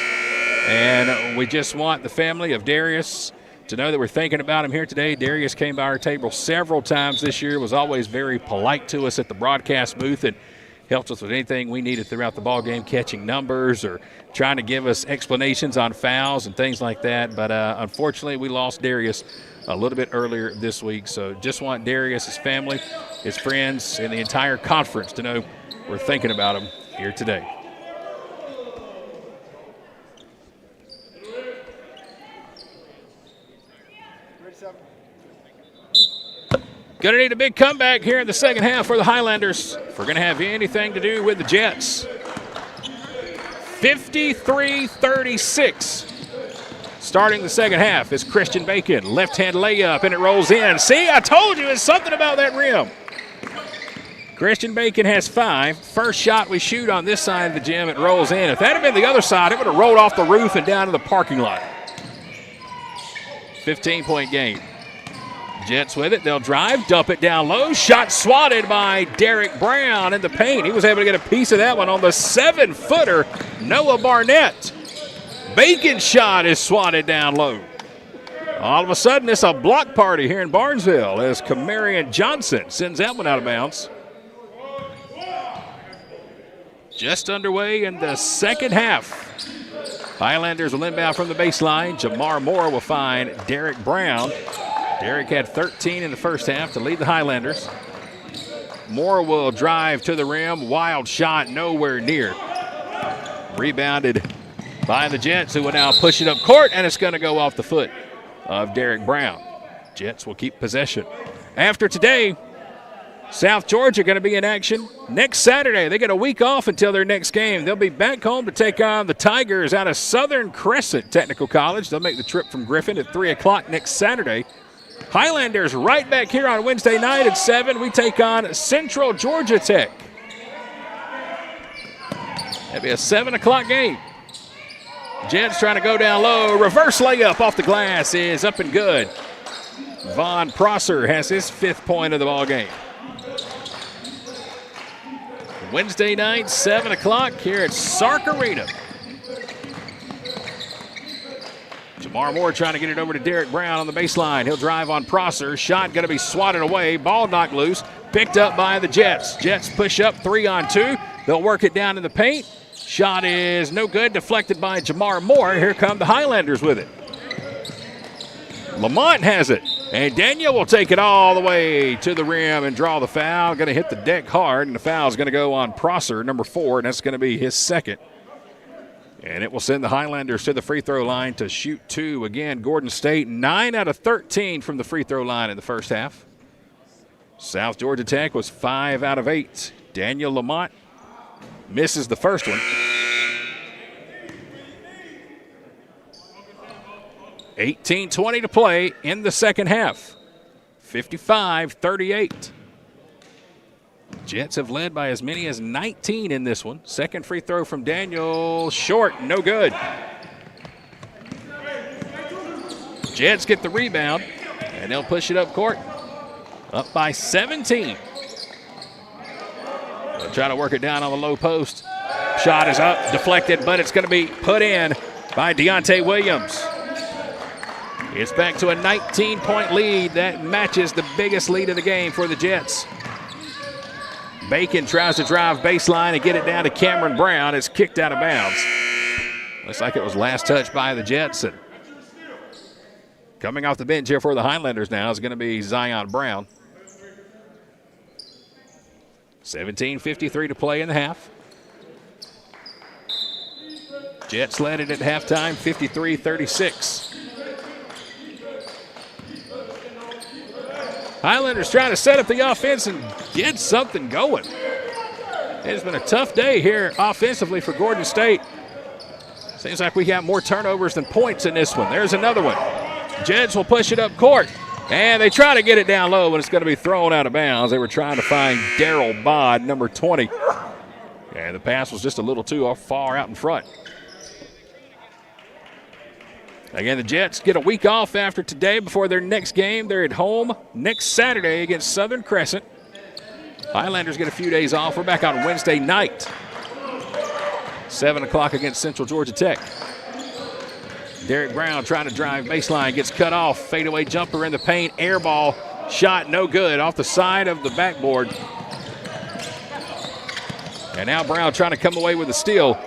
S1: And we just want the family of Darius to know that we're thinking about him here today. Darius came by our table several times this year, was always very polite to us at the broadcast booth, and helped us with anything we needed throughout the ball game, catching numbers or trying to give us explanations on fouls and things like that. But unfortunately, we lost Darius a little bit earlier this week. So just want Darius, his family, his friends, and the entire conference to know we're thinking about him here today. Going to need a big comeback here in the second half for the Highlanders if we're going to have anything to do with the Jets. 53-36. Starting the second half is Christian Bacon. Left-hand layup, and it rolls in. See, I told you it's something about that rim. Christian Bacon has 5. First shot we shoot on this side of the gym, it rolls in. If that had been the other side, it would have rolled off the roof and down to the parking lot. 15-point game. Jets with it. They'll drive, dump it down low. Shot swatted by Derek Brown in the paint. He was able to get a piece of that one on the 7-footer, Noah Barnett. Bacon's shot is swatted down low. All of a sudden, it's a block party here in Barnesville as Kamarian Johnson sends that one out of bounds. Just underway in the second half. Highlanders will inbound from the baseline. Jamar Moore will find Derek Brown. Derek had 13 in the first half to lead the Highlanders. Moore will drive to the rim. Wild shot, nowhere near. Rebounded by the Jets, who will now push it up court, and it's going to go off the foot of Derek Brown. Jets will keep possession. After today, South Georgia going to be in action next Saturday. They get a week off until their next game. They'll be back home to take on the Tigers out of Southern Crescent Technical College. They'll make the trip from Griffin at 3 o'clock next Saturday. Highlanders right back here on Wednesday night at 7. We take on Central Georgia Tech. That'll be a 7 o'clock game. Jets trying to go down low. Reverse layup off the glass is up and good. Von Prosser has his 5th point of the ball game. Wednesday night, 7 o'clock here at Sark Arena. Jamar Moore trying to get it over to Derek Brown on the baseline. He'll drive on Prosser. Shot going to be swatted away. Ball knocked loose. Picked up by the Jets. Jets push up 3-on-2. They'll work it down in the paint. Shot is no good. Deflected by Jamar Moore. Here come the Highlanders with it. Lamont has it. And Daniel will take it all the way to the rim and draw the foul. Going to hit the deck hard, and the foul is going to go on Prosser, number 4, and that's going to be his 2nd. And it will send the Highlanders to the free throw line to shoot 2. Again, Gordon State, 9 out of 13 from the free throw line in the first half. South Georgia Tech was 5 out of 8. Daniel Lamont misses the first one. 18:20 to play in the second half. 55-38. Jets have led by as many as 19 in this one. Second free throw from Daniel, short, no good. Jets get the rebound, and they'll push it up court. Up by 17. They'll try to work it down on the low post. Shot is up, deflected, but it's going to be put in by Deontay Williams. It's back to a 19-point lead. That matches the biggest lead of the game for the Jets. Bacon tries to drive baseline and get it down to Cameron Brown. It's kicked out of bounds. Looks like it was last touched by the Jets. And coming off the bench here for the Highlanders now is going to be Zion Brown. 17:53 to play in the half. Jets led it at halftime, 53-36. Highlanders trying to set up the offense and get something going. It's been a tough day here offensively for Gordon State. Seems like we got more turnovers than points in this one. There's another one. Jets will push it up court, and they try to get it down low, and it's going to be thrown out of bounds. They were trying to find Darryl Bod, number 20. And the pass was just a little too far out in front. Again, the Jets get a week off after today before their next game. They're at home next Saturday against Southern Crescent. Highlanders get a few days off. We're back on Wednesday night. 7 o'clock against Central Georgia Tech. Derek Brown trying to drive baseline, gets cut off. Fadeaway jumper in the paint. Air ball shot no good off the side of the backboard. And now Brown trying to come away with a steal.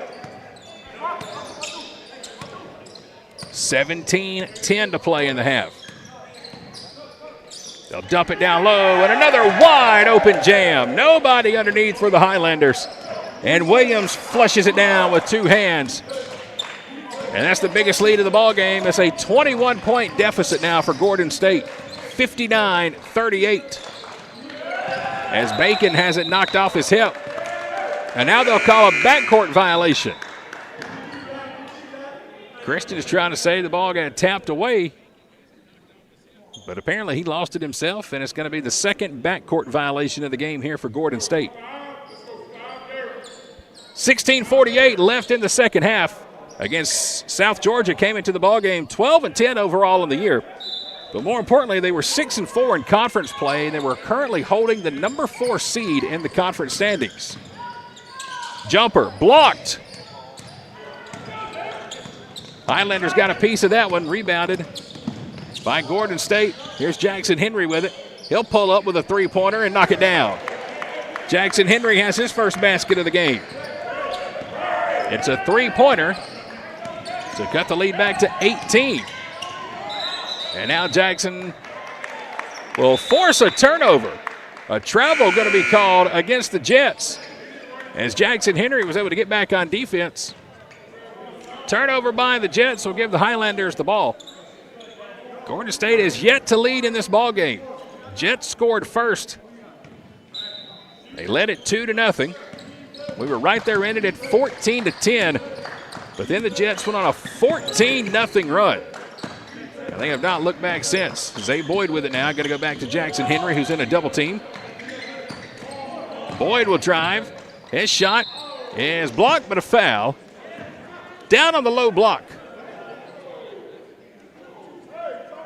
S1: 17:10 to play in the half. They'll dump it down low, and another wide open jam. Nobody underneath for the Highlanders. And Williams flushes it down with 2 hands. And that's the biggest lead of the ball game. It's a 21-point deficit now for Gordon State, 59-38. As Bacon has it knocked off his hip. And now they'll call a backcourt violation. Christian is trying to say the ball got tapped away, but apparently he lost it himself, and it's going to be the second backcourt violation of the game here for Gordon State. 16:48 left in the second half. Against South Georgia, came into the ballgame 12-10 overall in the year. But more importantly, they were 6-4 in conference play, and they were currently holding the number 4 seed in the conference standings. Jumper blocked. Highlanders got a piece of that one, rebounded by Gordon State. Here's Jackson Henry with it. He'll pull up with a three-pointer and knock it down. Jackson Henry has his first basket of the game. It's a three-pointer to cut the lead back to 18. And now Jackson will force a turnover. A travel going to be called against the Jets as Jackson Henry was able to get back on defense. Turnover by the Jets will give the Highlanders the ball. Gordon State is yet to lead in this ball game. Jets scored first. They led it 2-0. We were right there in it at 14-10. But then the Jets went on a 14-0 run. And they have not looked back since. Zay Boyd with it now. Got to go back to Jackson Henry, who's in a double team. Boyd will drive. His shot is blocked, but a foul. Down on the low block.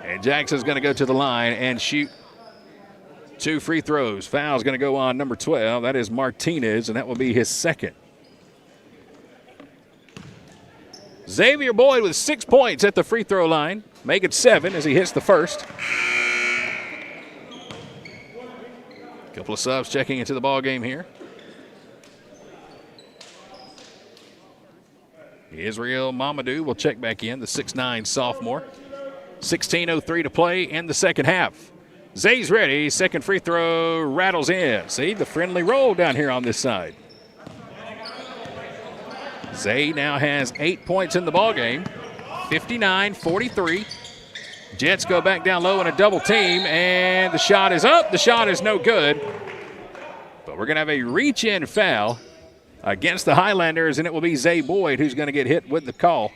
S1: And Jackson's going to go to the line and shoot 2 free throws. Foul's going to go on number 12. That is Martinez, and that will be his second. Xavier Boyd with 6 points at the free throw line. Make it 7 as he hits the first. Couple of subs checking into the ball game here. Israel Mamadou will check back in, the 6'9 sophomore. 16:03 to play in the second half. Zay's ready. Second free throw rattles in. See the friendly roll down here on this side. Zay now has 8 points in the ball game. 59-43. Jets go back down low in a double team, and the shot is up. The shot is no good. But we're going to have a reach-in foul against the Highlanders, and it will be Zay Boyd who's going to get hit with the call.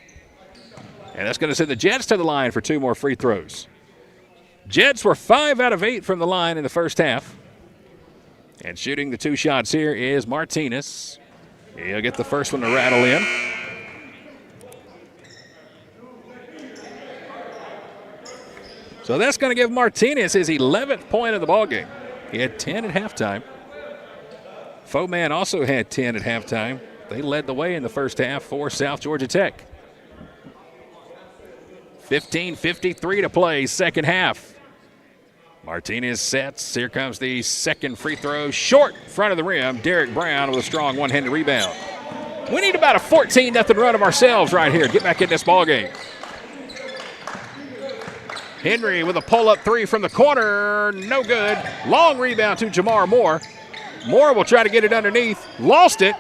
S1: And that's going to send the Jets to the line for 2 more free throws. Jets were 5 out of 8 from the line in the first half. And shooting the 2 shots here is Martinez. He'll get the first one to rattle in. So that's going to give Martinez his 11th point of the ballgame. He had 10 at halftime. Foman also had 10 at halftime. They led the way in the first half for South Georgia Tech. 15:53 to play, second half. Martinez sets. Here comes the second free throw. Short front of the rim. Derek Brown with a strong one-handed rebound. We need about a 14-0 run of ourselves right here. Get back in this ball game. Henry with a pull-up 3 from the corner. No good. Long rebound to Jamar Moore. Moore will try to get it underneath. Lost it.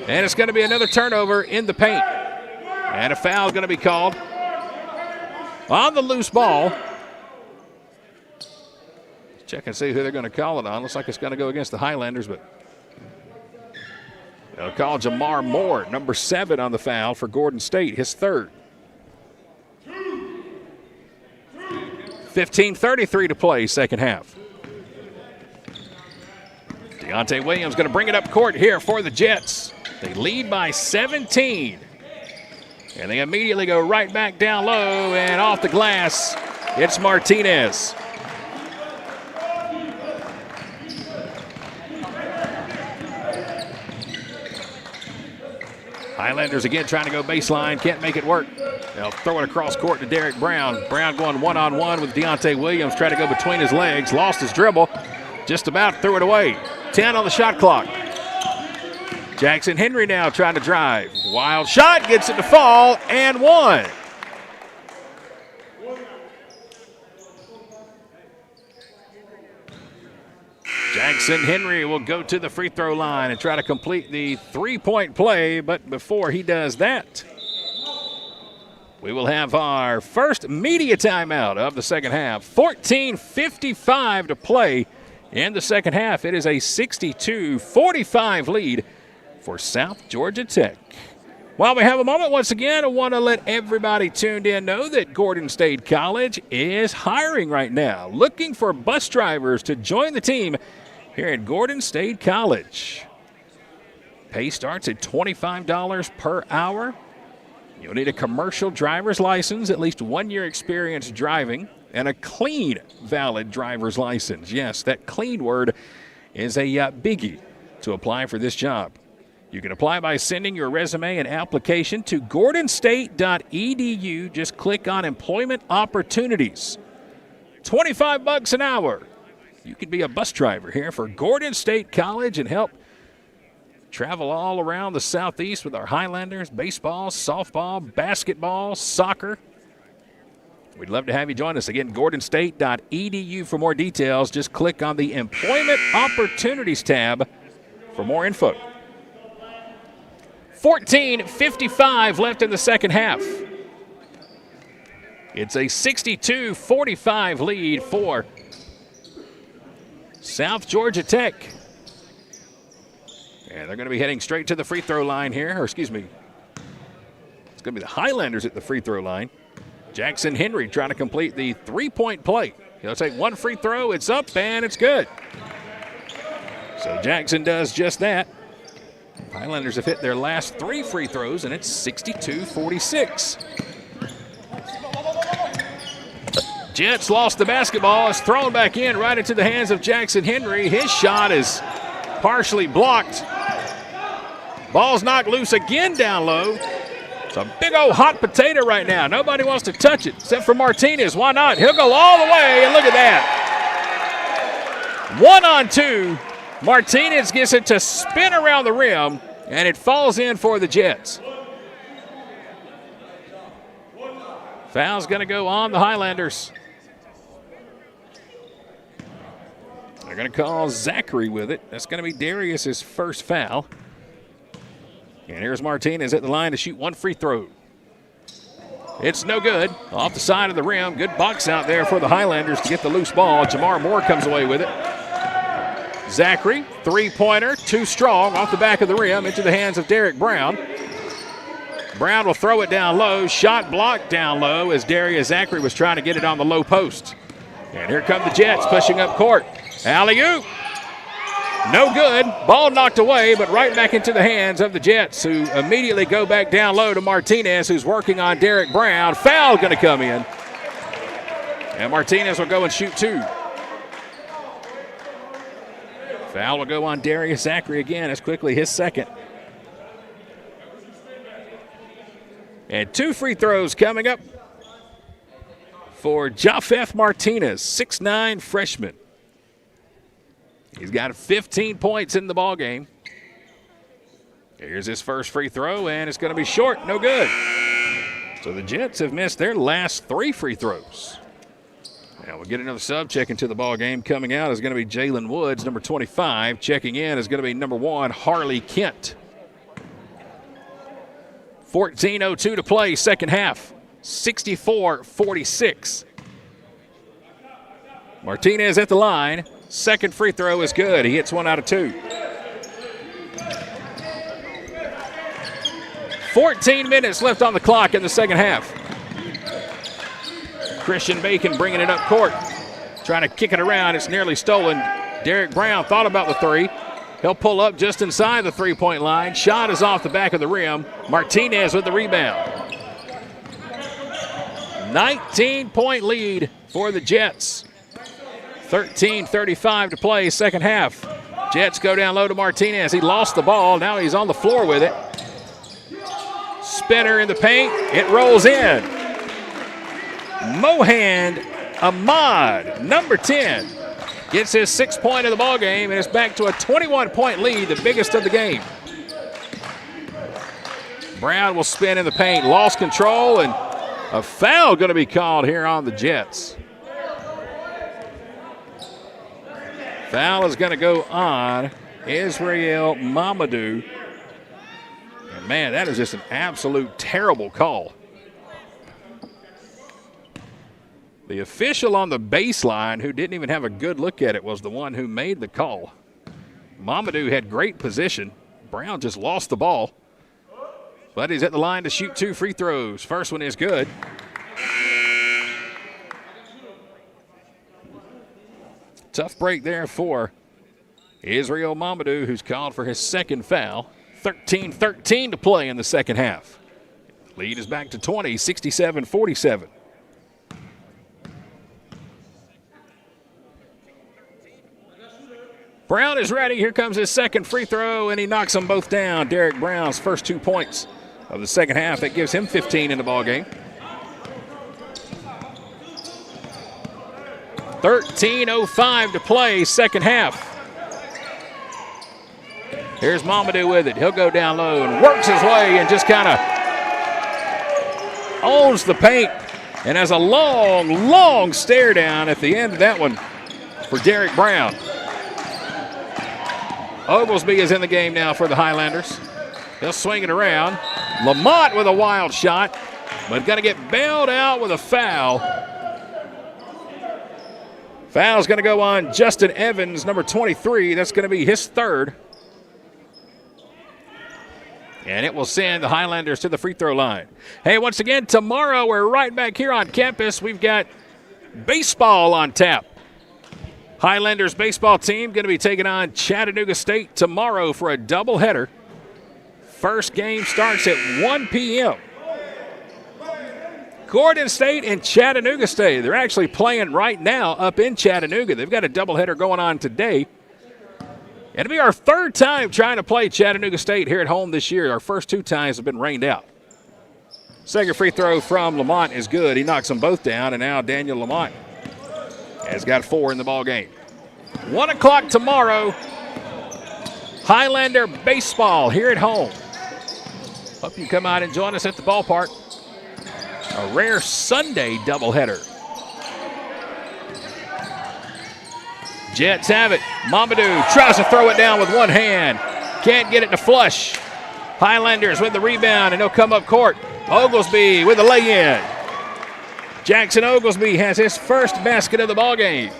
S1: And it's going to be another turnover in the paint. And a foul is going to be called on the loose ball. Check and see who they're going to call it on. Looks like it's going to go against the Highlanders, but they'll call Jamar Moore, number 7 on the foul for Gordon State, his third. 15:33 to play, second half. Deontay Williams going to bring it up court here for the Jets. They lead by 17. And they immediately go right back down low, and off the glass, it's Martinez. Highlanders again trying to go baseline, can't make it work. They'll throw it across court to Derek Brown. Brown going one-on-one with Deontay Williams, trying to go between his legs, lost his dribble, just about threw it away. 10 on the shot clock. Jackson Henry now trying to drive. Wild shot, gets it to fall, and one. Jackson Henry will go to the free throw line and try to complete the three-point play, but before he does that, we will have our first media timeout of the second half. 14:55 to play in the second half. It is a 62-45 lead for South Georgia Tech. While we have a moment, once again, I want to let everybody tuned in know that Gordon State College is hiring right now, looking for bus drivers to join the team here at Gordon State College. Pay starts at $25 per hour. You'll need a commercial driver's license, at least 1 year experience driving, and a clean, valid driver's license. Yes, that clean word is a biggie to apply for this job. You can apply by sending your resume and application to gordonstate.edu. Just click on Employment Opportunities. $25 an hour. You can be a bus driver here for Gordon State College and help travel all around the Southeast with our Highlanders, baseball, softball, basketball, soccer. We'd love to have you join us. Again, gordonstate.edu for more details. Just click on the Employment Opportunities tab for more info. 14:55 left in the second half. It's a 62-45 lead for South Georgia Tech. And they're going to be heading straight to the free throw line here. Or excuse me, it's going to be the Highlanders at the free throw line. Jackson Henry trying to complete the three-point play. He'll take one free throw, it's up, and it's good. So Jackson does just that. Highlanders have hit their last 3 free throws, and it's 62-46. Jets lost the basketball. It's thrown back in right into the hands of Jackson Henry. His shot is partially blocked. Ball's knocked loose again down low. It's a big old hot potato right now. Nobody wants to touch it except for Martinez. Why not? He'll go all the way, and look at that. 1-on-2. Martinez gets it to spin around the rim, and it falls in for the Jets. Foul's going to go on the Highlanders. They're going to call Zachary with it. That's going to be Darius's first foul. And here's Martinez at the line to shoot one free throw. It's no good. Off the side of the rim. Good box out there for the Highlanders to get the loose ball. Jamar Moore comes away with it. Zachary, three-pointer, too strong, off the back of the rim into the hands of Derek Brown. Brown will throw it down low. Shot blocked down low as Darius Zachary was trying to get it on the low post. And here come the Jets pushing up court. Alley-oop. No good. Ball knocked away, but right back into the hands of the Jets, who immediately go back down low to Martinez, who's working on Derek Brown. Foul going to come in. And Martinez will go and shoot 2. Foul will go on Darius Zachary again. It's quickly his second. And 2 free throws coming up for Japheth Martinez, 6'9" freshman. He's got 15 points in the ball game. Here's his first free throw, and it's going to be short. No good. So the Jets have missed their last 3 free throws. Now we'll get another sub check into the ball game. Coming out is going to be Jalen Woods, number 25. Checking in is going to be number 1, Harley Kent. 14:02 to play, second half. 64-46. Martinez at the line. Second free throw is good. He hits 1 out of 2. 14 minutes left on the clock in the second half. Christian Bacon bringing it up court. Trying to kick it around. It's nearly stolen. Derek Brown thought about the 3. He'll pull up just inside the three-point line. Shot is off the back of the rim. Martinez with the rebound. 19-point lead for the Jets. 13:35 to play, second half. Jets go down low to Martinez. He lost the ball. Now he's on the floor with it. Spinner in the paint. It rolls in. Mohand Ahmad, number 10, gets his 6th point of the ball game, and it's back to a 21-point lead, the biggest of the game. Brown will spin in the paint. Lost control, and a foul going to be called here on the Jets. Foul is going to go on Israel Mamadou. And man, that is just an absolute terrible call. The official on the baseline, who didn't even have a good look at it, was the one who made the call. Mamadou had great position. Brown just lost the ball. But he's at the line to shoot 2 free throws. First one is good. Tough break there for Israel Mamadou, who's called for his second foul. 13-13 to play in the second half. Lead is back to 20, 67-47. Brown is ready. Here comes his second free throw, and he knocks them both down. Derek Brown's first 2 points of the second half. That gives him 15 in the ballgame. 13:05 to play, second half. Here's Mamadou with it. He'll go down low and works his way and just kind of owns the paint and has a long, long stare down at the end of that one for Derek Brown. Oglesby is in the game now for the Highlanders. He'll swing it around. Lamont with a wild shot, but going to get bailed out with a foul. Foul's going to go on Justin Evans, number 23. That's going to be his third. And it will send the Highlanders to the free throw line. Hey, once again, tomorrow we're right back here on campus. We've got baseball on tap. Highlanders baseball team going to be taking on Chattanooga State tomorrow for a doubleheader. First game starts at 1 p.m. Gordon State and Chattanooga State. They're actually playing right now up in Chattanooga. They've got a doubleheader going on today. It'll be our third time trying to play Chattanooga State here at home this year. Our first 2 times have been rained out. Second free throw from Lamont is good. He knocks them both down, and now Daniel Lamont has got 4 in the ball game. 1 o'clock tomorrow. Highlander baseball here at home. Hope you come out and join us at the ballpark. A rare Sunday doubleheader. Jets have it. Mamadou tries to throw it down with one hand. Can't get it to flush. Highlanders with the rebound, and he'll come up court. Oglesby with the lay-in. Jackson Oglesby has his first basket of the ballgame.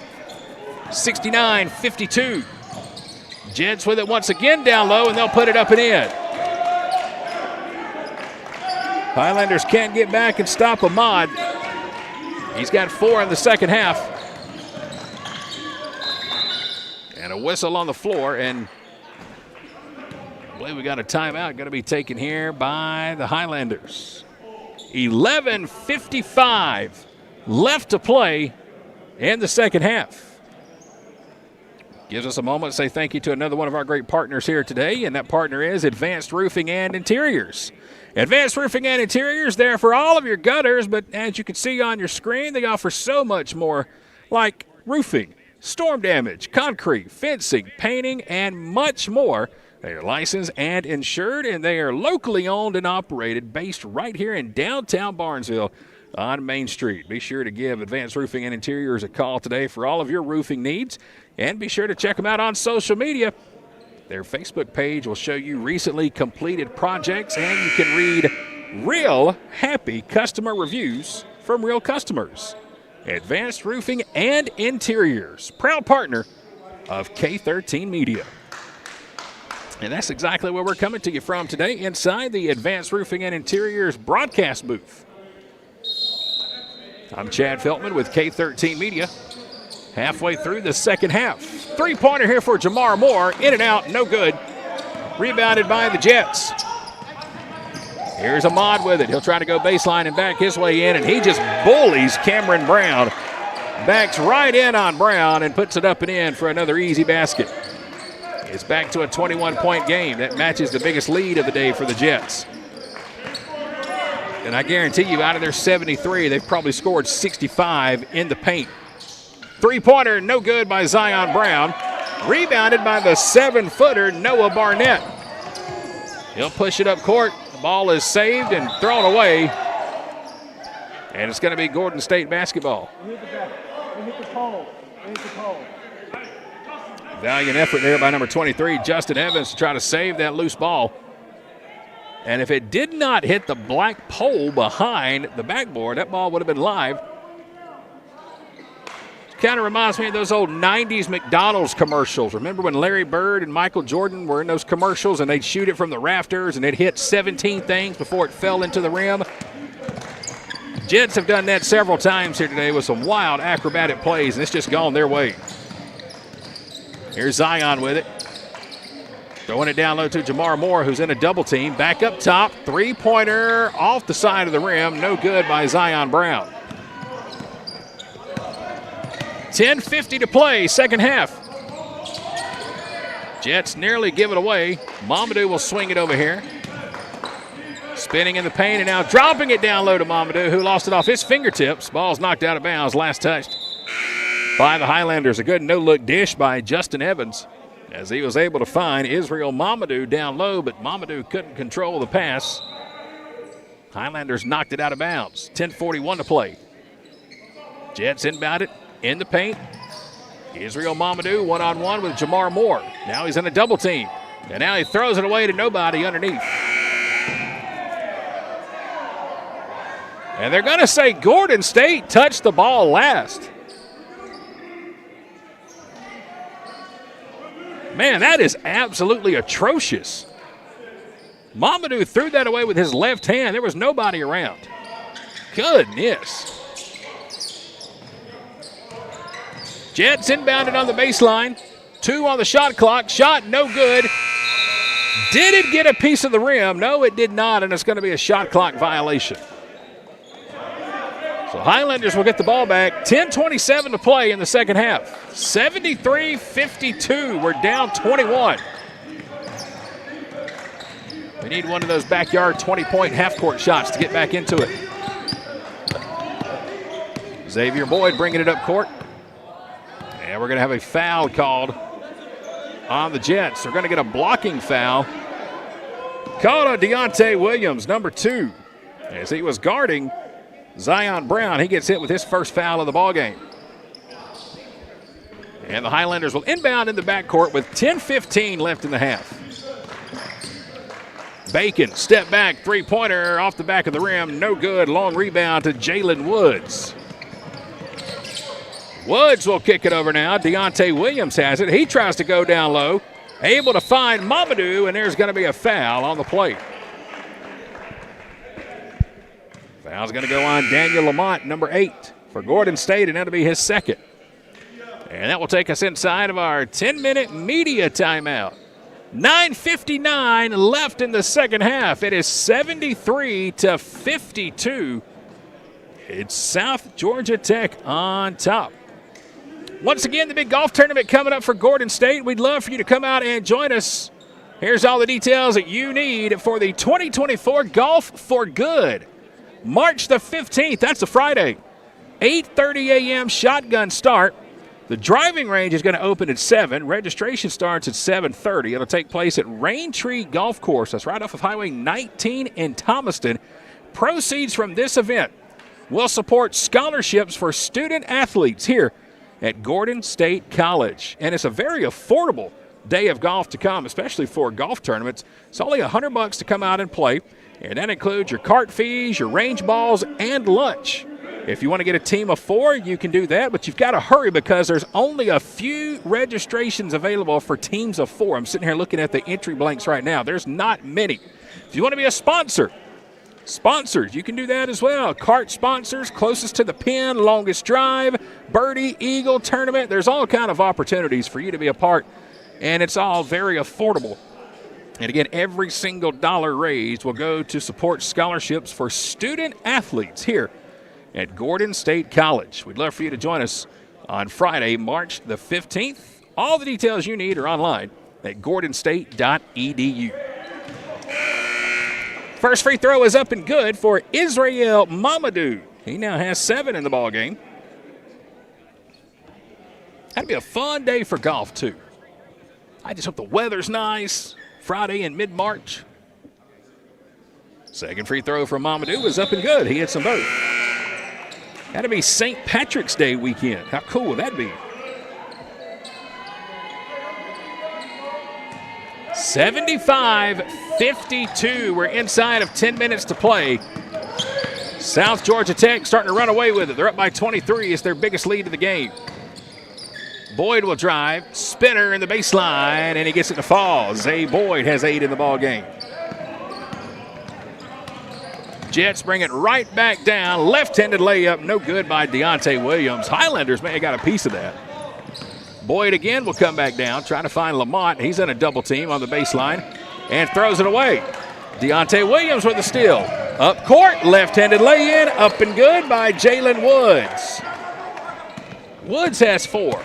S1: 69-52. Jets with it once again down low, and they'll put it up and in. Highlanders can't get back and stop Ahmad. He's got 4 in the second half. And a whistle on the floor, and I believe we got a timeout going to be taken here by the Highlanders. 11:55 left to play in the second half. Gives us a moment to say thank you to another one of our great partners here today, and that partner is Advanced Roofing and Interiors. Advanced Roofing and Interiors, there for all of your gutters, but as you can see on your screen, they offer so much more, like roofing, storm damage, concrete, fencing, painting, and much more. They are licensed and insured, and they are locally owned and operated, based right here in downtown Barnesville on Main Street. Be sure to give Advanced Roofing and Interiors a call today for all of your roofing needs, and be sure to check them out on social media. Their Facebook page will show you recently completed projects, and you can read real happy customer reviews from real customers. Advanced Roofing and Interiors, proud partner of K13 Media. And that's exactly where we're coming to you from today, inside the Advanced Roofing and Interiors broadcast booth. I'm Chad Feltman with K13 Media. Halfway through the second half. Three-pointer here for Jamar Moore. In and out, no good. Rebounded by the Jets. Here's Ahmad with it. He'll try to go baseline and back his way in, and he just bullies Cameron Brown. Backs right in on Brown and puts it up and in for another easy basket. It's back to a 21-point game. That matches the biggest lead of the day for the Jets. And I guarantee you, out of their 73, they've probably scored 65 in the paint. Three-pointer, no good by Zion Brown. Rebounded by the 7-footer, Noah Barnett. He'll push it up court. The ball is saved and thrown away. And it's going to be Gordon State basketball. Valiant effort there by number 23, Justin Evans, to try to save that loose ball. And if it did not hit the black pole behind the backboard, that ball would have been live. Kind of reminds me of those old 90s McDonald's commercials. Remember when Larry Bird and Michael Jordan were in those commercials and they'd shoot it from the rafters and it hit 17 things before it fell into the rim? Jets have done that several times here today with some wild acrobatic plays, and it's just gone their way. Here's Zion with it. Throwing it down low to Jamar Moore, who's in a double team. Back up top, three-pointer off the side of the rim. No good by Zion Brown. 10:50 to play, second half. Jets nearly give it away. Mamadou will swing it over here. Spinning in the paint and now dropping it down low to Mamadou, who lost it off his fingertips. Ball's knocked out of bounds, last touched by the Highlanders. A good no-look dish by Justin Evans as he was able to find Israel Mamadou down low, but Mamadou couldn't control the pass. Highlanders knocked it out of bounds. 10:41 to play. Jets inbound it. In the paint, Israel Mamadou one-on-one with Jamar Moore. Now he's in a double team, and now he throws it away to nobody underneath. And they're going to say Gordon State touched the ball last. Man, that is absolutely atrocious. Mamadou threw that away with his left hand. There was nobody around. Goodness. Jets inbounded on the baseline. 2 on the shot clock. Shot no good. Did it get a piece of the rim? No, it did not, and it's going to be a shot clock violation. So Highlanders will get the ball back. 10:27 to play in the second half. 73-52. We're down 21. We need one of those backyard 20-point half-court shots to get back into it. Xavier Boyd bringing it up court. And we're going to have a foul called on the Jets. They're going to get a blocking foul called on Deontay Williams, number 2. As he was guarding Zion Brown, he gets hit with his first foul of the ballgame. And the Highlanders will inbound in the backcourt with 10:15 left in the half. Bacon, step back, three-pointer off the back of the rim. No good. Long rebound to Jalen Woods. Woods will kick it over now. Deontay Williams has it. He tries to go down low. Able to find Mamadou, and there's going to be a foul on the plate. Foul's going to go on Daniel Lamont, number 8, for Gordon State, and that'll be his second. And that will take us inside of our 10-minute media timeout. 9:59 left in the second half. It is 73-52. It's South Georgia Tech on top. Once again, the big golf tournament coming up for Gordon State. We'd love for you to come out and join us. Here's all the details that you need for the 2024 Golf for Good. March the 15th, that's a Friday. 8:30 a.m. shotgun start. The driving range is going to open at 7. Registration starts at 7:30. It'll take place at Raintree Golf Course. That's right off of Highway 19 in Thomaston. Proceeds from this event will support scholarships for student athletes here at Gordon State College. And it's a very affordable day of golf to come, especially for golf tournaments. It's only $100 to come out and play, and that includes your cart fees, your range balls, and lunch. If you want to get a team of 4, you can do that, but you've got to hurry because there's only a few registrations available for teams of 4. I'm sitting here looking at the entry blanks right now. There's not many. If you want to be a sponsors, you can do that as well. Cart sponsors, closest to the pin, longest drive, birdie, eagle tournament. There's all kind of opportunities for you to be a part, and it's all very affordable. And again, every single dollar raised will go to support scholarships for student athletes here at Gordon State College. We'd love for you to join us on Friday, March the 15th. All the details you need are online at gordonstate.edu. First free throw is up and good for Israel Mamadou. He now has 7 in the ball game. That'd be a fun day for golf, too. I just hope the weather's nice. Friday in mid-March. Second free throw from Mamadou is up and good. He hits them both. That'd be St. Patrick's Day weekend. How cool would that be? 75-52. We're inside of 10 minutes to play. South Georgia Tech starting to run away with it. They're up by 23. It's their biggest lead of the game. Boyd will drive. Spinner in the baseline, and he gets it to fall. Zay Boyd has 8 in the ball game. Jets bring it right back down. Left-handed layup, no good by Deontay Williams. Highlanders may have got a piece of that. Boyd again will come back down, trying to find Lamont. He's in a double team on the baseline and throws it away. Deontay Williams with the steal. Up court, left-handed lay-in, up and good by Jalen Woods. Woods has 4.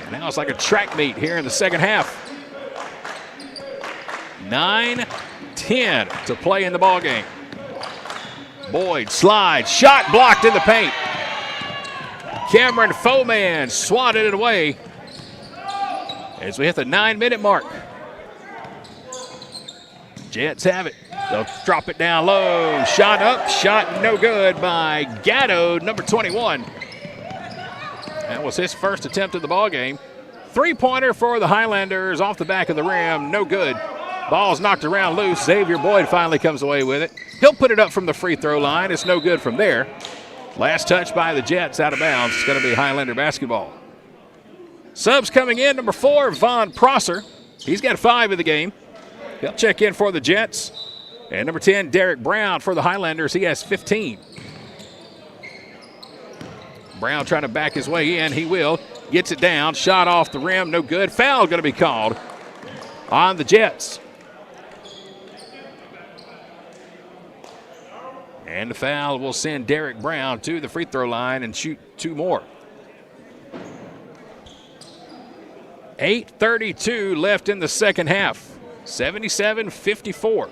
S1: And now it's like a track meet here in the second half. 9-10 to play in the ball game. Boyd slides, shot blocked in the paint. Cameron Foman swatted it away as we hit the 9-minute mark. Jets have it. They'll drop it down low. Shot up, shot no good by Gatto, number 21. That was his first attempt at the ball game. 3-pointer for the Highlanders off the back of the rim, no good. Ball's knocked around loose. Xavier Boyd finally comes away with it. He'll put it up from the free throw line. It's no good from there. Last touch by the Jets out of bounds. It's going to be Highlander basketball. Subs coming in, number 4, Von Prosser. He's got 5 in the game. He'll check in for the Jets. And number 10, Derek Brown for the Highlanders. He has 15. Brown trying to back his way in. He will. Gets it down. Shot off the rim. No good. Foul going to be called on the Jets. And the foul will send Derek Brown to the free throw line and shoot 2 more. 8:32 left in the second half. 77-54.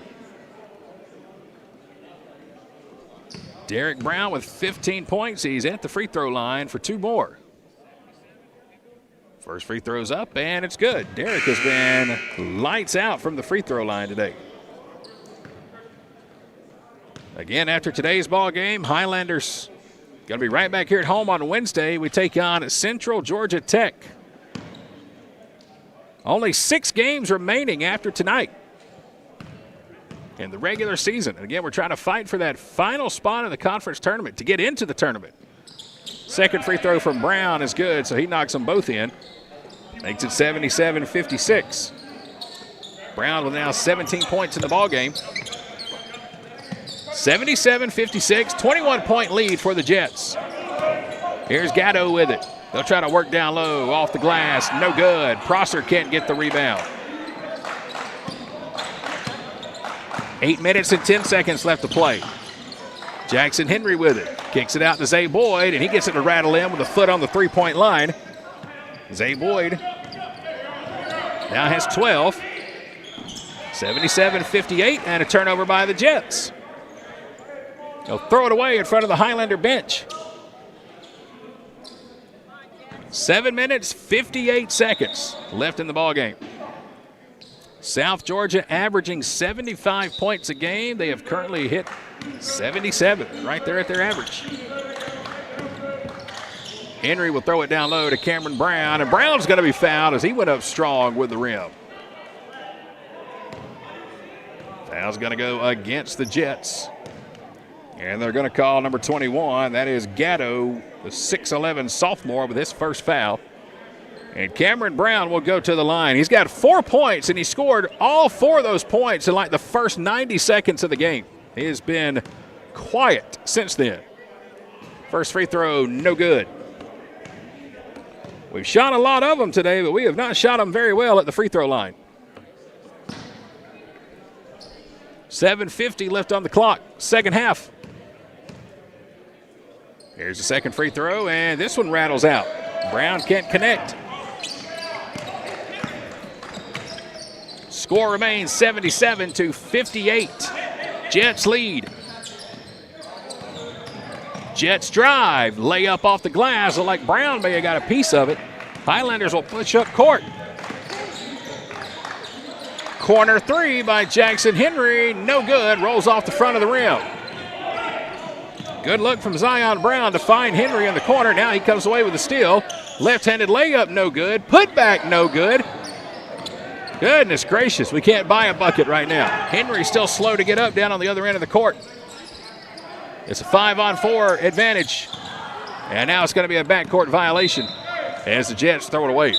S1: Derek Brown with 15 points. He's at the free throw line for 2 more. First free throw's up, and it's good. Derek has been lights out from the free throw line today. Again, after today's ball game, Highlanders going to be right back here at home on Wednesday. We take on Central Georgia Tech. Only 6 games remaining after tonight in the regular season. And again, we're trying to fight for that final spot in the conference tournament to get into the tournament. Second free throw from Brown is good, so he knocks them both in. Makes it 77-56. Brown with now 17 points in the ball game. 77-56, 21-point lead for the Jets. Here's Gatto with it. They'll try to work down low, off the glass, no good. Prosser can't get the rebound. 8 minutes and 10 seconds left to play. Jackson Henry with it. Kicks it out to Zay Boyd, and he gets it to rattle in with a foot on the three-point line. Zay Boyd now has 12. 77-58, and a turnover by the Jets. They'll throw it away in front of the Highlander bench. 7 minutes, 58 seconds left in the ballgame. South Georgia averaging 75 points a game. They have currently hit 77, right there at their average. Henry will throw it down low to Cameron Brown, and Brown's going to be fouled as he went up strong with the rim. Foul's going to go against the Jets. And they're going to call number 21. That is Gatto, the 6'11 sophomore, with his first foul. And Cameron Brown will go to the line. He's got 4 points, and he scored all 4 of those points in like the first 90 seconds of the game. He has been quiet since then. First free throw, no good. We've shot a lot of them today, but we have not shot them very well at the free throw line. 7:50 left on the clock, second half. Here's the second free throw, and this one rattles out. Brown can't connect. Score remains 77-58. Jets lead. Jets drive, lay up off the glass. Look like Brown may have got a piece of it. Highlanders will push up court. Corner three by Jackson Henry, no good, rolls off the front of the rim. Good look from Zion Brown to find Henry in the corner. Now he comes away with a steal. Left-handed layup, no good. Put back, no good. Goodness gracious, we can't buy a bucket right now. Henry's still slow to get up down on the other end of the court. It's a 5-on-4 advantage. And now it's going to be a backcourt violation. as the Jets throw it away.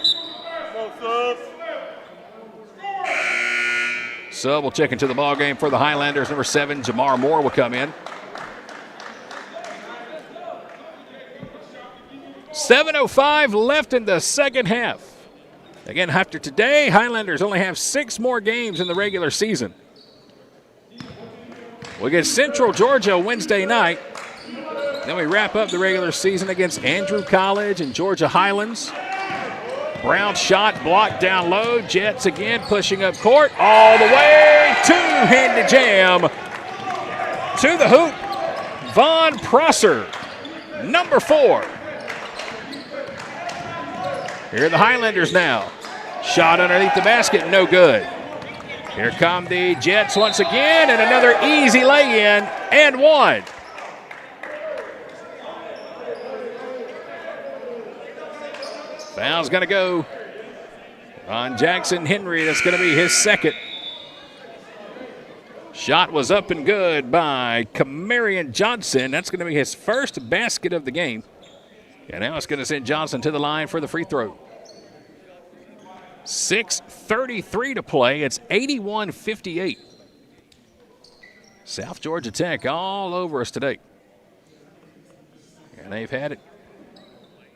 S1: Sub will check into the ball game for the Highlanders. Number 7, Jamar Moore will come in. 7:05 left in the second half. Again, after today, Highlanders only have 6 more games in the regular season. We get Central Georgia Wednesday night. Then we wrap up the regular season against Andrew College and Georgia Highlands. Brown shot blocked down low. Jets again pushing up court all the way. Two-handed jam to the hoop. Von Prosser, number 4. Here are the Highlanders now. Shot underneath the basket, no good. Here come the Jets once again, and another easy lay-in, and one. Foul's going to go on Jackson Henry. That's going to be his second. Shot was up and good by Camarion Johnson. That's going to be his first basket of the game. And now it's going to send Johnson to the line for the free throw. 6:33 to play. It's 81-58. South Georgia Tech all over us today. And they've had it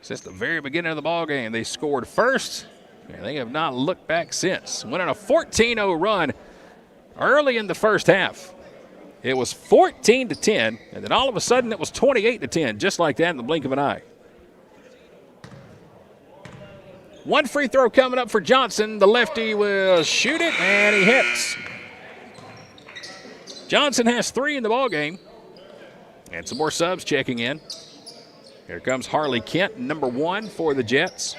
S1: since the very beginning of the ball game. They scored first, and they have not looked back since. Went on a 14-0 run early in the first half. It was 14-10, and then all of a sudden it was 28-10, just like that in the blink of an eye. One free throw coming up for Johnson. The lefty will shoot it, and he hits. Johnson has 3 in the ball game. And some more subs checking in. Here comes Harley Kent, number 1 for the Jets.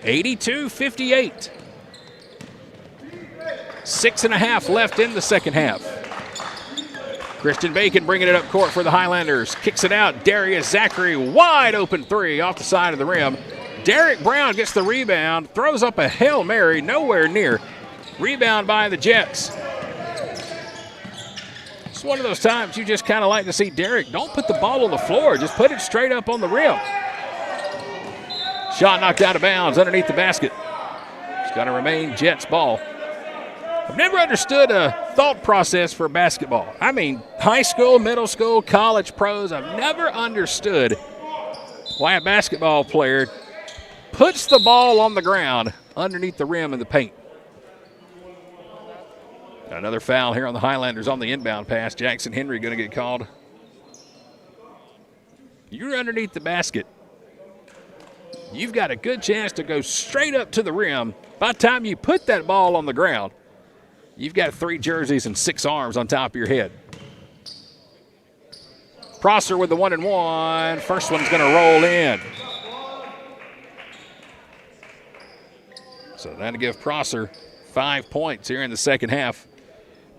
S1: 82-58. 6.5 left in the second half. Christian Bacon bringing it up court for the Highlanders. Kicks it out. Darius Zachary, wide open 3 off the side of the rim. Derek Brown gets the rebound, throws up a Hail Mary, nowhere near. Rebound by the Jets. It's one of those times you just kind of like to see Derek. Don't put the ball on the floor. Just put it straight up on the rim. Shot knocked out of bounds underneath the basket. It's got to remain Jets ball. I've never understood a thought process for basketball. I mean, high school, middle school, college, pros. I've never understood why a basketball player puts the ball on the ground underneath the rim in the paint. Another foul here on the Highlanders on the inbound pass. Jackson Henry going to get called. You're underneath the basket. You've got a good chance to go straight up to the rim. By the time you put that ball on the ground, you've got 3 jerseys and 6 arms on top of your head. Prosser with the 1-and-1. First one's going to roll in. So that'll give Prosser 5 points here in the second half.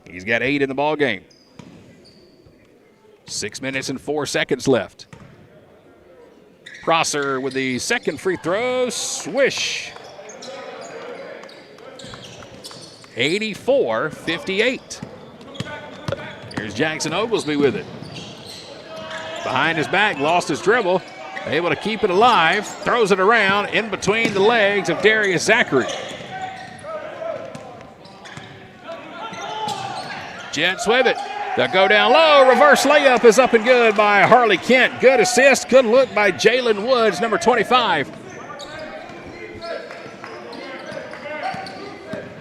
S1: He's got 8 in the ball game. 6 minutes and 4 seconds left. Prosser with the second free throw. Swish. 84-58. Here's Jackson Oglesby with it. Behind his back, lost his dribble. Able to keep it alive. Throws it around in between the legs of Darius Zachary. Jets with it. They'll go down low. Reverse layup is up and good by Harley Kent. Good assist. Good look by Jalen Woods, number 25.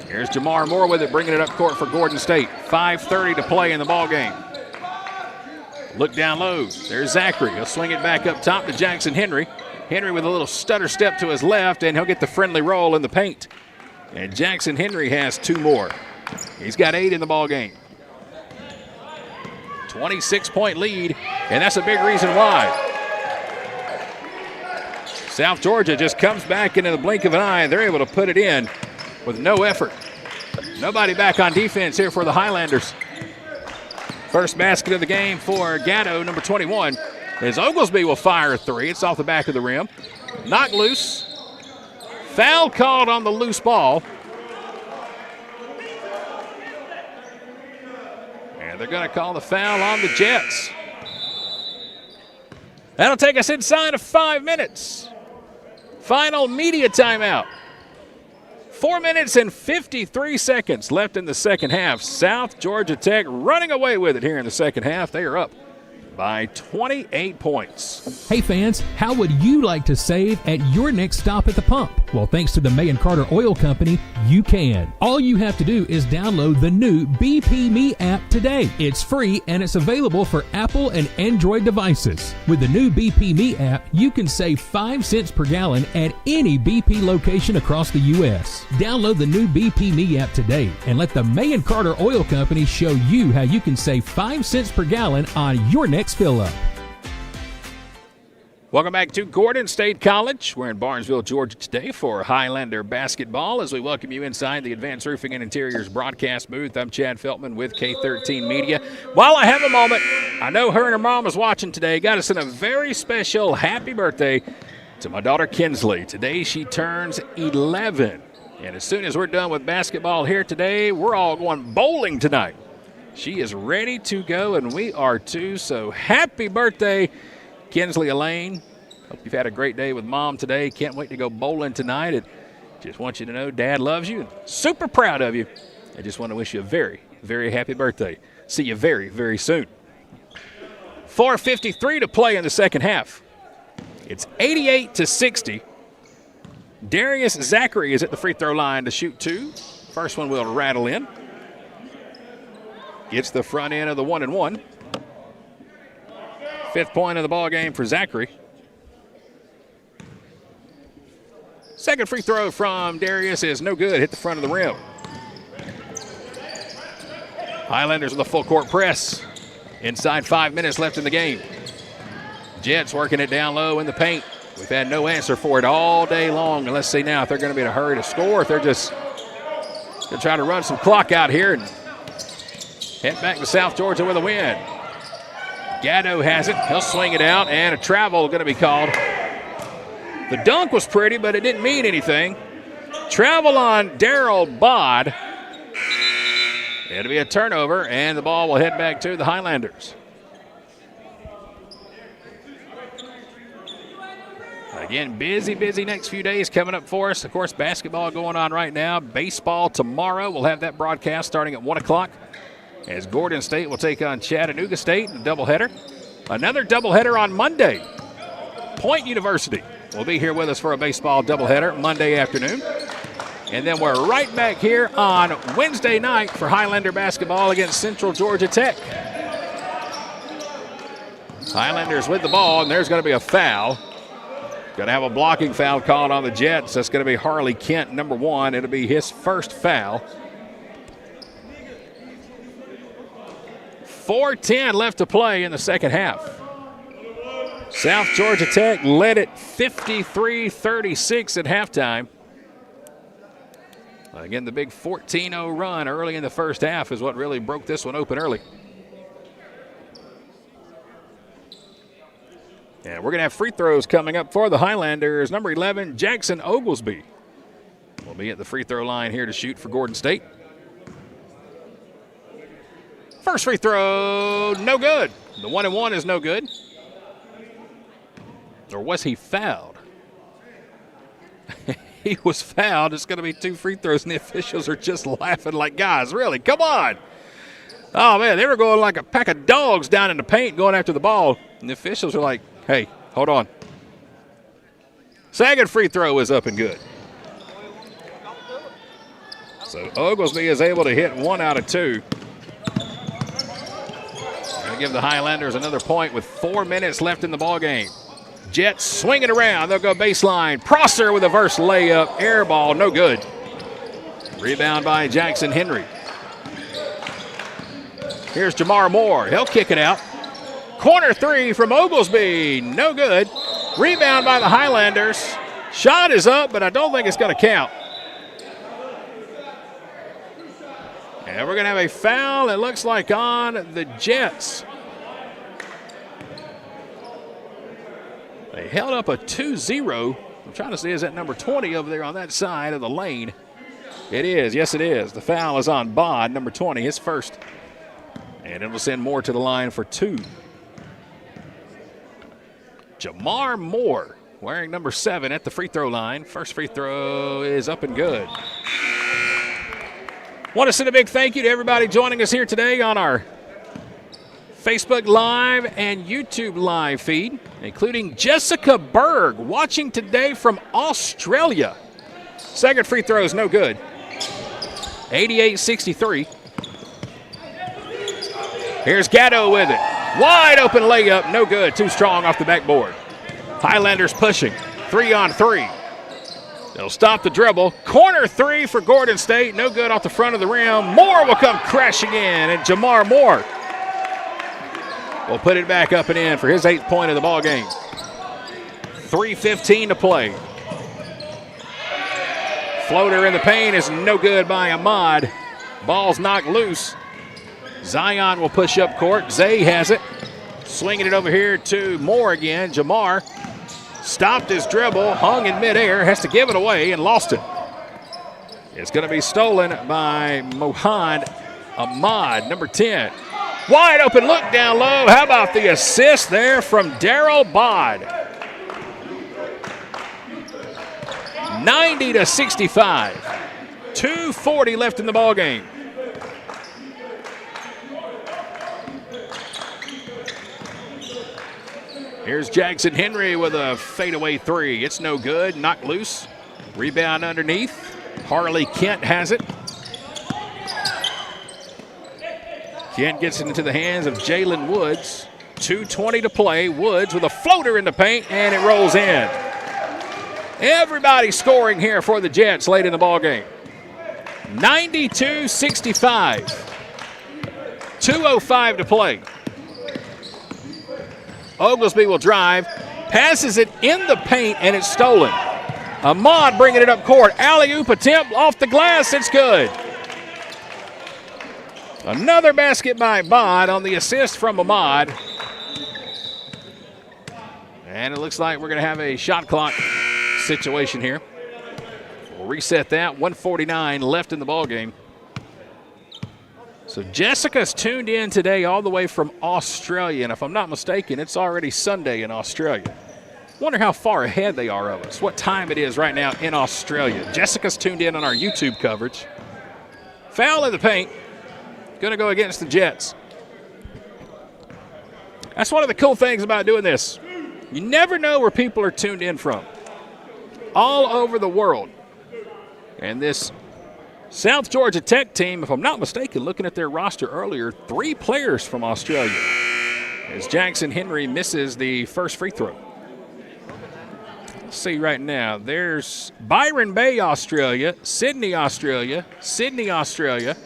S1: Here's Jamar Moore with it, bringing it up court for Gordon State. 5:30 to play in the ball game. Look down low. There's Zachary. He'll swing it back up top to Jackson Henry. Henry with a little stutter step to his left, and he'll get the friendly roll in the paint. And Jackson Henry has 2 more. He's got 8 in the ball game. 26-point lead, and that's a big reason why. South Georgia just comes back into the blink of an eye, and they're able to put it in with no effort. Nobody back on defense here for the Highlanders. First basket of the game for Gatto, number 21. As Oglesby will fire a 3. It's off the back of the rim. Knocked loose. Foul called on the loose ball. And they're going to call the foul on the Jets. That'll take us inside of 5 minutes. Final media timeout. 4 minutes and 53 seconds left in the second half. South Georgia Tech running away with it here in the second half. They are up by 28 points.
S2: Hey fans, how would you like to save at your next stop at the pump? Well, thanks to the May & Carter Oil Company, you can. All you have to do is download the new BP Me app today. It's free and it's available for Apple and Android devices. With the new BP Me app, you can save 5 cents per gallon at any BP location across the U.S. Download the new BP Me app today and let the May & Carter Oil Company show you how you can save 5 cents per gallon on your next fill up.
S1: Welcome back to Gordon State College. We're in Barnesville, Georgia today for Highlander basketball as we welcome you inside the Advanced Roofing and Interiors broadcast booth. I'm Chad Feltman with K13 Media. While I have a moment, I know her and her mom is watching today. Got to send a very special happy birthday to my daughter Kinsley. Today she turns 11. And as soon as we're done with basketball here today, we're all going bowling tonight. She is ready to go, and we are too. So happy birthday, Kinsley Elaine. Hope you've had a great day with Mom today. Can't wait to go bowling tonight. And just want you to know Dad loves you and super proud of you. I just want to wish you a very, very happy birthday. See you very, very soon. 4:53 to play in the second half. It's 88-60. Darius Zachary is at the free throw line to shoot 2. First one will rattle in. Gets the front end of the 1-and-1. 5th point of the ball game for Zachary. Second free throw from Darius is no good. Hit the front of the rim. Highlanders with a full court press. Inside 5 minutes left in the game. Jets working it down low in the paint. We've had no answer for it all day long. And let's see now if they're going to be in a hurry to score, if they're just going to try to run some clock out here and head back to South Georgia with a win. Gatto has it. He'll swing it out, and a travel going to be called. The dunk was pretty, but it didn't mean anything. Travel on Darryl Bod. It'll be a turnover, and the ball will head back to the Highlanders. Again, busy next few days coming up for us. Of course, basketball going on right now. Baseball tomorrow. We'll have that broadcast starting at 1 o'clock as Gordon State will take on Chattanooga State in a doubleheader. Another doubleheader on Monday. Point University will be here with us for a baseball doubleheader Monday afternoon. And then we're right back here on Wednesday night for Highlander basketball against Central Georgia Tech. Highlanders with the ball, and there's going to be a foul. Going to have a blocking foul called on the Jets. That's going to be Harley Kent, number 1. It'll be his first foul. 4:10 left to play in the second half. South Georgia Tech led it 53-36 at halftime. Again, the big 14-0 run early in the first half is what really broke this one open early. And we're going to have free throws coming up for the Highlanders. Number 11, Jackson Oglesby will be at the free throw line here to shoot for Gordon State. First free throw, no good. The 1-and-1 is no good. Or was he fouled? He was fouled. It's going to be 2 free throws, and the officials are just laughing like, guys, really, come on. Oh, man, they were going like a pack of dogs down in the paint going after the ball. And the officials are like, hey, hold on. Second free throw is up and good. So Oglesby is able to hit 1 out of 2. Going to give the Highlanders another point with 4 minutes left in the ball game. Jets swing it around. They'll go baseline. Prosser with a verse layup. Air ball, no good. Rebound by Jackson Henry. Here's Jamar Moore. He'll kick it out. Corner 3 from Oglesby. No good. Rebound by the Highlanders. Shot is up, but I don't think it's going to count. And we're going to have a foul, it looks like, on the Jets. They held up a 2-0. I'm trying to see, is that number 20 over there on that side of the lane? It is. Yes, it is. The foul is on Bod, number 20, his first. And it will send Moore to the line for 2. Jamar Moore wearing number 7 at the free throw line. First free throw is up and good. Want to send a big thank you to everybody joining us here today on our Facebook Live and YouTube Live feed, including Jessica Berg watching today from Australia. Second free throw is no good. 88-63. Here's Gatto with it. Wide open layup, no good. Too strong off the backboard. Highlanders pushing. 3-on-3. They'll stop the dribble. Corner 3 for Gordon State. No good off the front of the rim. Moore will come crashing in, and Jamar Moore will put it back up and in for his 8th point of the ball game. 3:15 to play. Floater in the paint is no good by Ahmad. Ball's knocked loose. Zion will push up court. Zay has it. Swinging it over here to Moore again. Jamar stopped his dribble, hung in midair, has to give it away and lost it. It's going to be stolen by Mohad Ahmad, number 10. Wide open look down low. How about the assist there from Daryl Bod? 90-65. 2:40 left in the ball game. Here's Jackson Henry with a fadeaway 3. It's no good. Knocked loose. Rebound underneath. Harley Kent has it. Kent gets it into the hands of Jalen Woods. 2:20 to play. Woods with a floater in the paint, and it rolls in. Everybody scoring here for the Jets late in the ball game. 92-65. 2:05 to play. Oglesby will drive, passes it in the paint, and it's stolen. Ahmad bringing it up court. Alley-oop attempt off the glass. It's good. Another basket by Bod on the assist from Ahmad. And it looks like we're going to have a shot clock situation here. We'll reset that. 1:49 left in the ballgame. So Jessica's tuned in today all the way from Australia. And if I'm not mistaken, it's already Sunday in Australia. Wonder how far ahead they are of us, what time it is right now in Australia. Jessica's tuned in on our YouTube coverage. Foul in the paint. Going to go against the Jets. That's one of the cool things about doing this. You never know where people are tuned in from. All over the world. And this South Georgia Tech team, if I'm not mistaken, looking at their roster earlier, 3 players from Australia. As Jackson Henry misses the first free throw. Let's see right now. There's Byron Bay, Australia, Sydney, Australia, Sydney, Australia.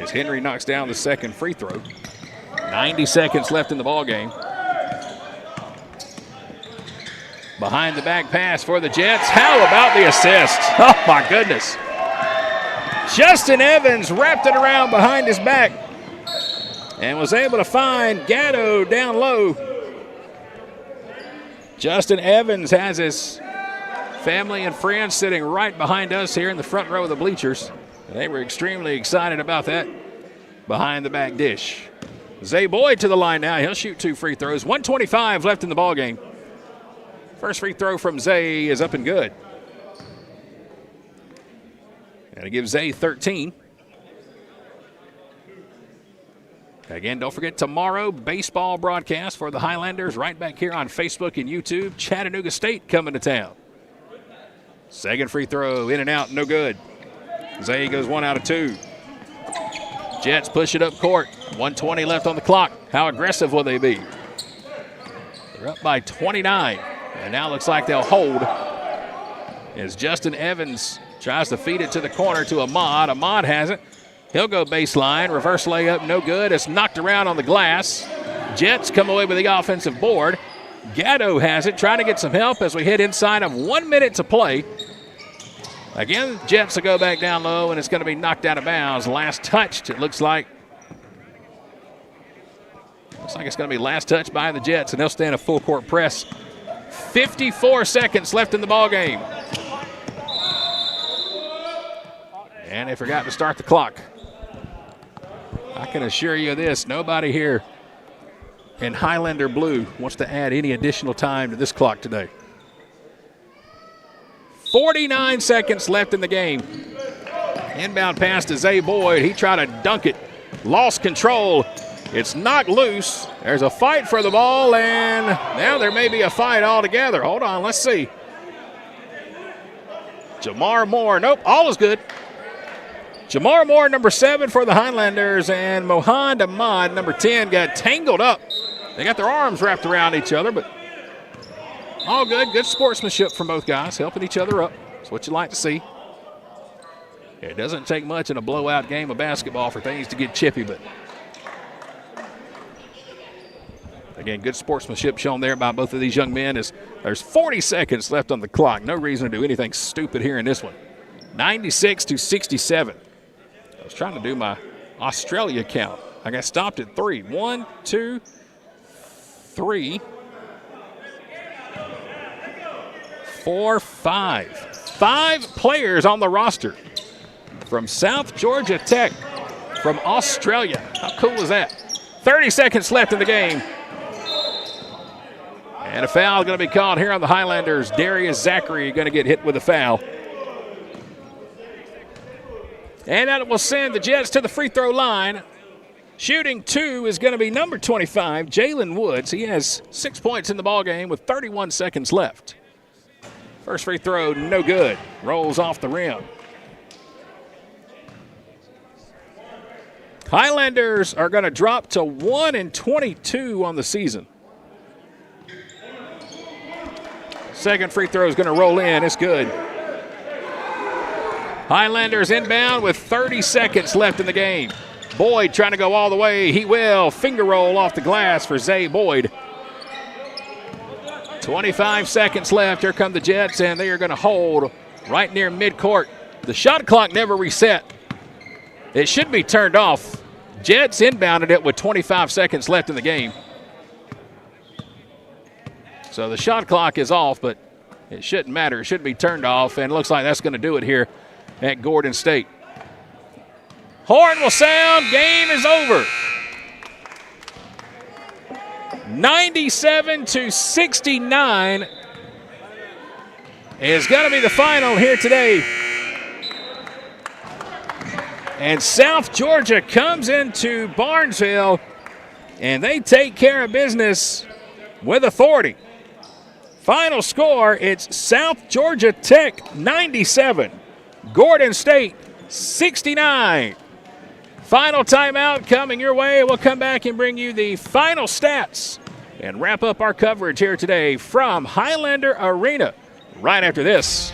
S1: As Henry knocks down the second free throw. 90 seconds left in the ballgame. Behind the back pass for the Jets. How about the assist? Oh, my goodness. Justin Evans wrapped it around behind his back and was able to find Gatto down low. Justin Evans has his family and friends sitting right behind us here in the front row of the bleachers. And they were extremely excited about that behind the back dish. Zay Boyd to the line now. He'll shoot 2 free throws. 1:25 left in the ballgame. First free throw from Zay is up and good. Got to give Zay 13. Again, don't forget tomorrow, baseball broadcast for the Highlanders right back here on Facebook and YouTube. Chattanooga State coming to town. Second free throw, in and out, no good. Zay goes 1 out of 2. Jets push it up court. 1:20 left on the clock. How aggressive will they be? They're up by 29. And now looks like they'll hold as Justin Evans tries to feed it to the corner to Ahmad. Ahmad has it. He'll go baseline. Reverse layup, no good. It's knocked around on the glass. Jets come away with the offensive board. Gatto has it, trying to get some help as we hit inside of 1 minute to play. Again, Jets will go back down low, and it's going to be knocked out of bounds. Last touched, it looks like. Looks like it's going to be last touch by the Jets, and they'll stand a full court press. 54 seconds left in the ball game. And they forgot to start the clock. I can assure you this, nobody here and Highlander blue wants to add any additional time to this clock today. 49 seconds left in the game. Inbound pass to Zay Boyd. He tried to dunk it. Lost control. It's knocked loose. There's a fight for the ball, and now there may be a fight altogether. Hold on, let's see. Jamar Moore. Nope, all is good. Jamar Moore, number 7 for the Highlanders, and Mohand Ahmad, number 10, got tangled up. They got their arms wrapped around each other, but all good. Good sportsmanship from both guys, helping each other up. That's what you like to see. It doesn't take much in a blowout game of basketball for things to get chippy, but again, good sportsmanship shown there by both of these young men as there's 40 seconds left on the clock. No reason to do anything stupid here in this one. 96-67. I was trying to do my Australia count. I got stopped at 3. 1, 2, 3, 4, 5. 5 players on the roster from South Georgia Tech, from Australia. How cool is that? 30 seconds left in the game. And a foul going to be called here on the Highlanders. Darius Zachary going to get hit with a foul. And that will send the Jets to the free throw line. Shooting 2 is going to be number 25, Jalen Woods. He has 6 points in the ballgame with 31 seconds left. First free throw, no good. Rolls off the rim. Highlanders are going to drop to 1-22 on the season. Second free throw is going to roll in. It's good. Highlanders inbound with 30 seconds left in the game. Boyd trying to go all the way. He will. Finger roll off the glass for Zay Boyd. 25 seconds left. Here come the Jets, and they are going to hold right near midcourt. The shot clock never reset. It should be turned off. Jets inbounded it with 25 seconds left in the game. So the shot clock is off, but it shouldn't matter. It should be turned off, and it looks like that's going to do it here at Gordon State. Horn will sound. Game is over. 97-69 is going to be the final here today. And South Georgia comes into Barnesville, and they take care of business with authority. Final score, it's South Georgia Tech 97, Gordon State 69. Final timeout coming your way. We'll come back and bring you the final stats and wrap up our coverage here today from Highlander Arena right after this.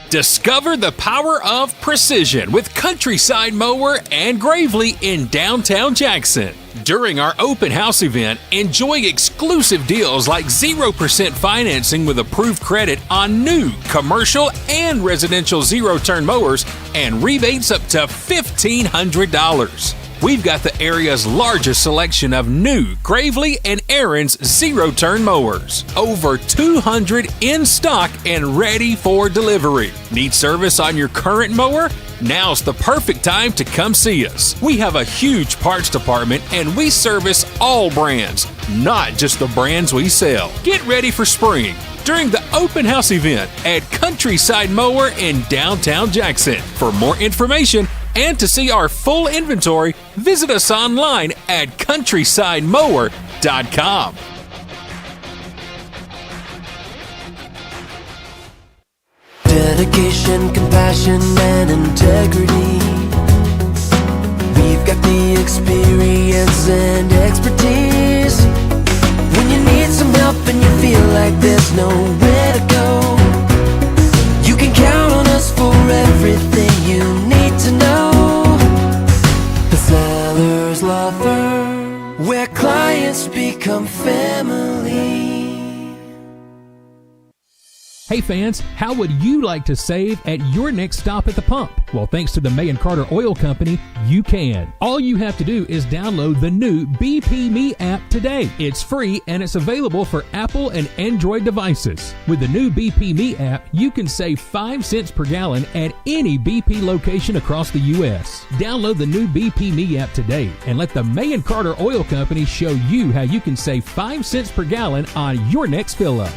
S2: Discover the power of precision with Countryside Mower and Gravely in downtown Jackson. During our open house event, enjoy exclusive deals like 0% financing with approved credit on new commercial and residential zero-turn mowers and rebates up to $1,500. We've got the area's largest selection of new Gravely and Aaron's zero-turn mowers. Over 200 in stock and ready for delivery. Need service on your current mower? Now's the perfect time to come see us. We have a huge parts department and we service all brands, not just the brands we sell. Get ready for spring during the open house event at Countryside Mower in downtown Jackson. For more information and to see our full inventory, visit us online at countrysidemower.com.
S4: Dedication, compassion, and integrity. We've got the experience and expertise. When you need some help and you feel like there's nowhere to go, you can count on us for everything you need to know. The Sellers Law Firm, where clients become family.
S2: Hey fans, how would you like to save at your next stop at the pump? Well, thanks to the May and Carter Oil Company, you can. All you have to do is download the new BP Me app today. It's free and it's available for Apple and Android devices. With the new BP Me app, you can save 5 cents per gallon at any BP location across the U.S. Download the new BP Me app today and let the May and Carter Oil Company show you how you can save 5 cents per gallon on your next fill-up.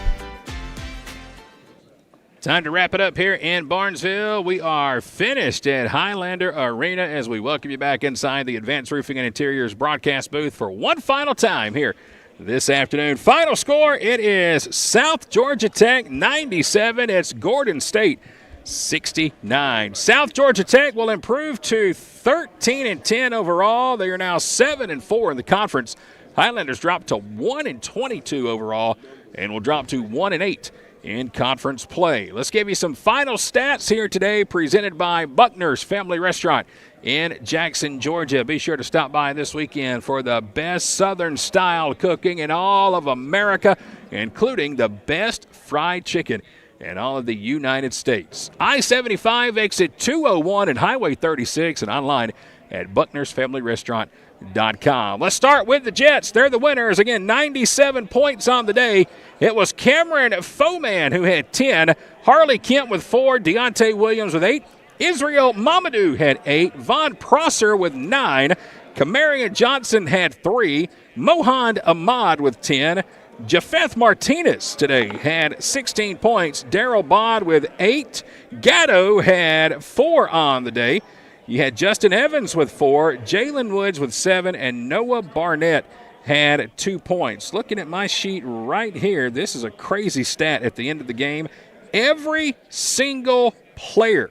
S1: Time to wrap it up here in Barnesville. We are finished at Highlander Arena as we welcome you back inside the Advanced Roofing and Interiors broadcast booth for one final time here this afternoon. Final score, it is South Georgia Tech 97. It's Gordon State 69. South Georgia Tech will improve to 13-10 overall. They are now 7-4 in the conference. Highlanders drop to 1-22 overall and will drop to 1-8 in conference play. Let's give you some final stats here today presented by Buckner's Family Restaurant in Jackson, Georgia. Be sure to stop by this weekend for the best Southern style cooking in all of America, including the best fried chicken in all of the United States. I-75 exit 201 and Highway 36 and online at bucknersfamilyrestaurant.com. Let's start with the Jets. They're the winners. Again, 97 points on the day. It was Cameron Foman who had 10, Harley Kent with 4, Deontay Williams with 8, Israel Mamadou had 8, Von Prosser with 9, Kamarian Johnson had 3, Mohand Ahmad with 10, Japheth Martinez today had 16 points, Daryl Bod with 8, Gatto had 4 on the day. You had Justin Evans with 4, Jalen Woods with 7, and Noah Barnett had 2 points. Looking at my sheet right here, this is a crazy stat at the end of the game. Every single player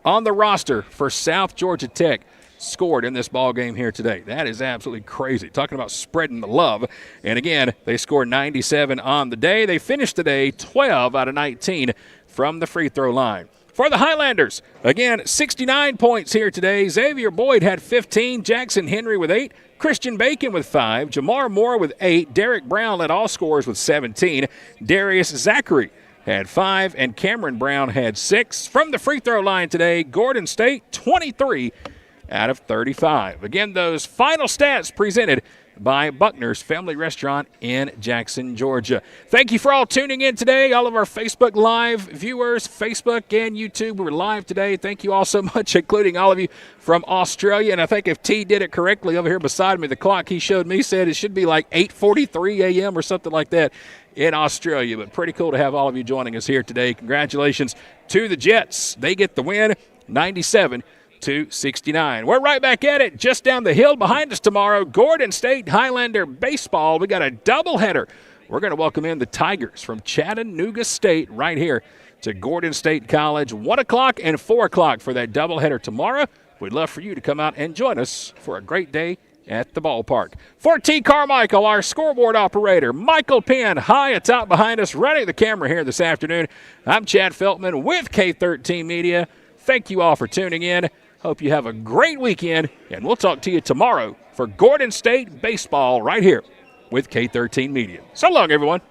S1: on the roster for South Georgia Tech scored in this ball game here today. That is absolutely crazy. Talking about spreading the love. And again, they scored 97 on the day. They finished the day 12 out of 19 from the free throw line. For the Highlanders, again, 69 points here today. Xavier Boyd had 15, Jackson Henry with 8, Christian Bacon with 5, Jamar Moore with 8, Derek Brown led all scorers with 17, Darius Zachary had 5, and Cameron Brown had 6. From the free throw line today, Gordon State 23 out of 35. Again, those final stats presented by Buckner's Family Restaurant in Jackson, Georgia. Thank you for all tuning in today. All of our Facebook Live viewers, Facebook and YouTube, we're live today. Thank you all so much, including all of you from Australia. And I think if T did it correctly over here beside me, the clock he showed me said it should be like 8:43 a.m. or something like that in Australia. But pretty cool to have all of you joining us here today. Congratulations to the Jets. They get the win, 97-69. We're right back at it just down the hill behind us tomorrow. Gordon State Highlander baseball. We got a doubleheader. We're going to welcome in the Tigers from Chattanooga State right here to Gordon State College. 1 o'clock and 4 o'clock for that doubleheader tomorrow. We'd love for you to come out and join us for a great day at the ballpark. For T. Carmichael, our scoreboard operator, Michael Penn high atop behind us, running the camera here this afternoon. I'm Chad Feltman with K13 Media. Thank you all for tuning in. Hope you have a great weekend, and we'll talk to you tomorrow for Gordon State baseball right here with K13 Media. So long, everyone.